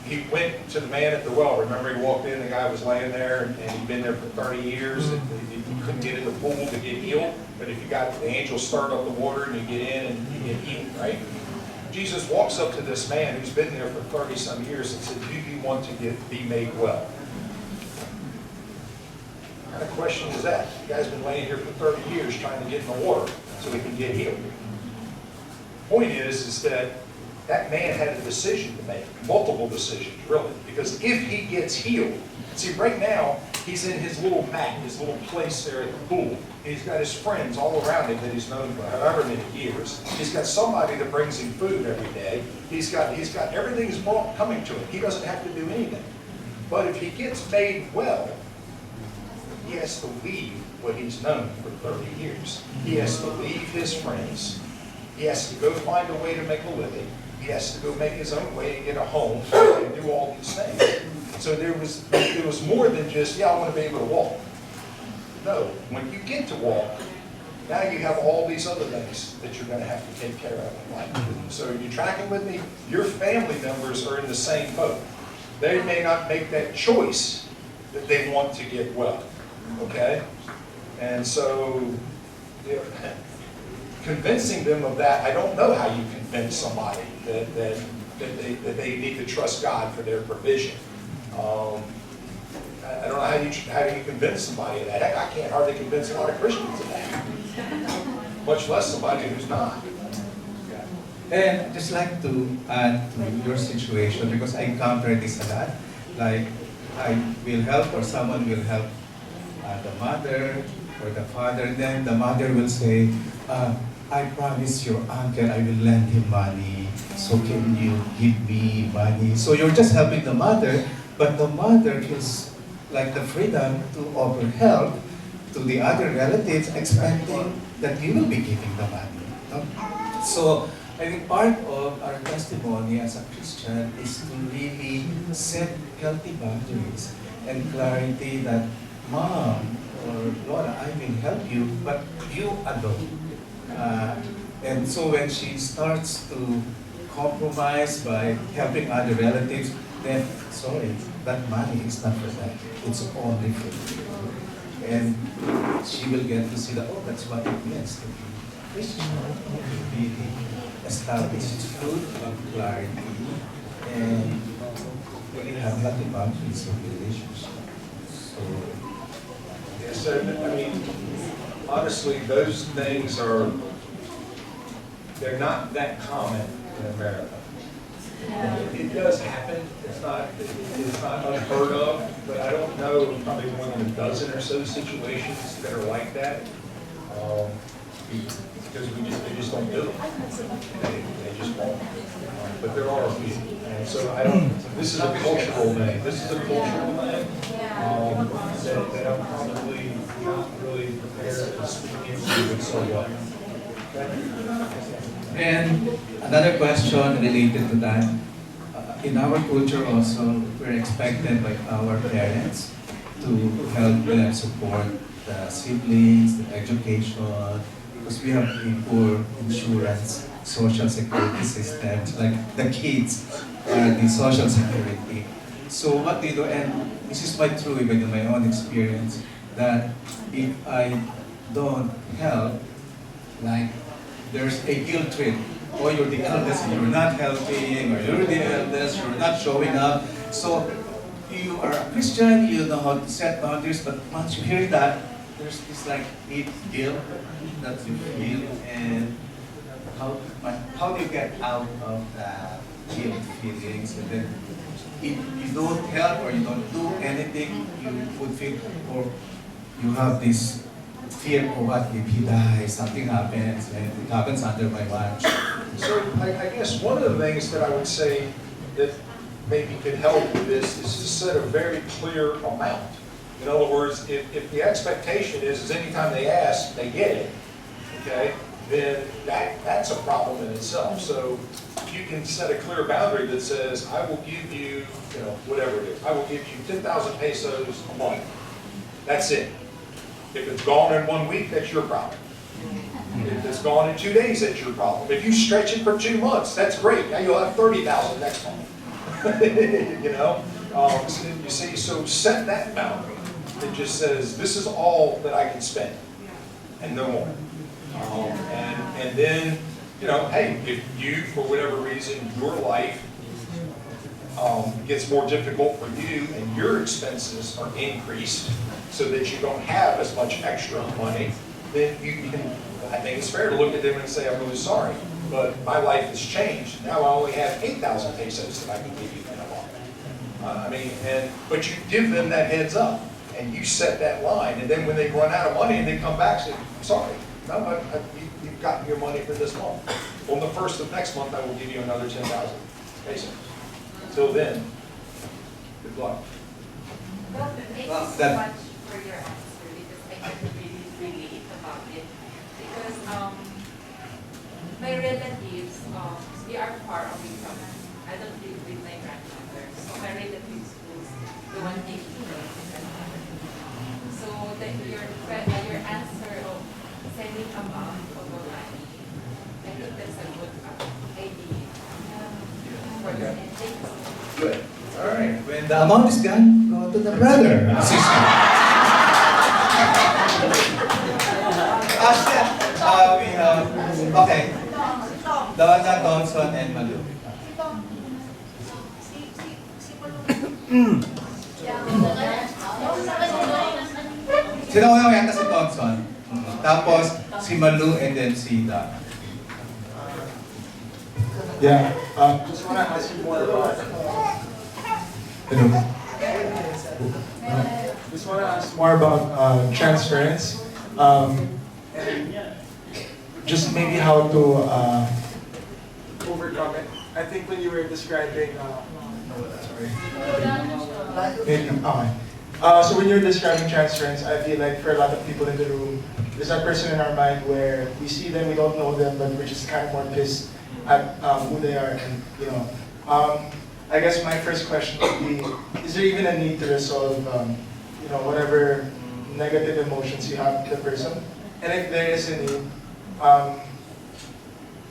Speaker 2: he went to the man at the well. Remember, he walked in, the guy was laying there, and he'd been there for 30 years, and he couldn't get in the pool to get healed. But if you got the angel stirred up the water, and you get in and you get healed, right? Jesus walks up to this man who's been there for 30-some years and said, "Do you want to be made well?" What kind of question is that? The guy's been laying here for 30 years trying to get in the water so he can get healed. Point is that man had a decision to make, multiple decisions, really. Because if he gets healed, see, right now, he's in his little mat, his little place there at the pool. He's got his friends all around him that he's known for however many years. He's got somebody that brings him food every day. He's got everything is coming to him. He doesn't have to do anything. But if he gets made well, he has to leave what he's known for 30 years. He has to leave his friends. He has to go find a way to make a living. He has to go make his own way and get a home and do all these things. So there was more than just, yeah, I want to be able to walk. No, when you get to walk, now you have all these other things that you're going to have to take care of in life. So you're tracking with me? Your family members are in the same boat. They may not make that choice that they want to get well. Okay? And so, you know, convincing them of that, I don't know how you convince somebody that they need to trust God for their provision. I don't know how do you convince somebody of that. Heck, I can't hardly convince a lot of Christians of that, much less somebody who's not.
Speaker 4: And just like to add to your situation, because I encounter this a lot, like I will help or someone will help the mother or the father, then the mother will say, I promise your uncle I will lend him money, so can you give me money? So you're just helping the mother, but the mother feels like the freedom to offer help to the other relatives, expecting that you will be giving the money. No? So I think part of our testimony as a Christian is to really set healthy boundaries and clarity that mom or Laura, I will help you, but you alone. And so when she starts to compromise by helping other relatives, then sorry, that money is not for that. It's only for you. And she will get to see that, oh, that's what it means to be Christian. To really establish truth of clarity and really have healthy boundaries of relationship. So,
Speaker 2: Yeah, so, I mean, honestly, those things are, they're not that common in America. It does happen. It's not unheard of, but I don't know probably more than a dozen or so situations that are like that. Because they just don't do it. They just won't. But there are a few. And so this is a cultural thing. This is a cultural thing that I'm probably not really prepared to speak into so well.
Speaker 4: and another question related to that. In our culture also, we're expected by our parents to help them support the siblings, the education, because we have a poor insurance, social security systems, like the kids are the social security. So what do you do? And this is my true, even in my own experience, that if I don't help, like there's a guilt trip. Oh, you're the eldest and you're not helping, or you're the eldest, you're not showing up. So you are a Christian, you know how to set boundaries, but once you hear that, there's this like deep guilt that you feel, and how do you get out of that guilt feelings? And then if you don't help or you don't do anything, you would feel, or you have this fear, oh, what if he dies, something happens, and it happens under my watch.
Speaker 2: So I guess one of the things that I would say that maybe could help with this is to set a very clear amount. In other words, if the expectation is anytime they ask, they get it, okay, then that's a problem in itself. So you can set a clear boundary that says, I will give you, whatever it is, I will give you 10,000 pesos a month. That's it. If it's gone in 1 week, that's your problem. If it's gone in 2 days, that's your problem. If you stretch it for 2 months, that's great. Now you'll have 30,000 next month. So you see, so set that boundary. It just says, this is all that I can spend, and no more. And then, hey, if you, for whatever reason, your life gets more difficult for you and your expenses are increased so that you don't have as much extra money, then you can, I think it's fair to look at them and say, I'm really sorry, but my life has changed. Now I only have 8,000 pesos that I can give you in a month. But you give them that heads up and you set that line, and then when they run out of money and they come back and say, sorry, no, you've gotten your money for this month. On the first of next month, I will give you another 10,000 pesos. Until then, good luck.
Speaker 8: Well, thank you so much for your answer, because I can really relate about it. Because my relatives, they are far away from me. I don't live with my grandmother, so my relatives was the one taking care of my grandmother. So your answer of sending amount of money, I think that's a good idea for the ethics.
Speaker 4: Good. All right. When the amount is gone, go to the brother and sister. We have, okay. Donna, Thompson, and Malu. Sino ko yung yata si Thompson? Tapos si Malu and then si Donna.
Speaker 6: Yeah, just want to ask you more about. Hello. Just want to ask more about transference. And just maybe how to overcome it. I think when you were describing, okay. So when you're describing transference, I feel like for a lot of people in the room, there's that person in our mind where we see them, we don't know them, but we're just kind of more pissed at who they are, and I guess my first question would be: is there even a need to resolve, whatever negative emotions you have with the person? And if there is a need,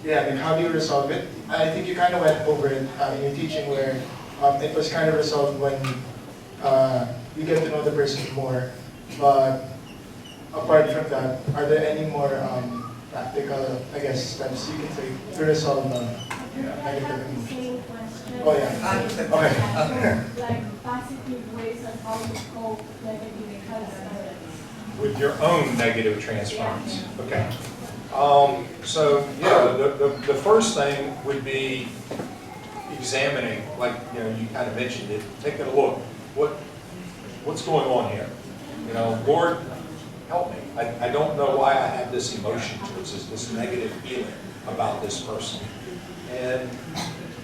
Speaker 6: like how do you resolve it? I think you kind of went over it in your teaching, where it was kind of resolved when you get to know the person more. But apart from that, are there any more practical, I guess, steps you can take to resolve negative emotions? Oh yeah. Okay.
Speaker 7: Like positive ways of how to cope negatively
Speaker 2: With your own negative transference. Okay. So yeah, the first thing would be examining, like you kind of mentioned it, taking a look. What's going on here? Lord, help me. I don't know why I have this emotion towards this negative feeling about this person. And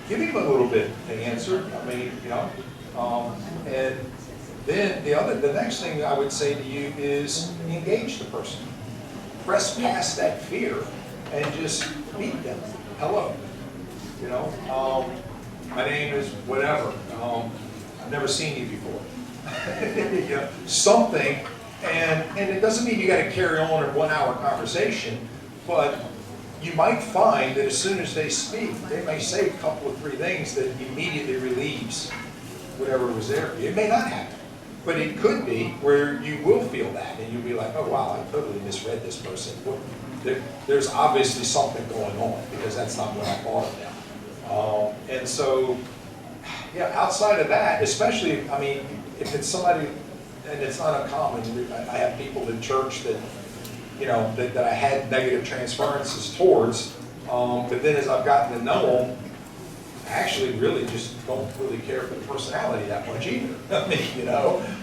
Speaker 2: give him a little bit to answer. I mean, and then the next thing I would say to you is engage the person. Press past that fear and just meet them. Hello. My name is whatever. I've never seen you before. Something, and it doesn't mean you got to carry on a 1 hour conversation, but you might find that as soon as they speak, they may say a couple of 3 things that immediately relieves whatever was there. It may not happen, but it could be where you will feel that, and you'll be like, oh wow, I totally misread this person. There's obviously something going on, because that's not what I thought of them. And so, yeah, outside of that, especially, I mean, if it's somebody, and it's not uncommon, I have people in church that, that I had negative transferences towards, but then as I've gotten to know them, I actually really just don't really care for the personality that much either. I mean,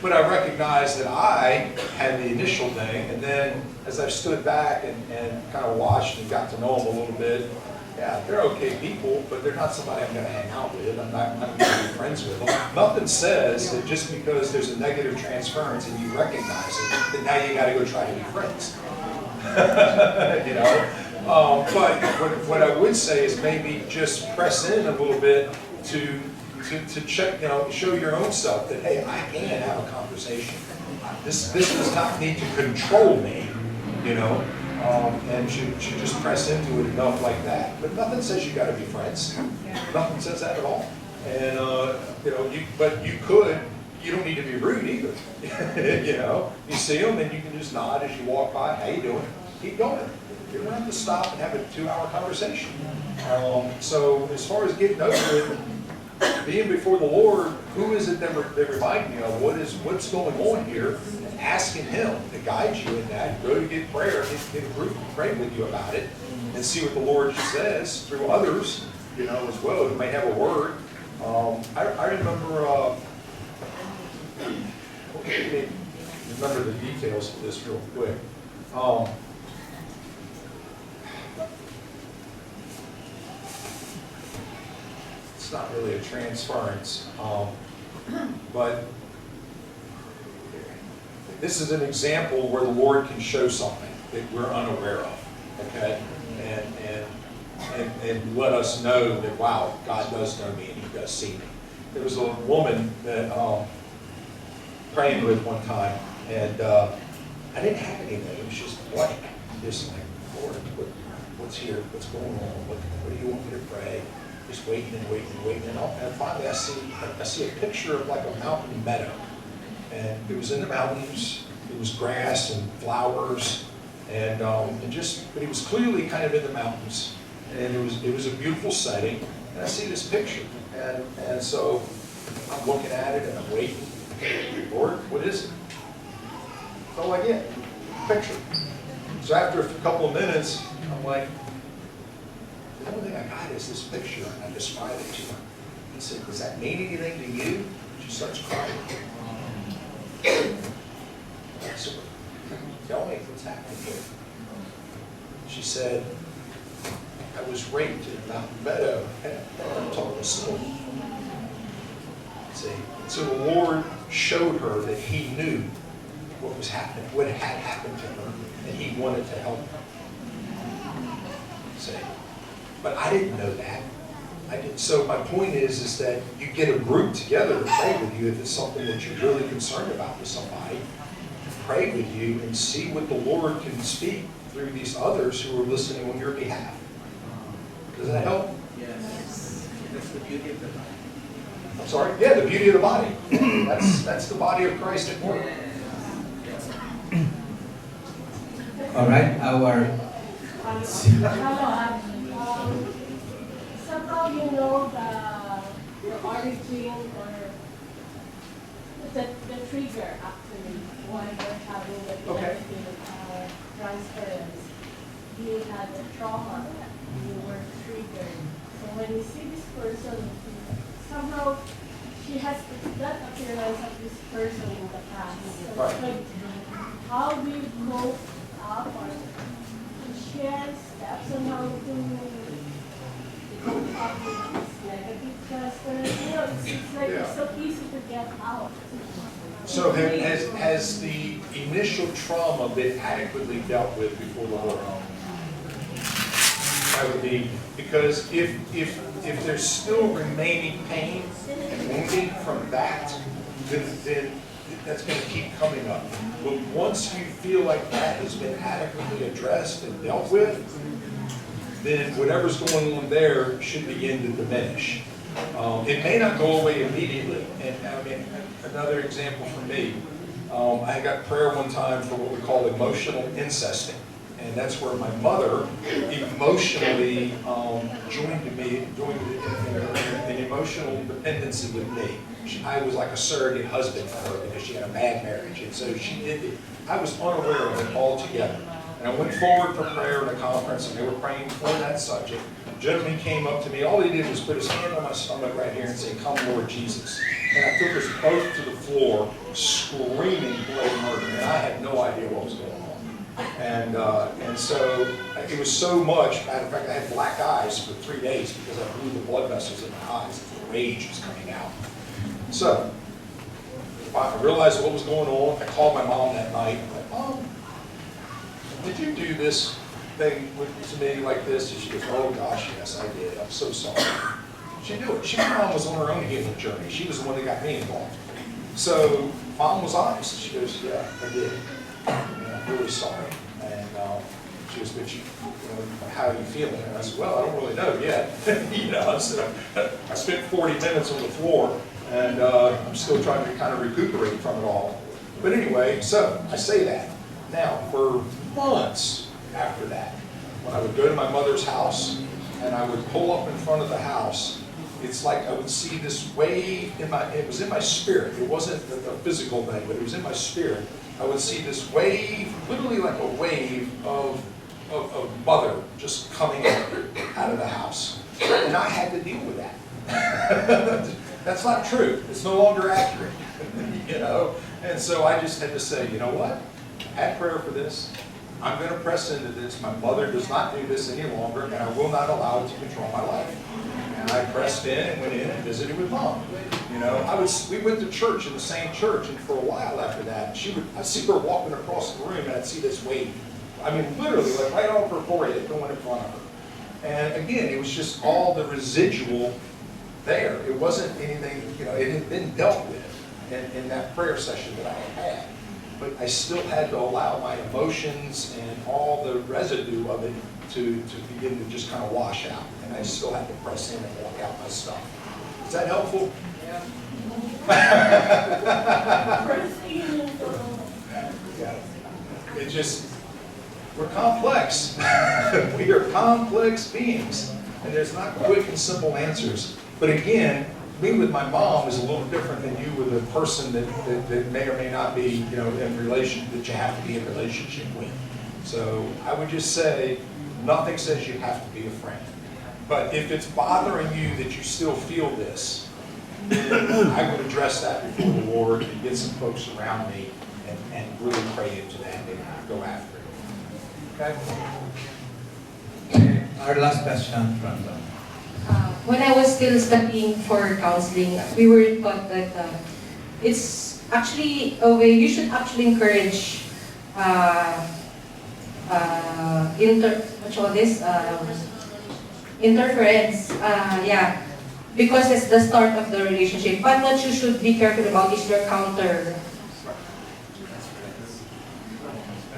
Speaker 2: but I recognize that I had the initial thing, and then as I've stood back and kind of watched and got to know them a little bit, yeah, they're okay people, but they're not somebody I'm going to hang out with. I'm not going to be friends with them. Nothing says that just because there's a negative transference and you recognize it, that now you got to go try to be friends. But what I would say is maybe just press in a little bit to check, show your own self that, hey, I can have a conversation. This does not need to control me, and should just press into it enough like that. But nothing says you got to be friends. Nothing says that at all. And but you don't need to be rude either. You see them and you can just nod as you walk by. How you doing? Keep going. You don't have to stop and have a 2-hour conversation. So as far as getting over it, being before the Lord, who is it that remind me of? What's going on here? And asking Him to guide you in that. Go to get prayer, get a group to pray with you about it, and see what the Lord says through others, as well. You might have a word. I remember. Remember the details of this real quick. It's not really a transference, but this is an example where the Lord can show something that we're unaware of, okay? And let us know that, wow, God does know me and He does see me. There was a woman that praying with one time, and I didn't have anything. It was just blank. Just like, Lord, what's here? What's going on? What do you want me to pray? Just waiting and waiting and waiting. And finally I see a picture of like a mountain meadow. And it was in the mountains. It was grass and flowers. And but it was clearly kind of in the mountains. And it was a beautiful setting. And I see this picture. And so I'm looking at it and I'm waiting. Lord, what is it? That's all I get. Picture. So after a couple of minutes, I'm like, the only thing I got is this picture, and I described it to her. He said, does that mean anything to you? She starts crying. tell me what's happening here. She said, I was raped in Mountain Meadow. And I told the story. See, so the Lord showed her that He knew what was happening, what had happened to her, and He wanted to help her. See, but I didn't know that. I didn't. So my point is that you get a group together to pray with you if it's something that you're really concerned about with somebody. Pray with you and see what the Lord can speak through these others who are listening on your behalf. Does that help?
Speaker 4: Yes. That's the beauty of the body.
Speaker 2: I'm sorry? Yeah, the beauty of the body. That's the body of Christ at work.
Speaker 4: All right, our
Speaker 7: Somehow you know the origin or the trigger actually why you're having the
Speaker 2: Okay.
Speaker 7: transference. You had a trauma, you were triggered. So when you see this person, somehow she has that appearance of this person in the past. So
Speaker 2: Right.
Speaker 7: like, how do you cope up or share steps on how to cope up with this negative transference? You know, it's like
Speaker 2: Yeah.
Speaker 7: it's so easy to get out.
Speaker 2: So has the initial trauma been adequately dealt with before the Lord? That would be, because if there's still remaining pain and wounding from that, then that's going to keep coming up. But once you feel like that has been adequately addressed and dealt with, then whatever's going on there should begin to diminish. It may not go away immediately. And I mean, another example for me, I got prayer one time for what we call emotional incesting. And that's where my mother emotionally joined in emotional dependency with me. I was like a surrogate husband for her because she had a bad marriage. And so she did it. I was unaware of it altogether. And I went forward for prayer in a conference, and they were praying for that subject. A gentleman came up to me. All he did was put his hand on my stomach right here and say, "Come, Lord Jesus." And I took us both to the floor, screaming bloody murder. And I had no idea what was going on. And so it was so much. Matter of fact, I had black eyes for 3 days because I blew the blood vessels in my eyes. The rage was coming out. So I realized what was going on. I called my mom that night. I'm like, "Mom, did you do this thing to me like this?" And she goes, "Oh gosh, yes, I did. I'm so sorry." She knew it. Mom was on her own healing journey. She was the one that got me involved. So Mom was honest. She goes, "Yeah, I did. And I'm really sorry." And she goes, "But how are you feeling?" And I said, "Well, I don't really know yet." I said, I spent 40 minutes on the floor, and I'm still trying to kind of recuperate from it all. But anyway, so I say that. Now, for months after that, when I would go to my mother's house and I would pull up in front of the house, it's like I would see this wave it was in my spirit. It wasn't a physical thing, but it was in my spirit. I would see this wave, literally like a wave of mother just coming out of the house. And I had to deal with that. That's not true. It's no longer accurate. And so I just had to say, you know what? I had prayer for this. I'm going to press into this. My mother does not do this any longer, and I will not allow it to control my life. And I pressed in and went in and visited with Mom. We went to church in the same church, and for a while after that, I'd see her walking across the room, and I'd see this wave. I mean, literally, like right off her forehead, going in front of her. And again, it was just all the residual there. It wasn't anything, it had been dealt with in that prayer session that I had. But I still had to allow my emotions and all the residue of it to begin to just kind of wash out. And I still had to press in and walk out my stuff. Is that helpful? Yeah. We're complex. We are complex beings. And there's not quick and simple answers. But again, me with my mom is a little different than you with a person that may or may not be, in relation, that you have to be in a relationship with. So I would just say, nothing says you have to be a friend. But if it's bothering you that you still feel this, then I would address that before the Lord and get some folks around me and really pray into that and go after it. Okay?
Speaker 4: Our last question from them.
Speaker 15: When I was still studying for counseling, we were taught that it's actually a way you should actually encourage what you call this interference. Yeah, because it's the start of the relationship. But what you should be careful about is your counter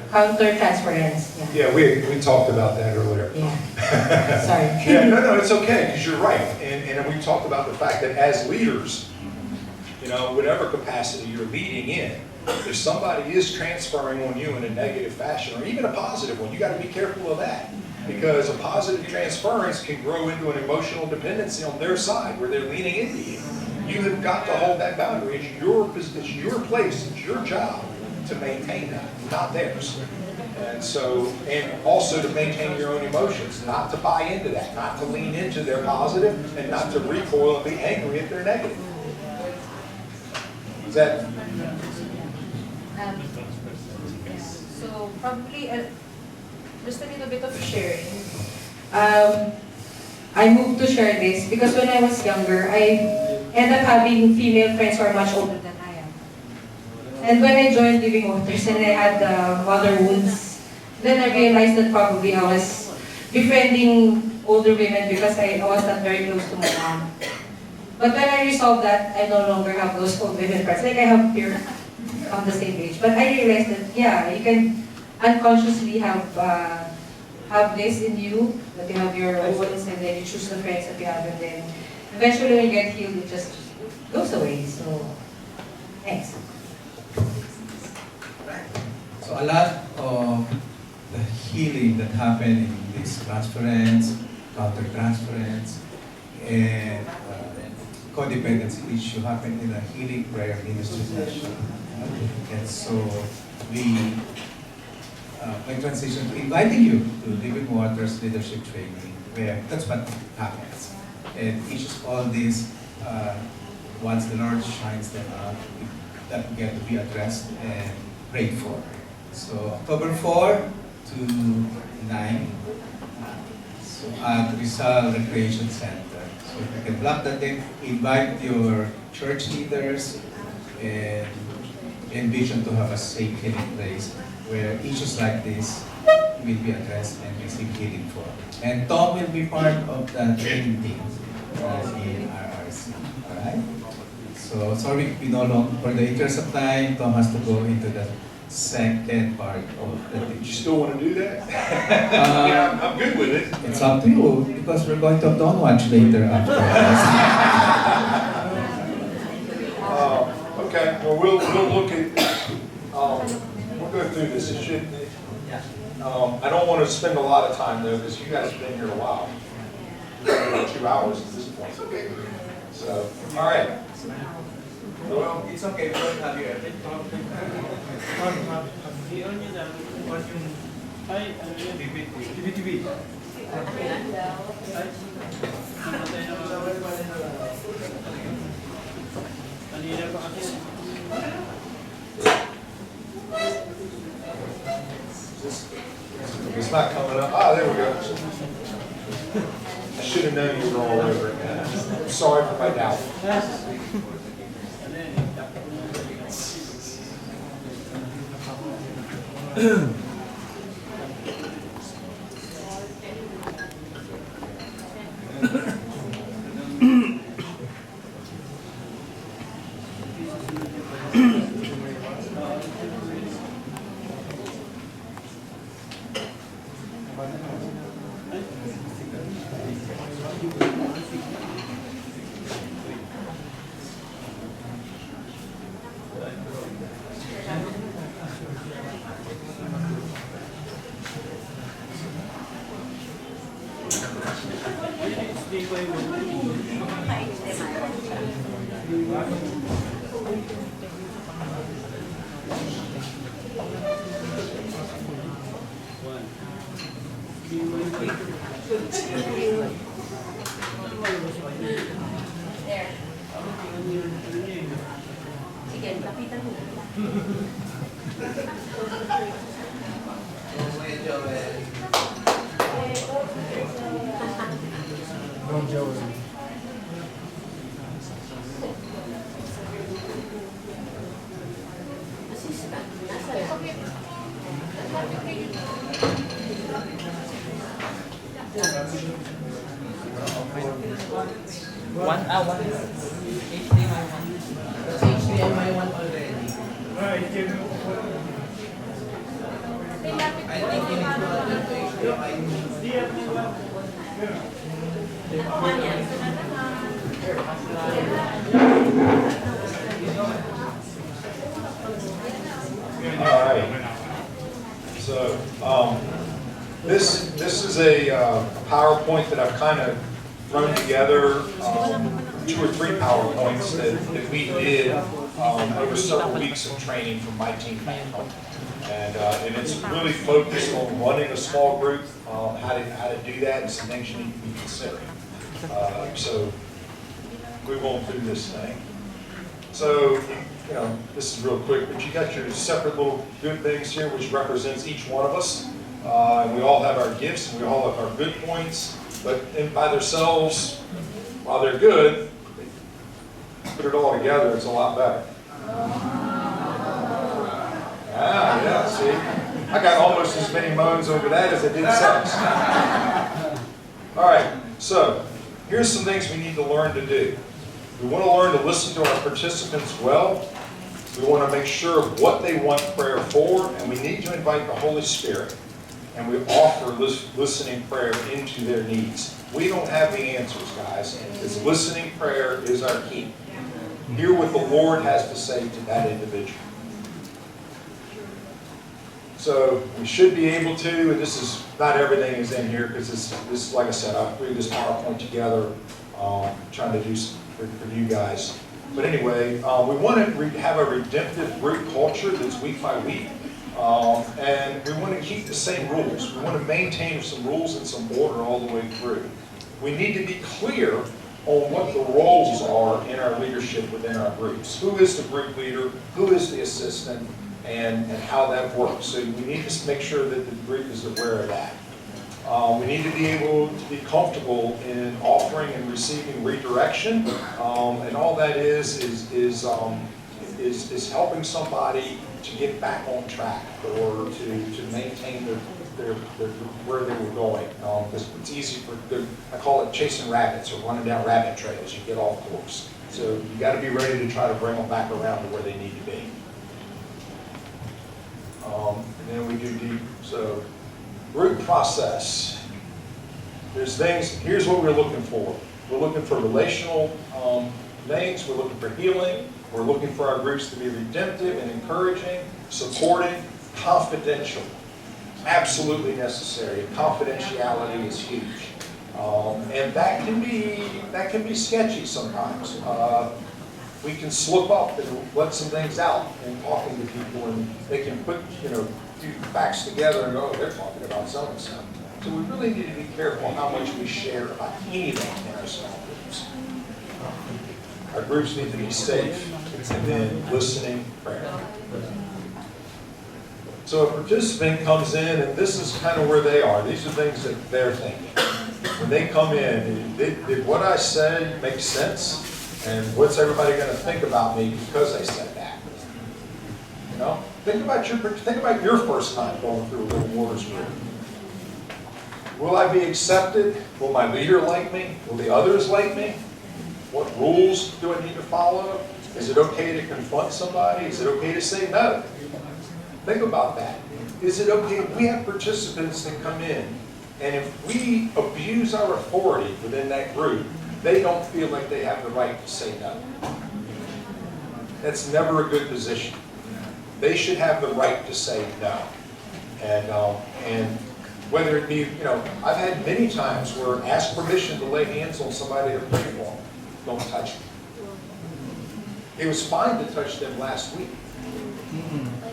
Speaker 15: transference.
Speaker 2: Yeah, we talked about that earlier.
Speaker 15: Yeah. Sorry.
Speaker 2: Yeah, no, it's okay, because you're right. And we talked about the fact that as leaders, whatever capacity you're leading in, if somebody is transferring on you in a negative fashion, or even a positive one, you got to be careful of that. Because a positive transference can grow into an emotional dependency on their side, where they're leaning into you. You have got to hold that boundary. It's your place, it's your job to maintain that, not theirs. And also to maintain your own emotions, not to buy into that, not to lean into their positive, and not to recoil and be angry if they're negative. Is that?
Speaker 13: So probably just a little bit of sharing.
Speaker 15: I moved to share this because when I was younger, I ended up having female friends who are much older than I am. And when I joined Living Waters and I had mother wounds, then I realized that probably I was befriending older women because I was not very close to my mom. But when I resolved that, I no longer have those old women friends. Like I have peers of the same age. But I realized that, yeah, you can unconsciously have this in you, that you have your wounds, and then you choose the friends that you have, and then eventually when you get healed, it just goes away. So, thanks.
Speaker 4: So a lot of the healing that happened in this transference, counter-transference, and codependency issue happened in a healing prayer ministry session. And so we my transition to inviting you to Living Waters Leadership Training, where that's what happens. And issues all these, once the Lord shines them up, that get to be addressed and prayed for. So October 4 to 9, so at Rizal Recreation Center. So if you can block that date, invite your church leaders, and envision to have a safe healing place where issues like this will be addressed and receive healing for. And Tom will be part of the training team in RRC. Alright? So sorry, we no longer, for the interest of time, Tom has to go into the second part of the teaching.
Speaker 2: You still want to do that? Yeah, I'm good with it.
Speaker 4: It's up to you, because we're going to have Dawn Watch later after this.
Speaker 2: Okay, well, we'll look at, we'll go through this. It should, I don't want to spend a lot of time though, because you guys have been here a while. About 2 hours at this point. So, all right. Well,
Speaker 4: It's okay, we don't have you every
Speaker 2: it's not coming up. Ah, there we go. I should have known you were all over it, man. I'm sorry for my doubt.
Speaker 12: Sige, lapitan mo.
Speaker 5: No, Joey.
Speaker 11: One HDMI one. HDMI one already. I think you need to add that to
Speaker 2: All right. So this is a PowerPoint that I've kind of thrown together, 2 or 3 PowerPoints that we did over several weeks of training from my team back home. And it's really focused on running a small group, how to do that, and some things you need to be considering. So we won't do this thing. So, you know, this is real quick, but you got your separate little good things here, which represents each one of us. And we all have our gifts, and we all have our good points, but by themselves, while they're good, put it all together, it's a lot better. Ah, yeah, see? I got almost as many moans over that as I did sex. All right, so here's some things we need to learn to do. We want to learn to listen to our participants well. We want to make sure of what they want prayer for, and we need to invite the Holy Spirit. And we offer listening prayer into their needs. We don't have the answers, guys. It's listening prayer is our key. Hear what the Lord has to say to that individual. So we should be able to, and this is not everything is in here because this, like I said, I threw this PowerPoint together, trying to do for you guys. But anyway, we want to have a redemptive group culture that's week by week. And we want to keep the same rules. We want to maintain some rules and some order all the way through. We need to be clear on what the roles are in our leadership within our groups. Who is the group leader? Who is the assistant? And how that works. So we need to make sure that the group is aware of that. We need to be able to be comfortable in offering and receiving redirection. And all that is helping somebody to get back on track or to maintain their where they were going. Because it's easy for I call it chasing rabbits or running down rabbit trails. You get off course. So you got to be ready to try to bring them back around to where they need to be. And then we do deep. So group process. There's things. Here's what we're looking for. We're looking for relational things. We're looking for healing. We're looking for our groups to be redemptive and encouraging, supporting, confidential. Absolutely necessary. Confidentiality is huge, and that can be sketchy sometimes. We can slip up and let some things out in talking to people, and they can put few facts together and go, oh, they're talking about so and so. So we really need to be careful how much we share about anything in our small groups. Our groups need to be safe, and then listening, prayer. So a participant comes in, and this is kind of where they are. These are things that they're thinking. When they come in, did what I said make sense? And what's everybody going to think about me because I said that? You know, think about your first time going through a little waters group. Will I be accepted? Will my leader like me? Will the others like me? What rules do I need to follow? Is it okay to confront somebody? Is it okay to say no? Think about that. Is it okay? We have participants that come in, and if we abuse our authority within that group, they don't feel like they have the right to say no. That's never a good position. They should have the right to say no. And whether it be, I've had many times where ask permission to lay hands on somebody to pray for them. Don't touch them. It was fine to touch them last week.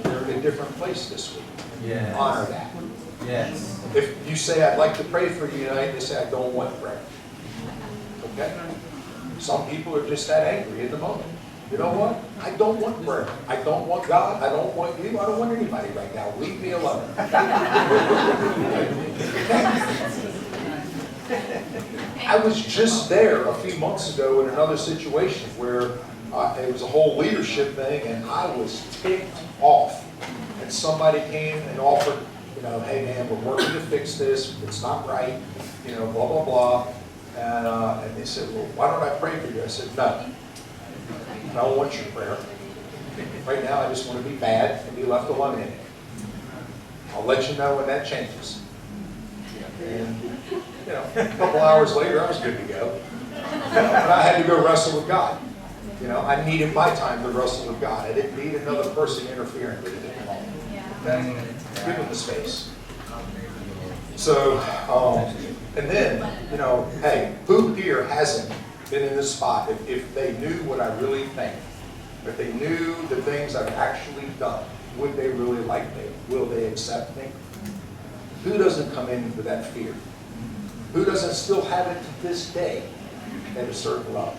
Speaker 2: They're in a different place this week.
Speaker 11: Yes.
Speaker 2: Honor that.
Speaker 11: Yes.
Speaker 2: If you say, I'd like to pray for you tonight, they say, I don't want prayer. Okay? Some people are just that angry in the moment. You know what? I don't want prayer. I don't want God. I don't want you. I don't want anybody right now. Leave me alone. I was just there a few months ago in another situation where it was a whole leadership thing, and I was ticked off. And somebody came and offered, hey man, we're working to fix this. It's not right. Blah, blah, blah. And they said, well, why don't I pray for you? I said, no. I don't want your prayer. Right now, I just want to be bad and be left alone in it. I'll let you know when that changes. And, a couple hours later, I was good to go. But I had to go wrestle with God. I needed my time to wrestle with God. I didn't need another person interfering with it at the moment. Give them the space. So, and then, hey, who here hasn't been in this spot? If they knew what I really think, if they knew the things I've actually done, would they really like me? Will they accept me? Who doesn't come in with that fear? Who doesn't still have it to this day at a certain level?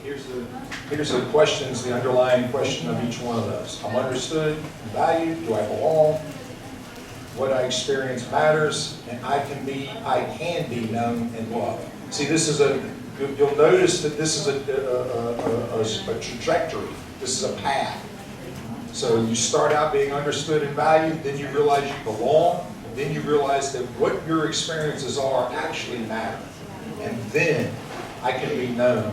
Speaker 2: Here's the questions, the underlying question of each one of those. I'm understood, valued, do I belong? What I experience matters, and I can be known and loved. See, you'll notice that this is a trajectory. This is a path. So you start out being understood and valued, then you realize you belong, and then you realize that what your experiences are actually matter. And then I can be known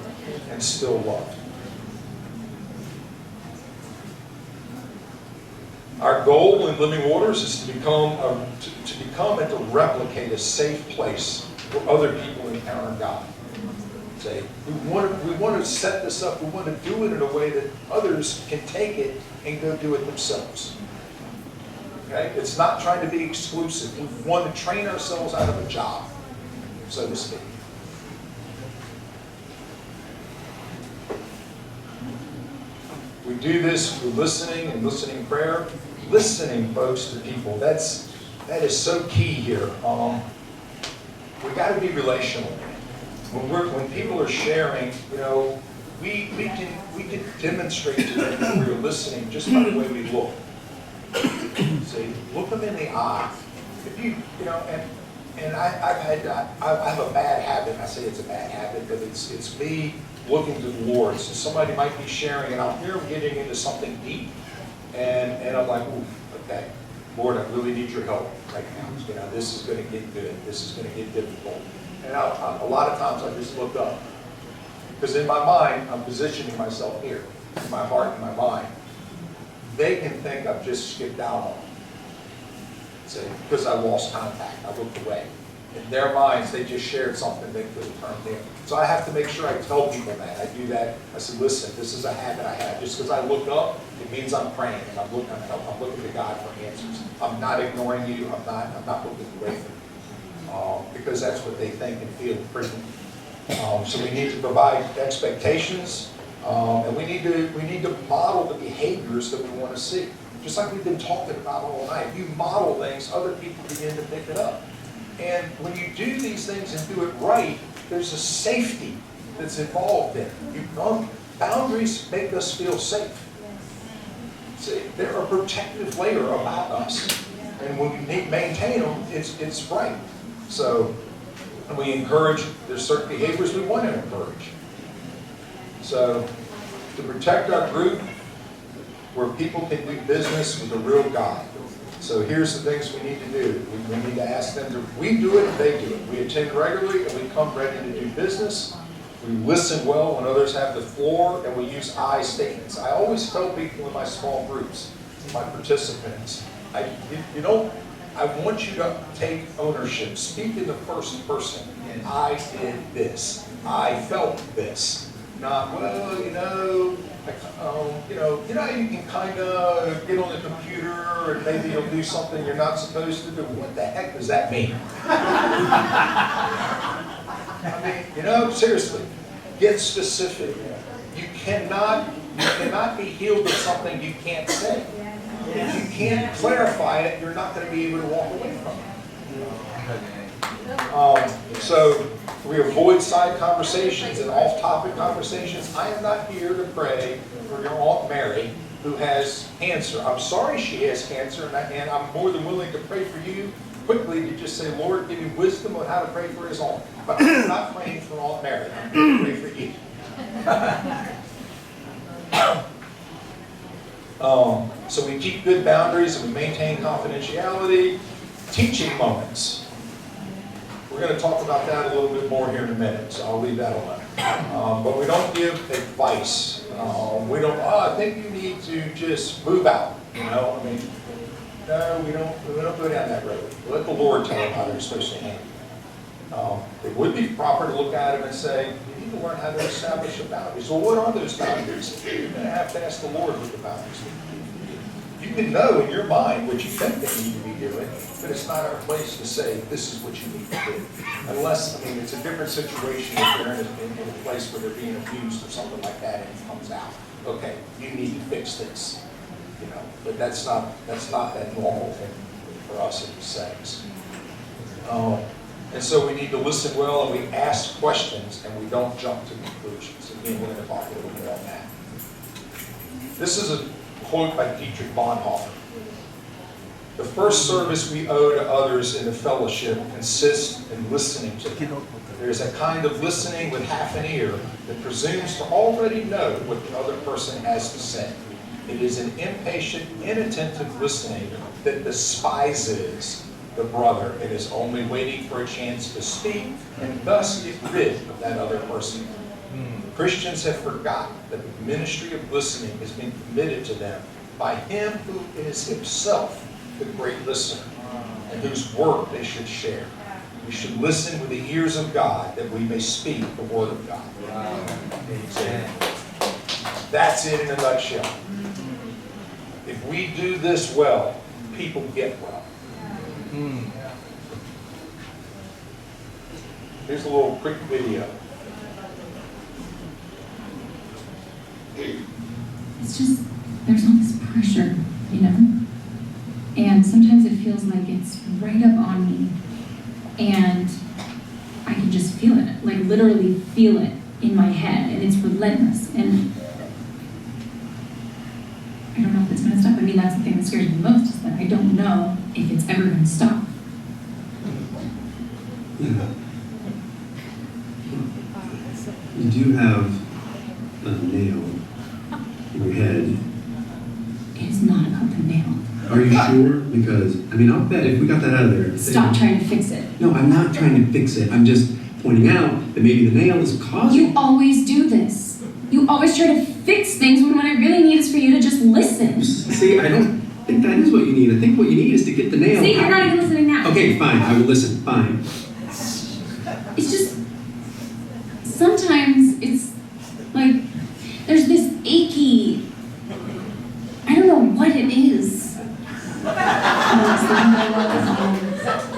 Speaker 2: and still loved. Our goal in Living Waters is to become and to replicate a safe place where other people encounter God. Say, we want to set this up. We want to do it in a way that others can take it and go do it themselves. Okay? It's not trying to be exclusive. We want to train ourselves out of a job, so to speak. We do this through listening and listening prayer. Listening, folks, to people. That is so key here. We got to be relational. When people are sharing, we can demonstrate to them that we're listening just by the way we look. See, look them in the eye. If you I have a bad habit. I say it's a bad habit, but it's me looking to the Lord. So somebody might be sharing, and I'll hear them getting into something deep, and I'm like, ooh, okay, Lord, I really need your help right now. This is going to get good. This is going to get difficult. And a lot of times I just look up, because in my mind I'm positioning myself here, in my heart and my mind. They can think I've just skipped out on them. See, because I lost contact, I looked away. In their minds, they just shared something that could have turned in. So I have to make sure I tell people that. I do that. I say, listen, this is a habit I have. Just because I look up, it means I'm praying and I'm looking to God for answers. I'm not ignoring you. I'm not looking away from you. Because that's what they think and feel pretty. So we need to provide expectations, and we need to model the behaviors that we want to see. Just like we've been talking about all night. You model things, other people begin to pick it up. And when you do these things and do it right, there's a safety that's involved in it. Boundaries make us feel safe. See, they're a protective layer about us. And when we maintain them, it's right. So we encourage, there's certain behaviors we want to encourage. So to protect our group, where people can do business with a real God. So here's the things we need to do. We need to ask them to, we do it, they do it. We attend regularly and we come ready to do business. We listen well when others have the floor, and we use I statements. I always tell people in my small groups, my participants, I want you to take ownership. Speak in the first person. I did this. I felt this. Not, well, you can kind of get on the computer and maybe you'll do something you're not supposed to do. What the heck does that mean? I mean, seriously, get specific. You cannot be healed of something you can't say. If you can't clarify it, you're not going to be able to walk away from it. So We avoid side conversations and off-topic conversations. I am not here to pray for your Aunt Mary who has cancer. I'm sorry she has cancer, and I'm more than willing to pray for you quickly to just say, Lord, give me wisdom on how to pray for his aunt. But I'm not praying for Aunt Mary. I'm going to pray for you. So we keep good boundaries and we maintain confidentiality. Teaching moments. We're going to talk about that a little bit more here in a minute, so I'll leave that alone. But we don't give advice. We don't, I think you need to just move out. You know, I mean, no, we don't go down that road. Let the Lord tell them how they're supposed to handle it. It would be proper to look at them and say, you need to learn how to establish a boundary. So what are those boundaries? You're going to have to ask the Lord what the boundaries are. You can know in your mind what you think they need to be doing, but it's not our place to say, this is what you need to do. Unless, I mean, it's a different situation if they're in a place where they're being abused or something like that and it comes out. Okay, you need to fix this. You know, but that's not that normal thing for us in these settings. And so we need to listen well and we ask questions and we don't jump to conclusions. Again, we're going to talk a little bit on that. This is a quote by Dietrich Bonhoeffer. The first service we owe to others in the fellowship consists in listening to them. There is a kind of listening with half an ear that presumes to already know what the other person has to say. It is an impatient, inattentive listening that despises the brother and is only waiting for a chance to speak and thus get rid of that other person. Christians have forgotten that the ministry of listening has been committed to them by Him who is Himself the great listener and whose word they should share. We should listen with the ears of God that we may speak the word of God. Amen. That's it in a nutshell. If we do this well, people get well. Here's a little quick video.
Speaker 16: It's just, there's all this pressure, you know? And sometimes it feels like it's right up on me. And I can just feel it, like literally feel it in my head. And it's relentless. And I don't know if it's going to stop. I mean, that's the thing that scares me most, is that I don't know if it's ever going to stop.
Speaker 17: Yeah. You do have a nail in your head.
Speaker 16: It's not about the nail.
Speaker 17: Are you sure? Because, I mean, I'll bet if we got that out of there.
Speaker 16: Stop trying to fix it.
Speaker 17: No, I'm not trying to fix it. I'm just pointing out that maybe the nail is causing.
Speaker 16: You always do this. You always try to fix things when what I really need is for you to just listen.
Speaker 17: See, I don't think that is what you need. I think what you need is to get the nail.
Speaker 16: See, you're not even listening now.
Speaker 17: Okay, fine. I will listen. Fine.
Speaker 16: It's just, sometimes it's like, there's this achy, I don't know what it is. And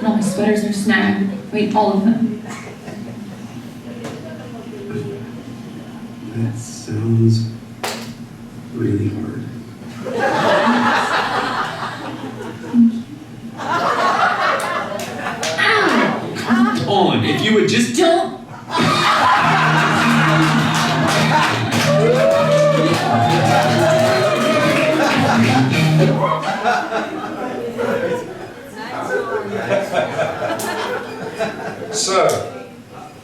Speaker 16: all my sweaters are snagged. Wait, all of them.
Speaker 17: That sounds really hard. Come on, if you would just
Speaker 16: don't.
Speaker 2: So,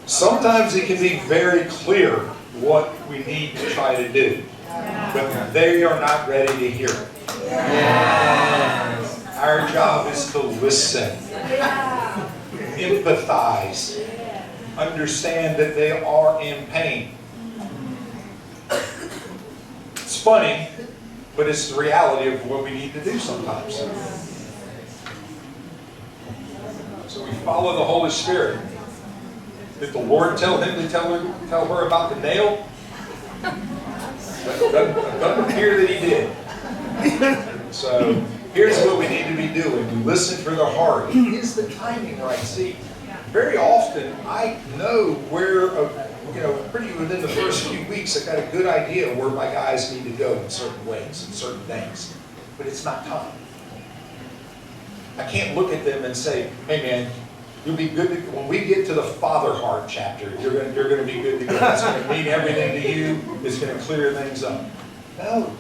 Speaker 2: sometimes it can be very clear what we need to try to do, but they are not ready to hear it. Yes. Our job is to listen, empathize, understand that they are in pain. It's funny, but it's the reality of what we need to do sometimes. So we follow the Holy Spirit. Did the Lord tell him to tell her about the nail? It doesn't appear that He did. So here's what we need to be doing. We listen for the heart. Is the timing right? See, very often I know where, pretty within the first few weeks, I've got a good idea where my guys need to go in certain ways and certain things. But it's not time. I can't look at them and say, hey man, You'll be good to, when we get to the father heart chapter, you're gonna be good to go. It's gonna mean everything to you. It's gonna clear things up. No.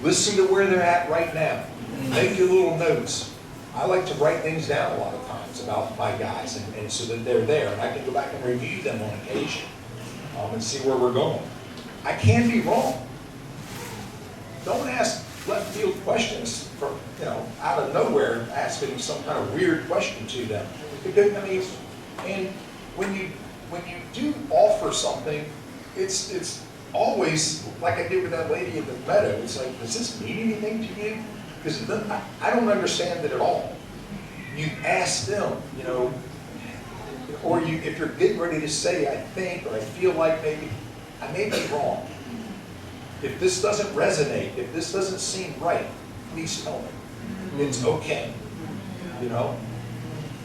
Speaker 2: Listen to where they're at right now. Make your little notes. I like to write things down a lot of times about my guys, and so that they're there, and I can go back and review them on occasion and see where we're going. I can be wrong. Don't ask left field questions from, out of nowhere, asking some kind of weird question to them. Because, and when you do offer something, it's always like I did with that lady in the meadow. It's like, does this mean anything to you? Because I don't understand it at all. You ask them, or if you're getting ready to say, I think, or I feel like maybe, I may be wrong. If this doesn't resonate, if this doesn't seem right, please tell me. It's okay. And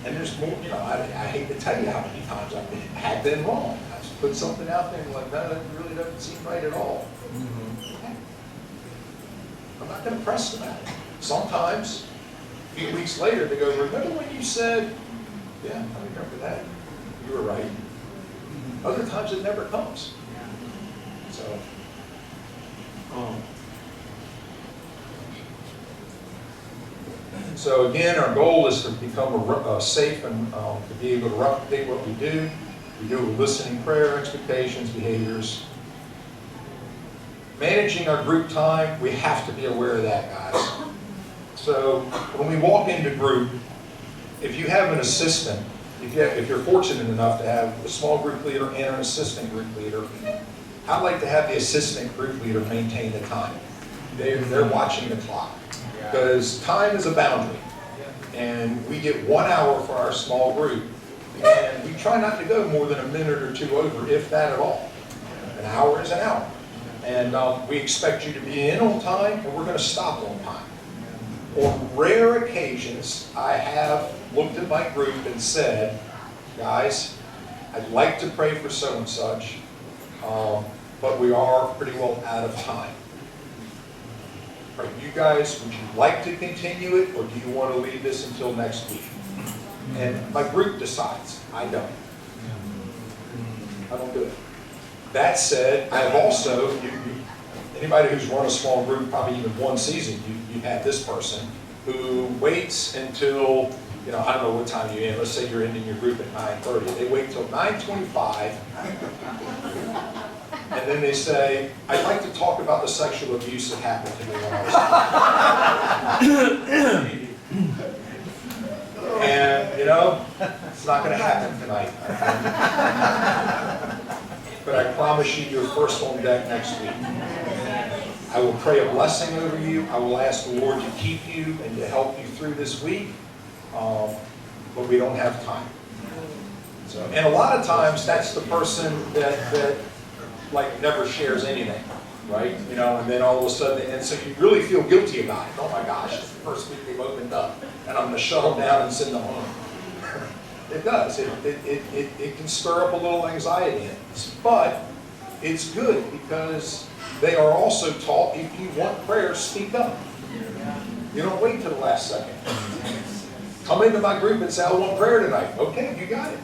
Speaker 2: there's more, I hate to tell you how many times I've been wrong. I just put something out there and like, no, that really doesn't seem right at all. I'm not going to press them at it. Sometimes, a few weeks later, they go, remember when you said, yeah, I remember that. You were right. Other times it never comes. So again, our goal is to become safe and to be able to replicate what we do. We do with listening, prayer, expectations, behaviors. Managing our group time, we have to be aware of that, guys. So when we walk into group, if you have an assistant, if you're fortunate enough to have a small group leader and an assistant group leader, I'd like to have the assistant group leader maintain the time. They're watching the clock. Because time is a boundary. And we get 1 hour for our small group. And we try not to go more than a minute or two over, if that at all. An hour is an hour. And we expect you to be in on time, and we're going to stop on time. On rare occasions, I have looked at my group and said, guys, I'd like to pray for so and such, but we are pretty well out of time. Right, you guys, would you like to continue it, or do you want to leave this until next week? And my group decides. I don't. I don't do it. That said, I've also, anybody who's run a small group, probably even one season, you've had this person who waits until, I don't know what time you're in. Let's say you're ending your group at 9:30. They wait till 9:25. And then they say, I'd like to talk about the sexual abuse that happened to me when I was And, it's not going to happen tonight. But I promise you, you're first on deck next week. I will pray a blessing over you. I will ask the Lord to keep you and to help you through this week. But we don't have time. And a lot of times, that's the person that never shares anything, right? And then all of a sudden, and so you really feel guilty about it. Oh my gosh, it's the first week they've opened up, and I'm going to shut them down and send them home. It does. It can stir up a little anxiety in us. But it's good because they are also taught, if you want prayer, speak up. You don't wait till the last second. Come into my group and say, I want prayer tonight. Okay, you got it.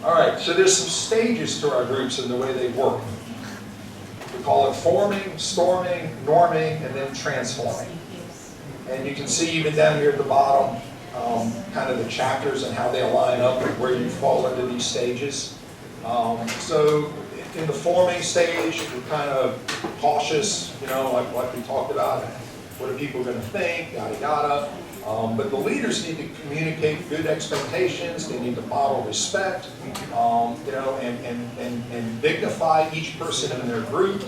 Speaker 2: All right, so there's some stages to our groups and the way they work. We call it forming, storming, norming, and then transforming. And you can see even down here at the bottom, kind of the chapters and how they align up with where you fall into these stages. So in the forming stage, we're kind of cautious, like we talked about. What are people going to think, yada, yada. But the leaders need to communicate good expectations. They need to model respect, and dignify each person in their group,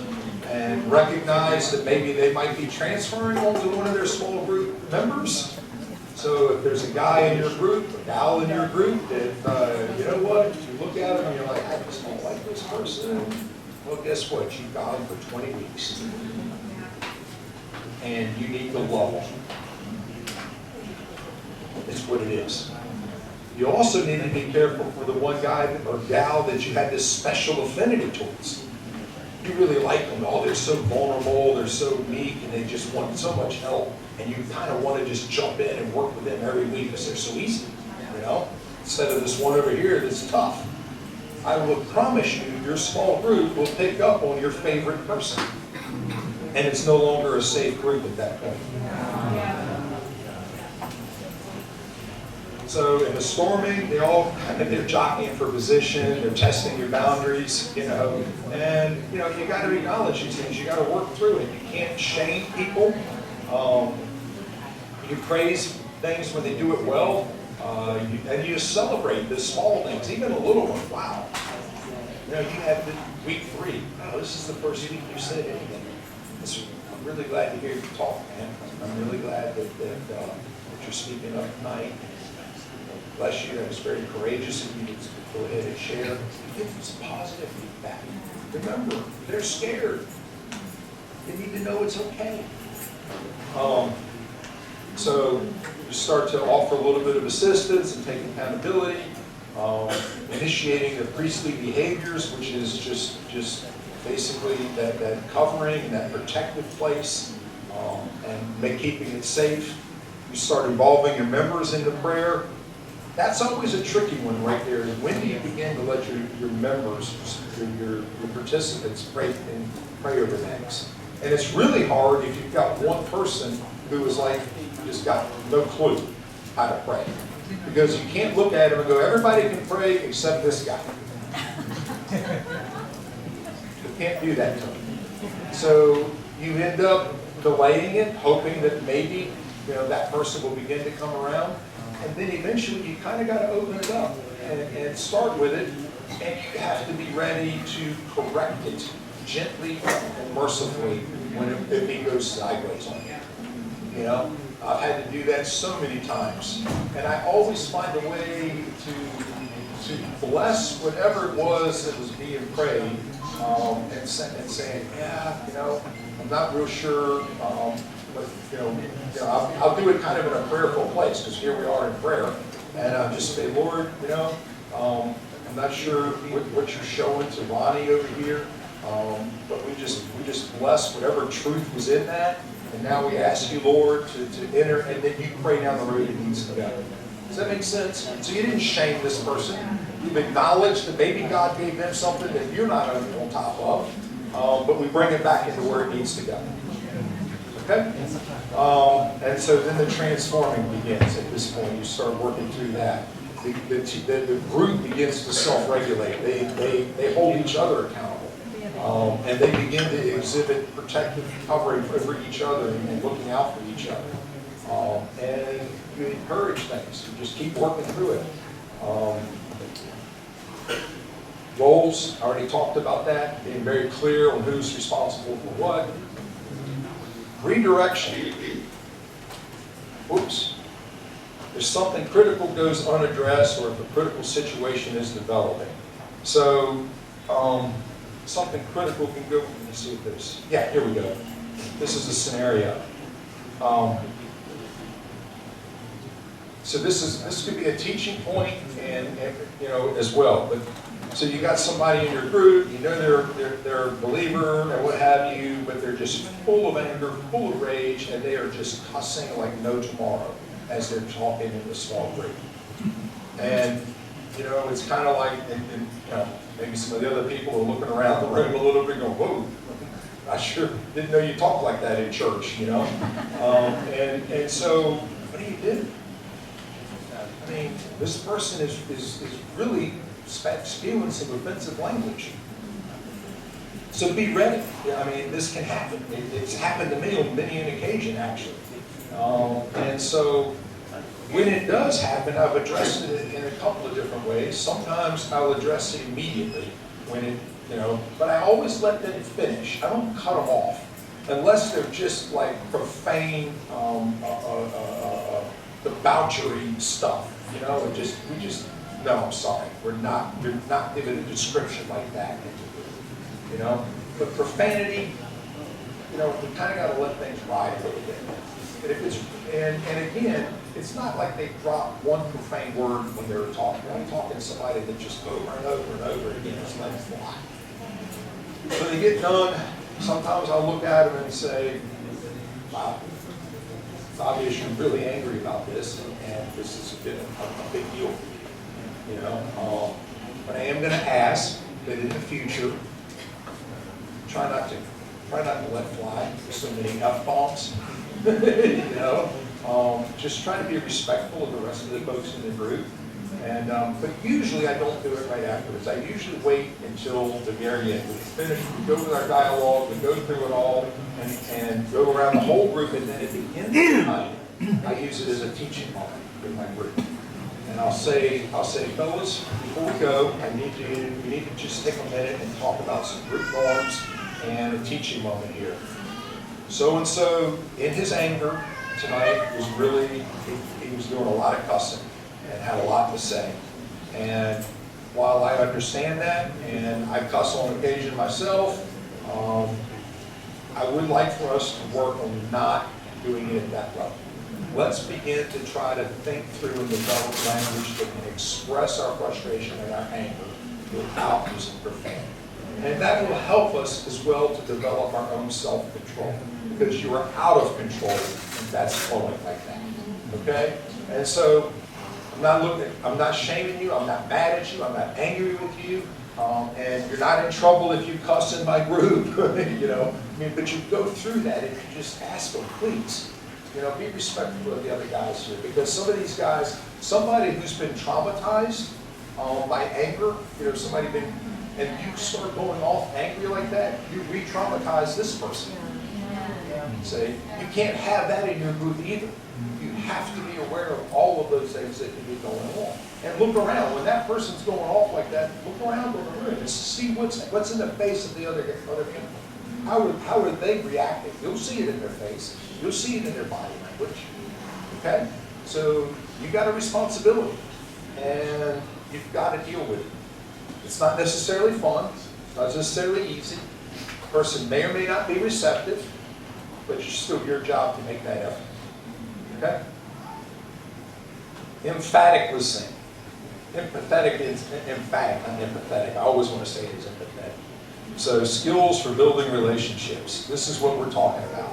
Speaker 2: and recognize that maybe they might be transferring onto one of their small group members. So if there's a guy in your group, a gal in your group that, you know what, if you look at him and you're like, I just don't like this person, well, guess what? You've got him for 20 weeks. And you need to love them. It's what it is. You also need to be careful for the one guy or gal that you had this special affinity towards. You you really like them. Oh, they're so vulnerable, they're so meek, and they just want so much help. And you kind of want to just jump in and work with them every week because they're so easy, you know? Instead of this one over here that's tough. I will promise you, your small group will pick up on your favorite person. And it's no longer a safe group at that point. So in the storming, they're jockeying for position, they're testing your boundaries, you know, and you know, you got to acknowledge these things, you got to work through it. You can't shame people. You praise things when they do it well, and you celebrate the small things, even a little one. Wow, you know, you have week 3. Oh, this is the first week you said anything. I'm really glad to hear you talk, man. I'm really glad that you're speaking up tonight. Bless you. That was very courageous of you to go ahead and share. Give them some positive feedback. Remember, they're scared. They need to know it's okay. So you start to offer a little bit of assistance and take accountability, initiating the priestly behaviors, which is just basically that covering and that protective place, and keeping it safe. You start involving your members into prayer. That's always a tricky one right there. Is when do you begin to let your members, your participants pray over things? And it's really hard if you've got one person who is like, just got no clue how to pray. Because you can't look at him and go, everybody can pray except this guy. You can't do that to him. So you end up delaying it, hoping that maybe that person will begin to come around. And then eventually you kind of got to open it up and start with it. And you have to be ready to correct it gently and mercifully when it goes sideways on you. You know, I've had to do that so many times. And I always find a way to bless whatever it was that was being prayed, and saying, yeah, I'm not real sure, but I'll do it kind of in a prayerful place, because here we are in prayer, and just say, Lord, I'm not sure what you're showing to Ronnie over here, but we just bless whatever truth was in that, and now we ask you, Lord, to enter, and then you pray down the road it needs to go. Does that make sense? So you didn't shame this person. You've acknowledged that maybe God gave them something that you're not on top of, but we bring it back into where it needs to go. Okay? And so then the transforming begins at this point. You start working through that. The group begins to self-regulate. They hold each other accountable. And they begin to exhibit protective covering for each other and looking out for each other. And you encourage things. You just keep working through it. Roles, I already talked about that, being very clear on who's responsible for what. Redirection. Oops. If something critical goes unaddressed or if a critical situation is developing. So, something critical can go, let me see if there's, yeah, here we go. This is a scenario. So this could be a teaching point and as well. But so you got somebody in your group, they're a believer and what have you, but they're just full of anger, full of rage, and they are just cussing like no tomorrow as they're talking in the small group. And it's kind of like, maybe some of the other people are looking around the room a little bit, going, "Whoa, I sure didn't know you talked like that in church," And so, what do you do? I mean, this person is really spewing some offensive language. So be ready. I mean, this can happen. It's happened to me on many an occasion, actually. And so, when it does happen, I've addressed it in a couple of different ways. Sometimes I'll address it immediately when it, but I always let them finish. I don't cut them off unless they're just like profane, debauchery stuff. No, I'm sorry. You're not giving a description like that. But profanity, we kind of got to let things ride a little bit. And if it's, and again, it's not like they drop one profane word when they're talking. I'm talking to somebody that just over and over and over again is like, why? When they get done, sometimes I'll look at them and say, wow, it's obvious you're really angry about this, and this is a big deal for you. You know, but I am going to ask that in the future, try not to let fly so many F-bombs. You know, just try to be respectful of the rest of the folks in the group. And but usually I don't do it right afterwards. I usually wait until the very end. We finish, we go with our dialogue, we go through it all, and go around the whole group. And then at the end of the night, I use it as a teaching moment with my group. And I'll say, fellas, before we go, we need to just take a minute and talk about some group norms and a teaching moment here. So-and-so, in his anger tonight, was really, he was doing a lot of cussing and had a lot to say. And while I understand that, and I cuss on occasion myself, I would like for us to work on not doing it at that level. Let's begin to try to think through and develop language that can express our frustration and our anger without using profanity. And that will help us as well to develop our own self-control, because you are out of control and that's flowing like that. Okay? And so I'm not shaming you, I'm not mad at you, I'm not angry with you, and you're not in trouble if you cuss in my group, you know. I mean, but you go through that and you just ask them, please, you know, be respectful of the other guys here, because some of these guys, somebody who's been traumatized by anger, you know, somebody been, and you start going off angry like that, you re-traumatize this person. Say, you can't have that in your group either. You have to be aware of all of those things that can be going on. And look around. When that person's going off like that, look around in the room and see what's in the face of the other people. How are they reacting? You'll see it in their face. You'll see it in their body language. Okay? So you got a responsibility. And you've got to deal with it. It's not necessarily fun. It's not necessarily easy. The person may or may not be receptive, but it's still your job to make that effort. Okay? Emphatic listening. Empathetic is emphatic, not empathetic. I always want to say it is empathetic. So skills for building relationships. This is what we're talking about.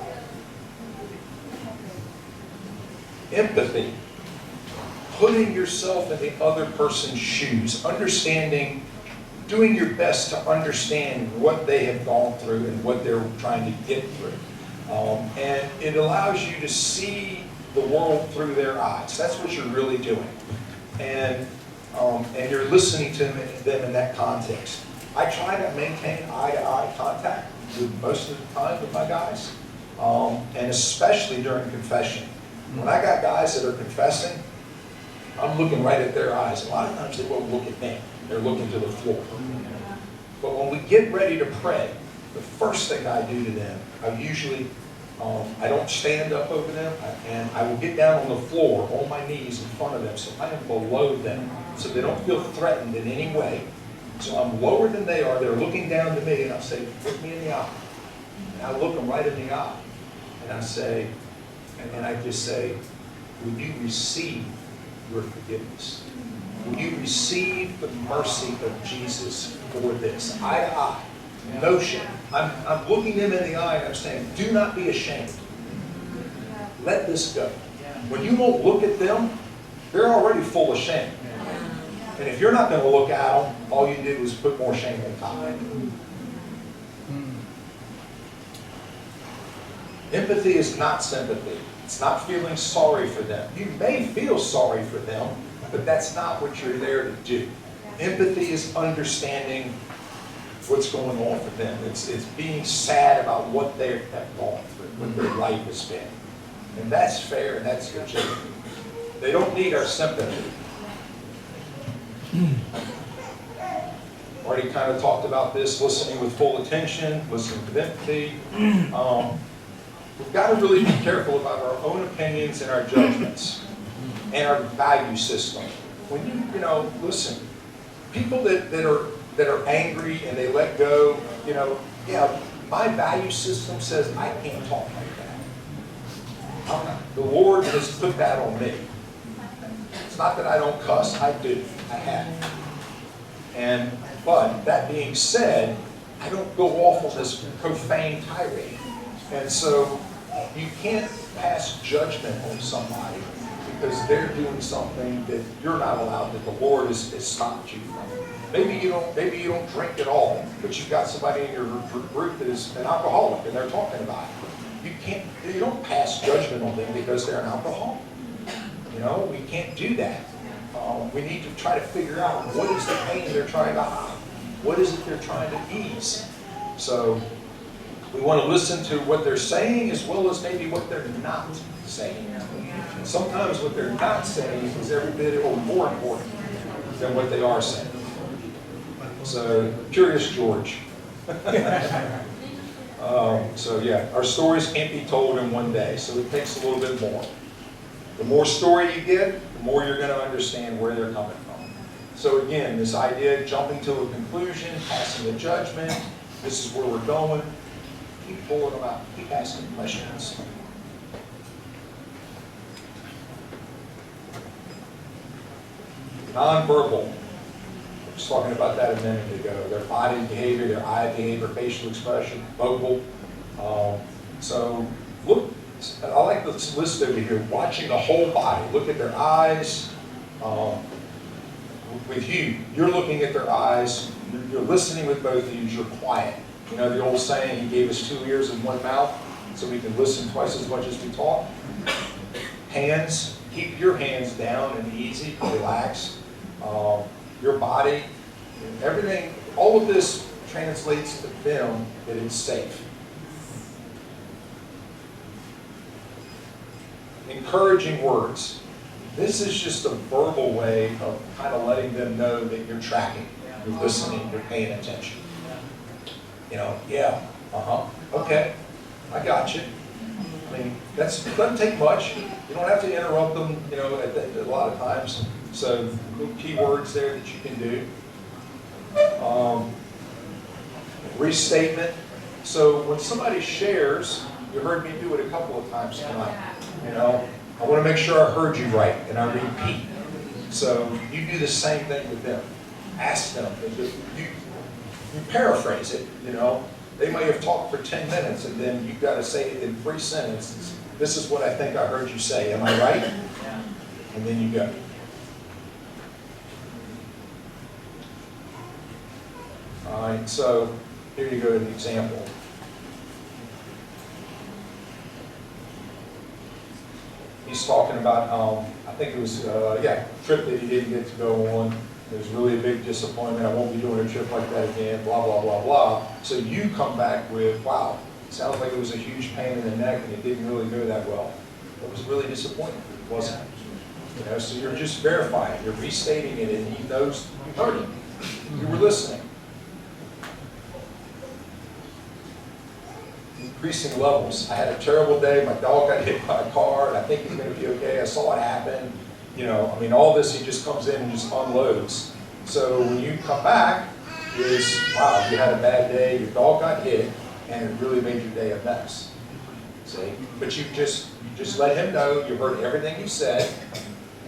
Speaker 2: Empathy. Putting yourself in the other person's shoes. Understanding, doing your best to understand what they have gone through and what they're trying to get through. And it allows you to see the world through their eyes. That's what you're really doing. And you're listening to them in that context. I try to maintain eye-to-eye contact with most of the time with my guys, and especially during confession. When I got guys that are confessing, I'm looking right at their eyes. A lot of times they won't look at me. They're looking to the floor. But when we get ready to pray, the first thing I do to them, I usually, I don't stand up over them, and I will get down on the floor, on my knees in front of them, so I am below them, so they don't feel threatened in any way. So I'm lower than they are, they're looking down to me, and I say, look me in the eye. And I look them right in the eye, and I say, and I just say, will you receive your forgiveness? Will you receive the mercy of Jesus for this? Eye to eye. No shame. I'm looking them in the eye and I'm saying, do not be ashamed. Let this go. When you won't look at them, they're already full of shame. And if you're not going to look at them, all you did was put more shame on top of it. Empathy is not sympathy. It's not feeling sorry for them. You may feel sorry for them, but that's not what you're there to do. Empathy is understanding what's going on for them. It's being sad about what they have gone through, what their life has been. And that's fair and that's legitimate. They don't need our sympathy. Already kind of talked about this, listening with full attention, listening with empathy. We've got to really be careful about our own opinions and our judgments and our value system. When you know, listen, people that are angry and they let go, you know, yeah, my value system says I can't talk like that. The Lord has put that on me. It's not that I don't cuss, I do. I have. But that being said, I don't go off on this profane tirade. And so you can't pass judgment on somebody because they're doing something that you're not allowed, that the Lord has stopped you from. Maybe you don't drink at all, but you've got somebody in your group that is an alcoholic and they're talking about it. You don't pass judgment on them because they're an alcoholic. You know, we can't do that. We need to try to figure out what is the pain they're trying to hide. What is it they're trying to ease? So we want to listen to what they're saying as well as maybe what they're not saying. And sometimes what they're not saying is every bit or more important than what they are saying. So, Curious George. So yeah, our stories can't be told in one day, so it takes a little bit more. The more story you get, the more you're going to understand where they're coming from. So again, this idea of jumping to a conclusion, passing a judgment, this is where we're going, keep pulling them out, keep asking questions. Nonverbal. I was talking about that a minute ago. Their body behavior, their eye behavior, facial expression, vocal. So look, I like this list over here, watching the whole body. Look at their eyes. With you, you're looking at their eyes, you're listening with both of you, you're quiet. You know the old saying, he gave us 2 ears and 1 mouth, so we can listen twice as much as we talk. Hands, keep your hands down and easy, relax. Your body, everything, all of this translates to them that it's safe. Encouraging words. This is just a verbal way of kind of letting them know that you're tracking, you're listening, you're paying attention. You know, yeah, okay, I got you. I mean, it doesn't take much. You don't have to interrupt them, you know, a lot of times. So, little key words there that you can do. Restatement. So, when somebody shares, you heard me do it a couple of times tonight. You know, I want to make sure I heard you right, and I repeat. So, you do the same thing with them. Ask them. You paraphrase it, you know. They might have talked for 10 minutes, and then you've got to say it in 3 sentences. This is what I think I heard you say. Am I right? And then you go. All right, so here you go, an example. He's talking about, I think it was, a trip that he didn't get to go on. It was really a big disappointment. I won't be doing a trip like that again, blah, blah, blah, blah. So you come back with, wow, it sounds like it was a huge pain in the neck and it didn't really go that well. It was really disappointing, wasn't it? You know, so you're just verifying, you're restating it, and he knows you heard him. You were listening. Increasing levels. I had a terrible day. My dog got hit by a car, and I think he's going to be okay. I saw it happen. You know, I mean, all this, he just comes in and just unloads. So when you come back, is, wow, you had a bad day, your dog got hit, and it really made your day a mess. See? But you just let him know you heard everything he said,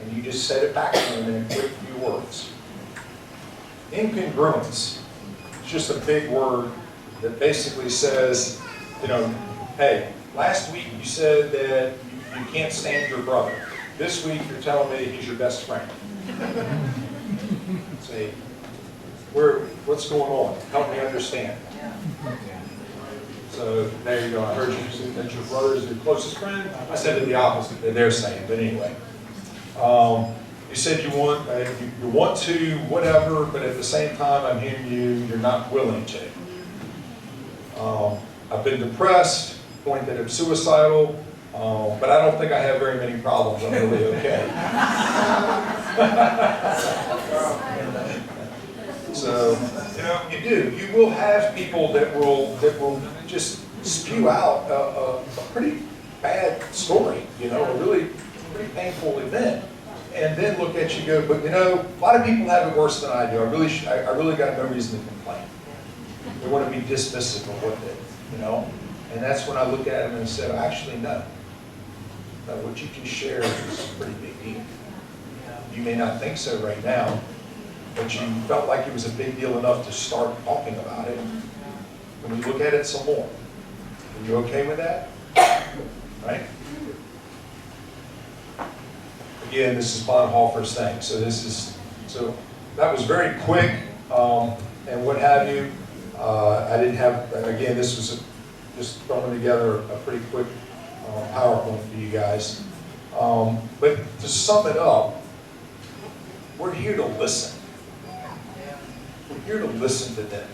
Speaker 2: and you just said it back to him in a quick few words. Incongruence. It's just a big word that basically says, you know, hey, last week you said that you can't stand your brother. This week you're telling me he's your best friend. Say, what's going on? Help me understand. So there you go. I heard you say that your brother is your closest friend. I said it the opposite that they're saying, but anyway. You said you want to, whatever, but at the same time I'm hearing you're not willing to. I've been depressed, point that I'm suicidal, but I don't think I have very many problems. I'm really okay. So, you know, you do. You will have people that will just spew out a pretty bad story, you know, a really pretty painful event. And then look at you and go, but you know, a lot of people have it worse than I do. I really got no reason to complain. They want to be dismissive of what they, you know. And that's when I look at them and say, actually, no. No, what you can share is a pretty big deal. You may not think so right now, but you felt like it was a big deal enough to start talking about it. Can we look at it some more? Are you okay with that? Right? Again, this is Bonhoeffer's thing. So that was very quick, and what have you. I didn't have, again, this was just throwing together a pretty quick PowerPoint for you guys. But to sum it up, we're here to listen. We're here to listen to them.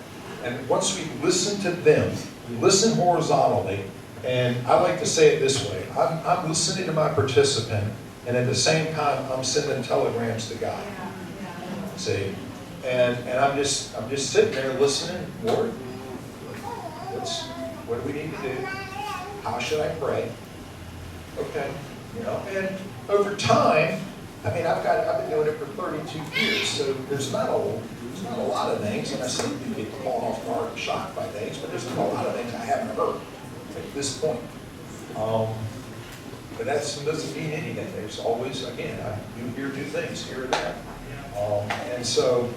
Speaker 2: And once we listen to them, we listen horizontally, and I like to say it this way. I'm listening to my participant, and at the same time, I'm sending telegrams to God. See? And I'm just sitting there listening. Lord, what do we need to do? How should I pray? Okay, you know. And over time, I mean, I've been doing it for 32 years, so there's not a lot of things, and I still do get caught off guard and shocked by things, but there's not a lot of things I haven't heard at this point. But that doesn't mean anything. There's always, again, you hear new things here and there. And so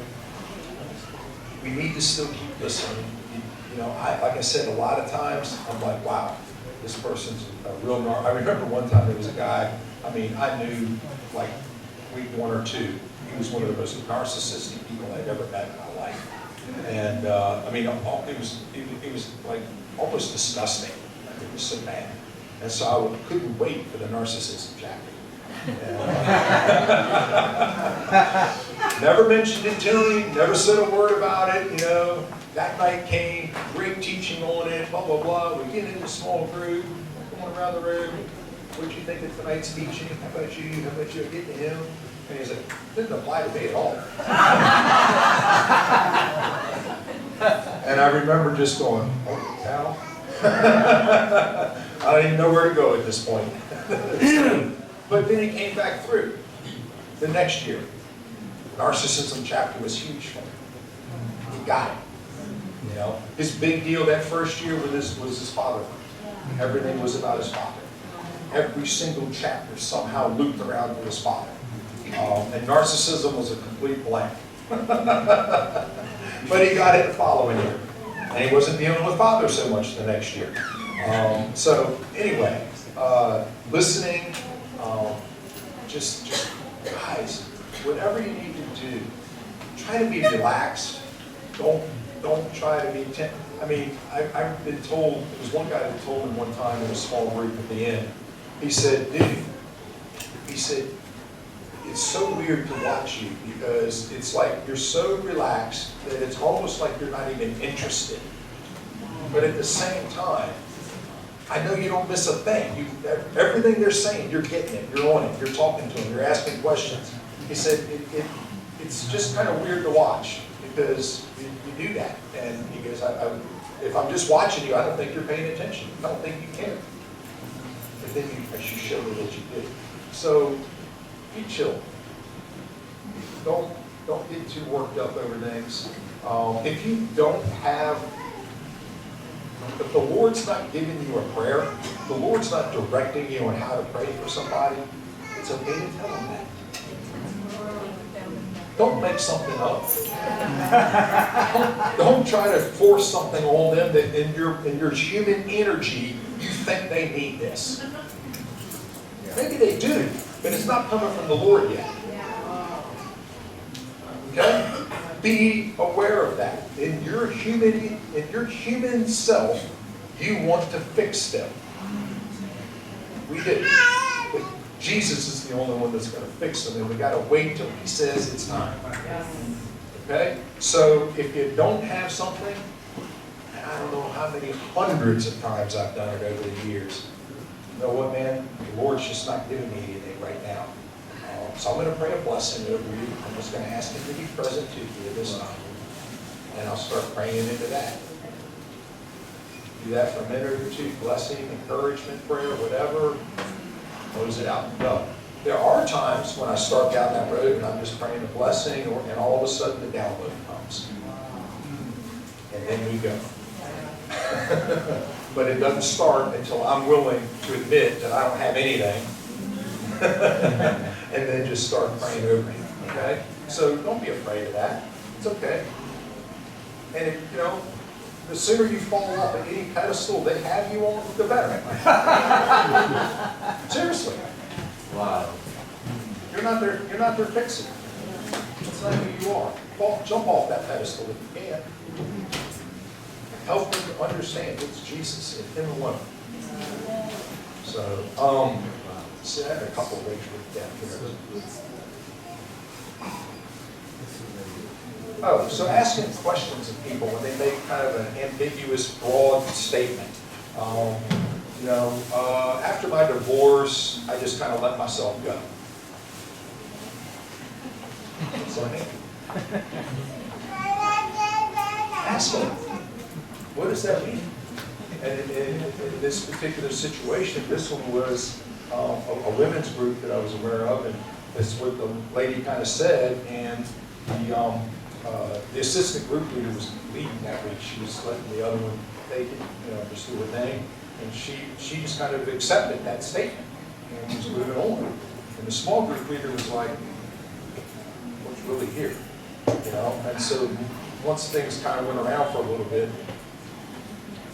Speaker 2: we need to still keep listening. You know, like I said, a lot of times I'm like, wow, this person's a real I remember one time there was a guy, I mean, I knew like week 1 or 2, he was one of the most narcissistic people I'd ever met in my life. And I mean, it was like almost disgusting. It was so bad. And so I couldn't wait for the narcissism chapter. Never mentioned it to him, never said a word about it, you know. That night came, great teaching on it, blah, blah, blah. We get in a small group, going around the room. What did you think of tonight's teaching? How about you? How about you? Get to him. And he's like, didn't apply to me at all. And I remember just going, oh, cow. I don't even know where to go at this point. But then he came back through the next year. Narcissism chapter was huge for him. He got it. You know, his big deal that first year was his father. Everything was about his father. Every single chapter somehow looped around to his father. And narcissism was a complete blank. But he got it the following year. And he wasn't dealing with father so much the next year. So anyway, listening, just guys, whatever you need to do, try to be relaxed. Don't try to be tense. I mean, I've been told, there was one guy that told me one time in a small group at the end, he said, dude, he said, it's so weird to watch you because it's like you're so relaxed that it's almost like you're not even interested. But at the same time, I know you don't miss a thing. Everything they're saying, you're getting it, you're on it, you're talking to them, you're asking questions. He said, it's just kind of weird to watch because you do that. And he goes, if I'm just watching you, I don't think you're paying attention. I don't think you care. But then you show me that you do. So be chill. Don't get too worked up over things. If you don't have, if the Lord's not giving you a prayer, the Lord's not directing you on how to pray for somebody, it's okay to tell them that. Don't make something up. Don't try to force something on them that in your human energy, you think they need this. Maybe they do, but it's not coming from the Lord yet. Okay? Be aware of that. In your human self, you want to fix them. We do. But Jesus is the only one that's going to fix them, and we got to wait till He says it's time. Okay? So if you don't have something, and I don't know how many hundreds of times I've done it over the years. You know what, man? The Lord's just not giving me anything right now. So I'm going to pray a blessing over you. I'm just going to ask Him to be present to you this time. And I'll start praying into that. Do that for a minute or two. Blessing, encouragement, prayer, whatever. Close it out and go. There are times when I start down that road and I'm just praying a blessing, and all of a sudden the download comes. And then we go. But it doesn't start until I'm willing to admit that I don't have anything. And then just start praying over Him. Okay? So don't be afraid of that. It's okay. And if, the sooner you fall off of any pedestal they have you on, the better. Seriously.
Speaker 1: Wow.
Speaker 2: You're not their fixer. That's not who you are. Jump off that pedestal if you can. Help them to understand it's Jesus and Him alone. So, see, I had a couple of ways down here. Oh, so asking questions of people when they make kind of an ambiguous, broad statement. After my divorce, I just kind of let myself go. So ask them, what does that mean? And in this particular situation, this one was a women's group that I was aware of, and this is what the lady kind of said, and the assistant group leader was leading that week. She was letting the other one take it, just do her thing. And she just kind of accepted that statement and was moving on. And the small group leader was like, what's really here? And so once things kind of went around for a little bit,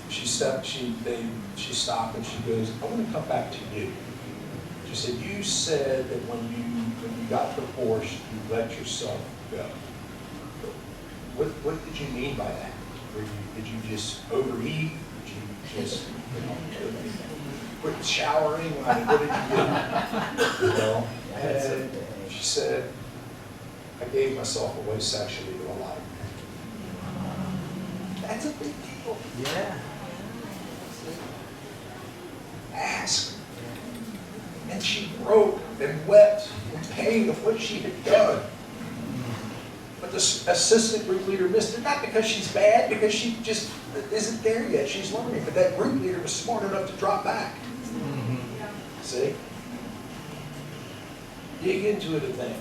Speaker 2: she stopped and she goes, I want to come back to you. She said, you said that when you got divorced, you let yourself go. What did you mean by that? Did you just overeat? Did you just quit showering? I mean, what did you do? And she said, I gave myself away sexually to a lot of men. That's a big deal.
Speaker 1: Yeah.
Speaker 2: Ask. And she broke and wept in pain of what she had done. But the assistant group leader missed it, not because she's bad, because she just isn't there yet. She's learning. But that group leader was smart enough to drop back. See? Dig into it a thing.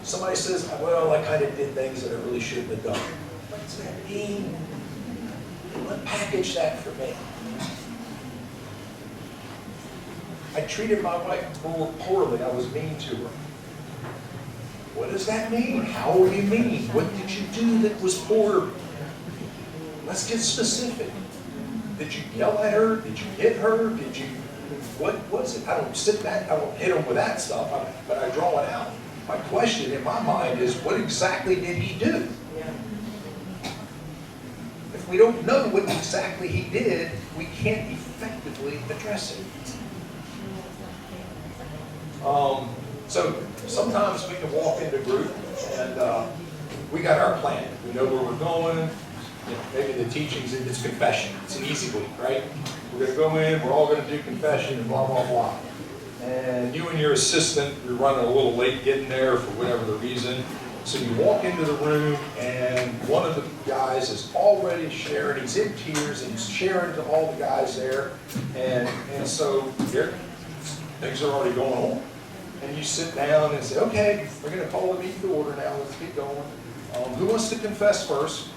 Speaker 2: Somebody says, well, I kind of did things that I really shouldn't have done. What does that mean? Unpackage that for me. I treated my wife poorly. I was mean to her. What does that mean? How were you mean? What did you do that was poor? Let's get specific. Did you yell at her? Did you hit her? What was it? I don't hit them with that stuff, but I draw it out. My question in my mind is, what exactly did he do? If we don't know what exactly he did, we can't effectively address it. So sometimes we can walk into a group and we got our plan. We know where we're going. Maybe the teachings, it's confession. It's an easy week, right? We're going to go in, we're all going to do confession and blah, blah, blah. And you and your assistant, you're running a little late getting there for whatever the reason. So you walk into the room and one of the guys is already sharing. He's in tears and he's sharing to all the guys there. And so things are already going on. And you sit down and say, okay, we're going to call the meeting to order now. Let's get going. Who wants to confess first?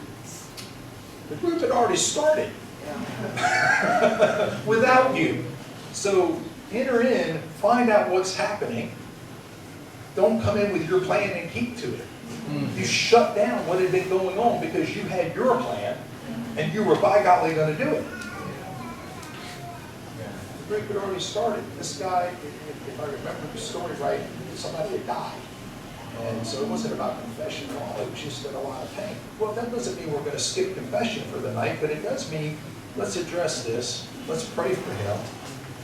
Speaker 2: The group had already started without you. So enter in, find out what's happening. Don't come in with your plan and keep to it. You shut down what had been going on because you had your plan and you were by golly going to do it. The group had already started. This guy, if I remember the story right, somebody had died. And so it wasn't about confession at all. It was just in a lot of pain. Well, that doesn't mean we're going to skip confession for the night, but it does mean let's address this. Let's pray for him.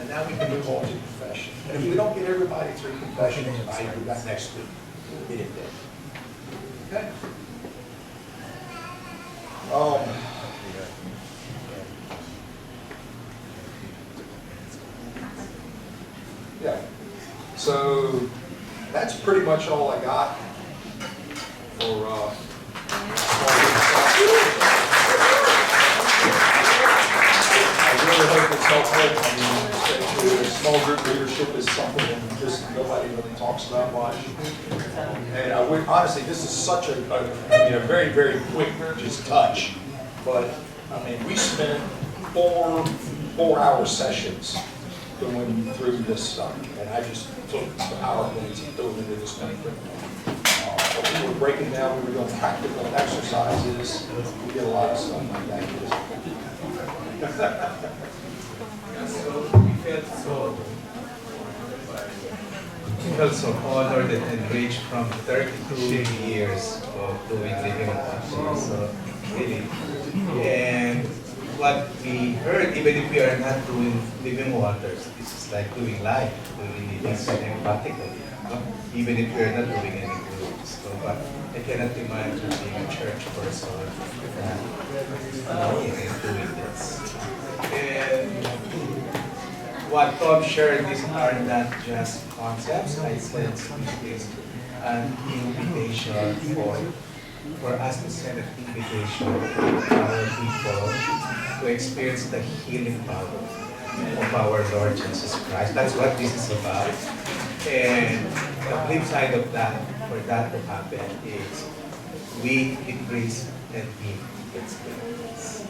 Speaker 2: And now we can move on to confession. And if we don't get everybody through confession tonight, we got next week. We'll get it there. Okay? Yeah. So that's pretty much all I got for I really hope it's helpful. I mean, small group leadership is something that just nobody really talks about much. And I would honestly, this is such a very, very quick just touch. But I mean, we spent 4-hour sessions going through this stuff, and I just took the PowerPoints and threw them into this thing. we were breaking down, we were doing practical exercises. We did a lot of stuff like that.
Speaker 4: We felt so honored and enriched from 32 years of doing living waters. So really, and what we heard, even if we are not doing living waters, this is like doing life, doing living emphatically. Even if we are not doing any groups. So, but I cannot imagine being a church person doing this. And what Tom shared, these are not just concepts. I sense it is an invitation for us to send an invitation to our people to experience the healing power of our Lord Jesus Christ. That's what this is about. And the flip side of that, for that to happen, is we decrease and He gets increase.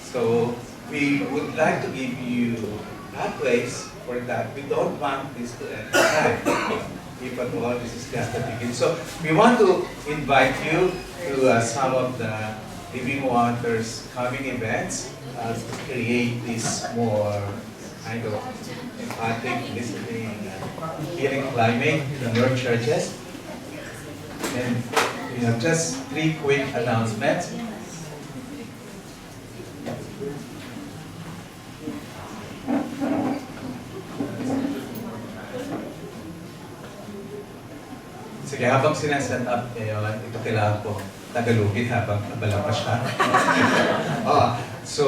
Speaker 4: So we would like to give you a place for that. We don't want this to end time. If at all, this is just the beginning. So we want to invite you to some of the Living Waters coming events to create this more kind of empathic, listening, healing climate in your churches. And we have just 3 quick announcements. Sige, habang sinaset up ngayon, ito kailangan ko tagalugin habang abala pa siya. So,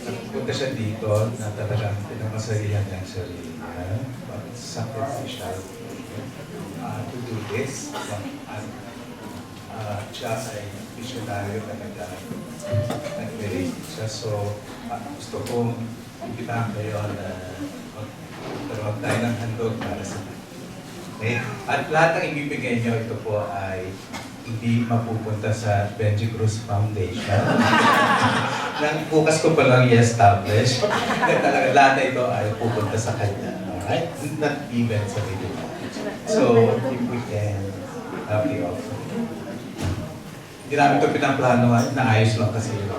Speaker 4: nagpunta siya dito na talagang pinamasarihan niya ang sarili niya. Sacrificial to do this. At siya ay visionaryo talaga. Nag-relate siya. So, gusto kong imbitahan kayo na magkaroon tayo ng handog para sa kanya. Okay? At lahat ng ibibigay niyo, ito po ay hindi mapupunta sa Benji Cruz Foundation. Nang bukas ko pa lang i-establish. Talaga, lahat na ito ay pupunta sa kanya. Alright? Not even sa video. So, if we can have the offer. Hindi namin ito pinaplano, naayos lang kasi yun.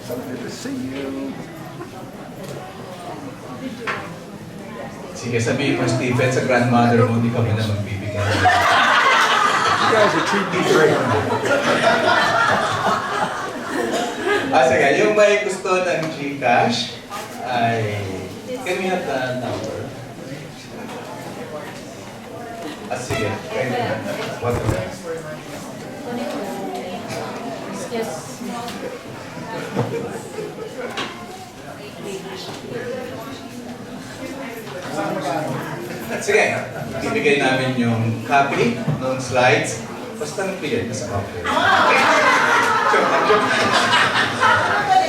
Speaker 18: So good to see you.
Speaker 4: Sige, sabihin mo, Stephen, sa grandmother mo, hindi ka mo na magbibigay.
Speaker 18: You guys are treating me great.
Speaker 4: Sige, yung may gusto ng Gcash ay, can we have the number? Sige. What the next?
Speaker 13: Yes.
Speaker 4: Sige, ibigay namin yung copy ng slides. Basta nag-clear ka sa copy.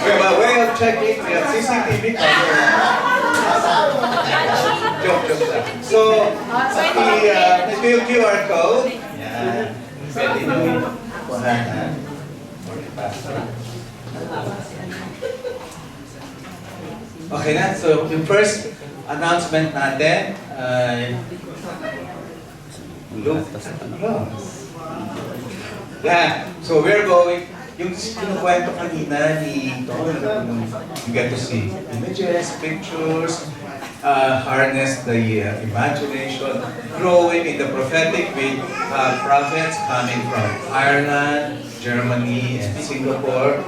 Speaker 4: We have a way of checking. We have CCTV camera. Joke lang. So, ito yung QR code. Yan. Pwede nyo kuhanan. Okay na, so yung first announcement natin ay yeah, so we're going, yung kinukwento kanina ni Tom, you get to see images, pictures, harness the imagination, growing in the prophetic with prophets coming from Ireland, Germany, and Singapore.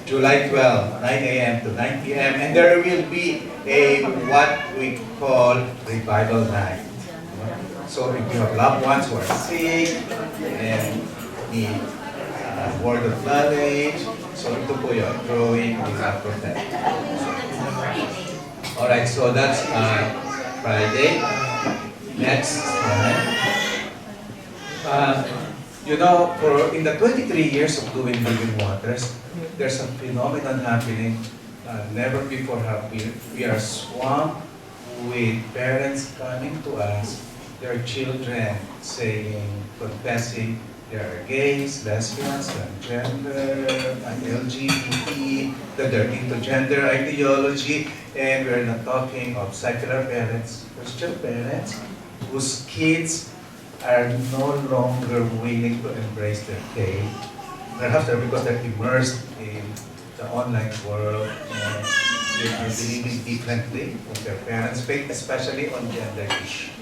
Speaker 4: July 12, 9 a.m. to 9 p.m. And there will be a what we call revival night. So if you have loved ones who are sick and need word of knowledge, so ito po yun, growing with our prophetic. Alright, so that's Friday. Next time. You know, in the 23 years of doing Living Waters, there's a phenomenon happening never before happened. We are swamped with parents coming to us, their children saying, confessing there are gays, lesbians, transgender, LGBT, that they're into gender ideology, and we're not talking of secular parents, Christian parents, whose kids are no longer willing to embrace their faith. Perhaps they're because they're immersed in the online world and they are believing differently of their parents' faith, especially on gender issues.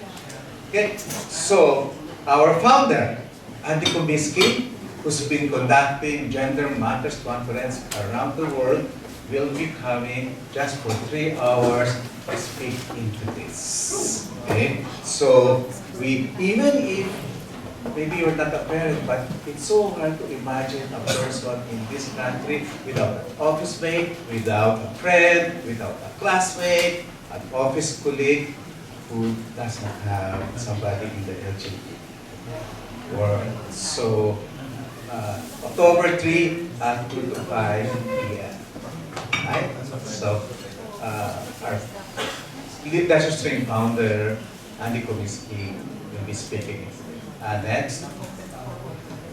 Speaker 4: Okay, so our founder, Andy Kubisky, who's been conducting Gender Matters Conference around the world, will be coming just for 3 hours to speak into this. Okay, so even if maybe you're not a parent, but it's so hard to imagine a person in this country without an office mate, without a friend, without a classmate, an office colleague who does not have somebody in the LGBT world. So, October 3 at 2 to 5 p.m. Right? So, our lead lecture stream founder, Andy Kubisky, will be speaking next.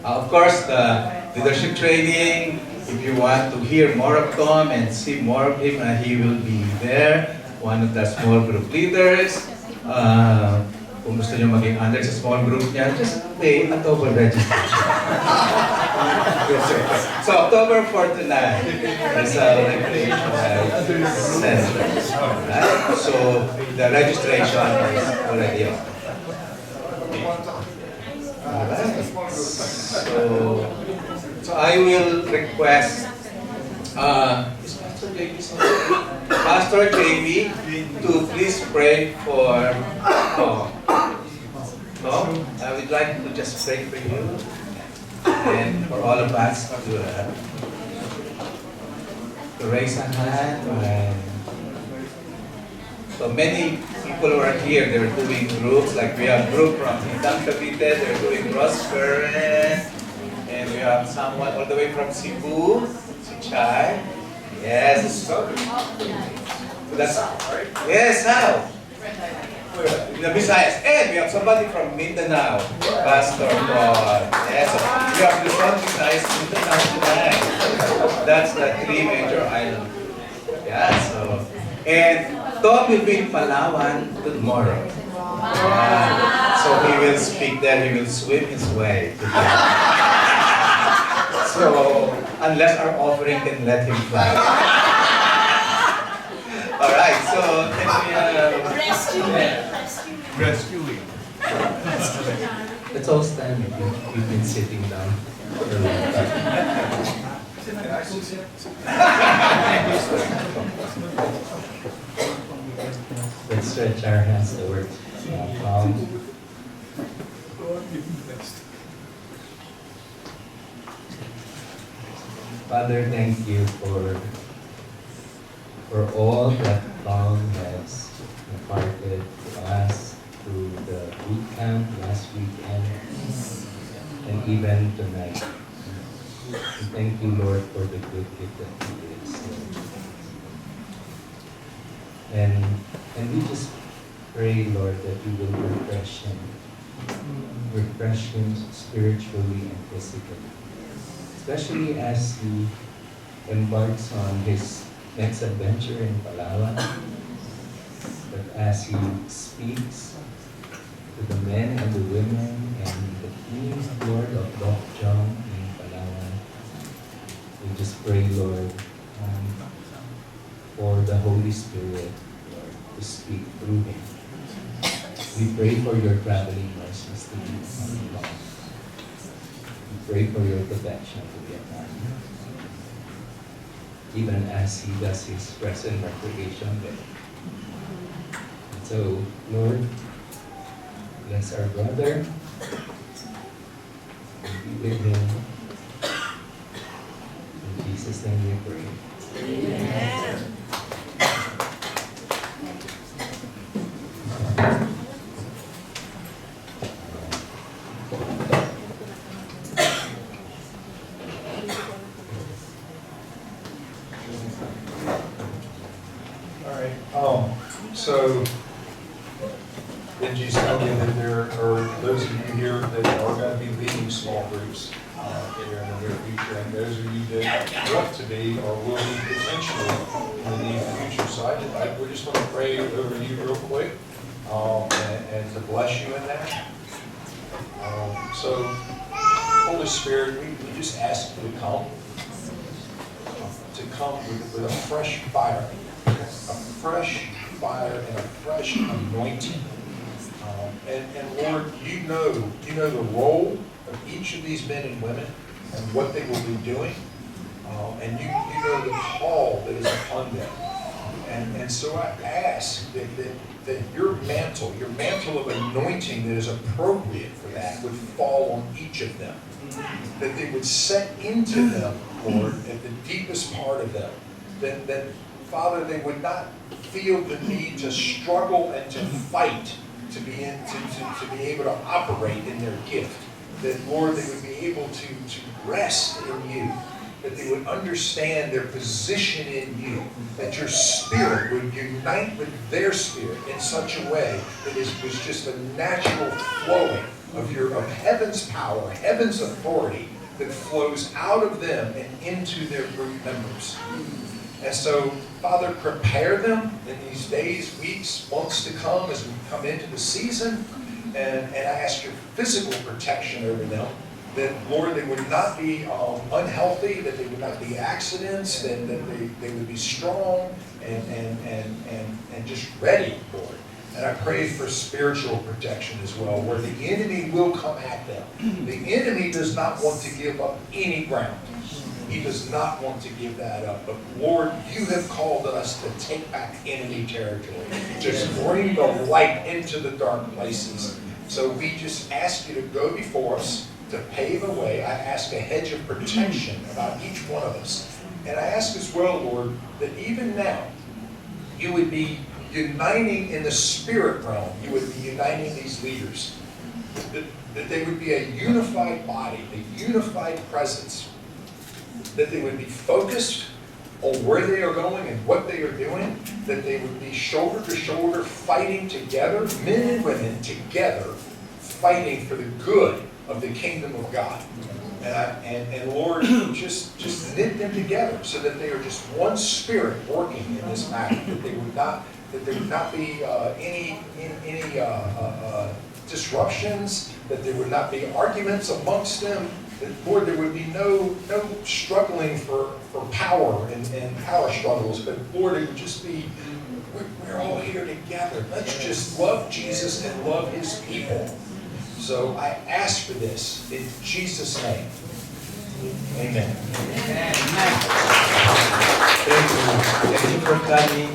Speaker 4: Of course, the leadership training, if you want to hear more of Tom and see more of him, he will be there, one of the small group leaders. Kung gusto nyo maging under sa small group niya, just pay a double registration. So, October 4 to 9 is a recreation center. Right? So, the registration is already on. So I will request Pastor JB to please pray for Tom. I would like to just pray for you and for all of us to raise a hand. So many people who are here, they're doing groups, like we have a group from Hindang Cavite, they're doing Transference, and we have someone all the way from Cebu, si Chai. Yes, so that's right? Yes, how? The Visayas. And we have somebody from Mindanao, Pastor Paul. Yes, so we have the one Visayas Mindanao tonight. That's the 3 major islands. Yeah, so, and Tom will be in Palawan tomorrow. So he will speak there, he will swim his way to there. So, unless our offering can let him fly. Alright, so can we
Speaker 18: Rescuing.
Speaker 11: Let's all stand. We've been sitting down for a long time. Let's stretch our hands towards palm. Father, thank you for all that Tom has imparted to us through the boot camp last weekend and even tonight. We thank you, Lord, for the good gift that he is. And we just pray, Lord, that you will refresh him spiritually and physically, especially as he embarks on his next adventure in Palawan, that as he speaks to the men and the women and the team, Lord, of Doc John in Palawan, we just pray, Lord, for the Holy Spirit, Lord, to speak through him. We pray for your traveling mercies to be on God. We pray for your protection to be upon him, even as he does his present recreation there. So, Lord, bless our brother, and be with him. In Jesus' name we pray. Amen.
Speaker 2: So Benji's telling you that there are those of you here that are going to be leading small groups in the near future, and those of you that want to be or will be potentially in the near future. So we just want to pray over you real quick and to bless you in that. So, Holy Spirit, we just ask you to come with a fresh fire, and a fresh anointing. And Lord, you know the role of each of these men and women and what they will be doing, and you know the call that is upon them. And so I ask that your mantle of anointing that is appropriate for that would fall on each of them. That they would set into them, Lord, at the deepest part of them. That Father, they would not feel the need to struggle and to fight to be able to operate in their gift. That, Lord, they would be able to rest in you. That they would understand their position in you. That your spirit would unite with their spirit in such a way that it was just a natural flowing of heaven's power, heaven's authority that flows out of them and into their group members. And so, Father, prepare them in these days, weeks, months to come as we come into the season. And I ask your physical protection over them. That, Lord, they would not be unhealthy, that they would not be accidents, that they would be strong and just ready, Lord. And I pray for spiritual protection as well, where the enemy will come at them. The enemy does not want to give up any ground. He does not want to give that up. But Lord, you have called us to take back enemy territory. Just bring the light into the dark places. So we just ask you to go before us, to pave a way. I ask a hedge of protection about each one of us. And I ask as well, Lord, that even now, you would be uniting in the spirit realm. You would be uniting these leaders. That they would be a unified body, a unified presence. That they would be focused on where they are going and what they are doing. That they would be shoulder to shoulder, fighting together, men and women together, fighting for the good of the kingdom of God. And Lord, just knit them together so that they are just one spirit working in this matter. That there would not be any disruptions. That there would not be arguments amongst them. That, Lord, there would be no struggling for power and power struggles. But Lord, it would just be, we're all here together. Let's just love Jesus and love his people. So I ask for this in Jesus' name. Amen.
Speaker 4: Thank you for coming.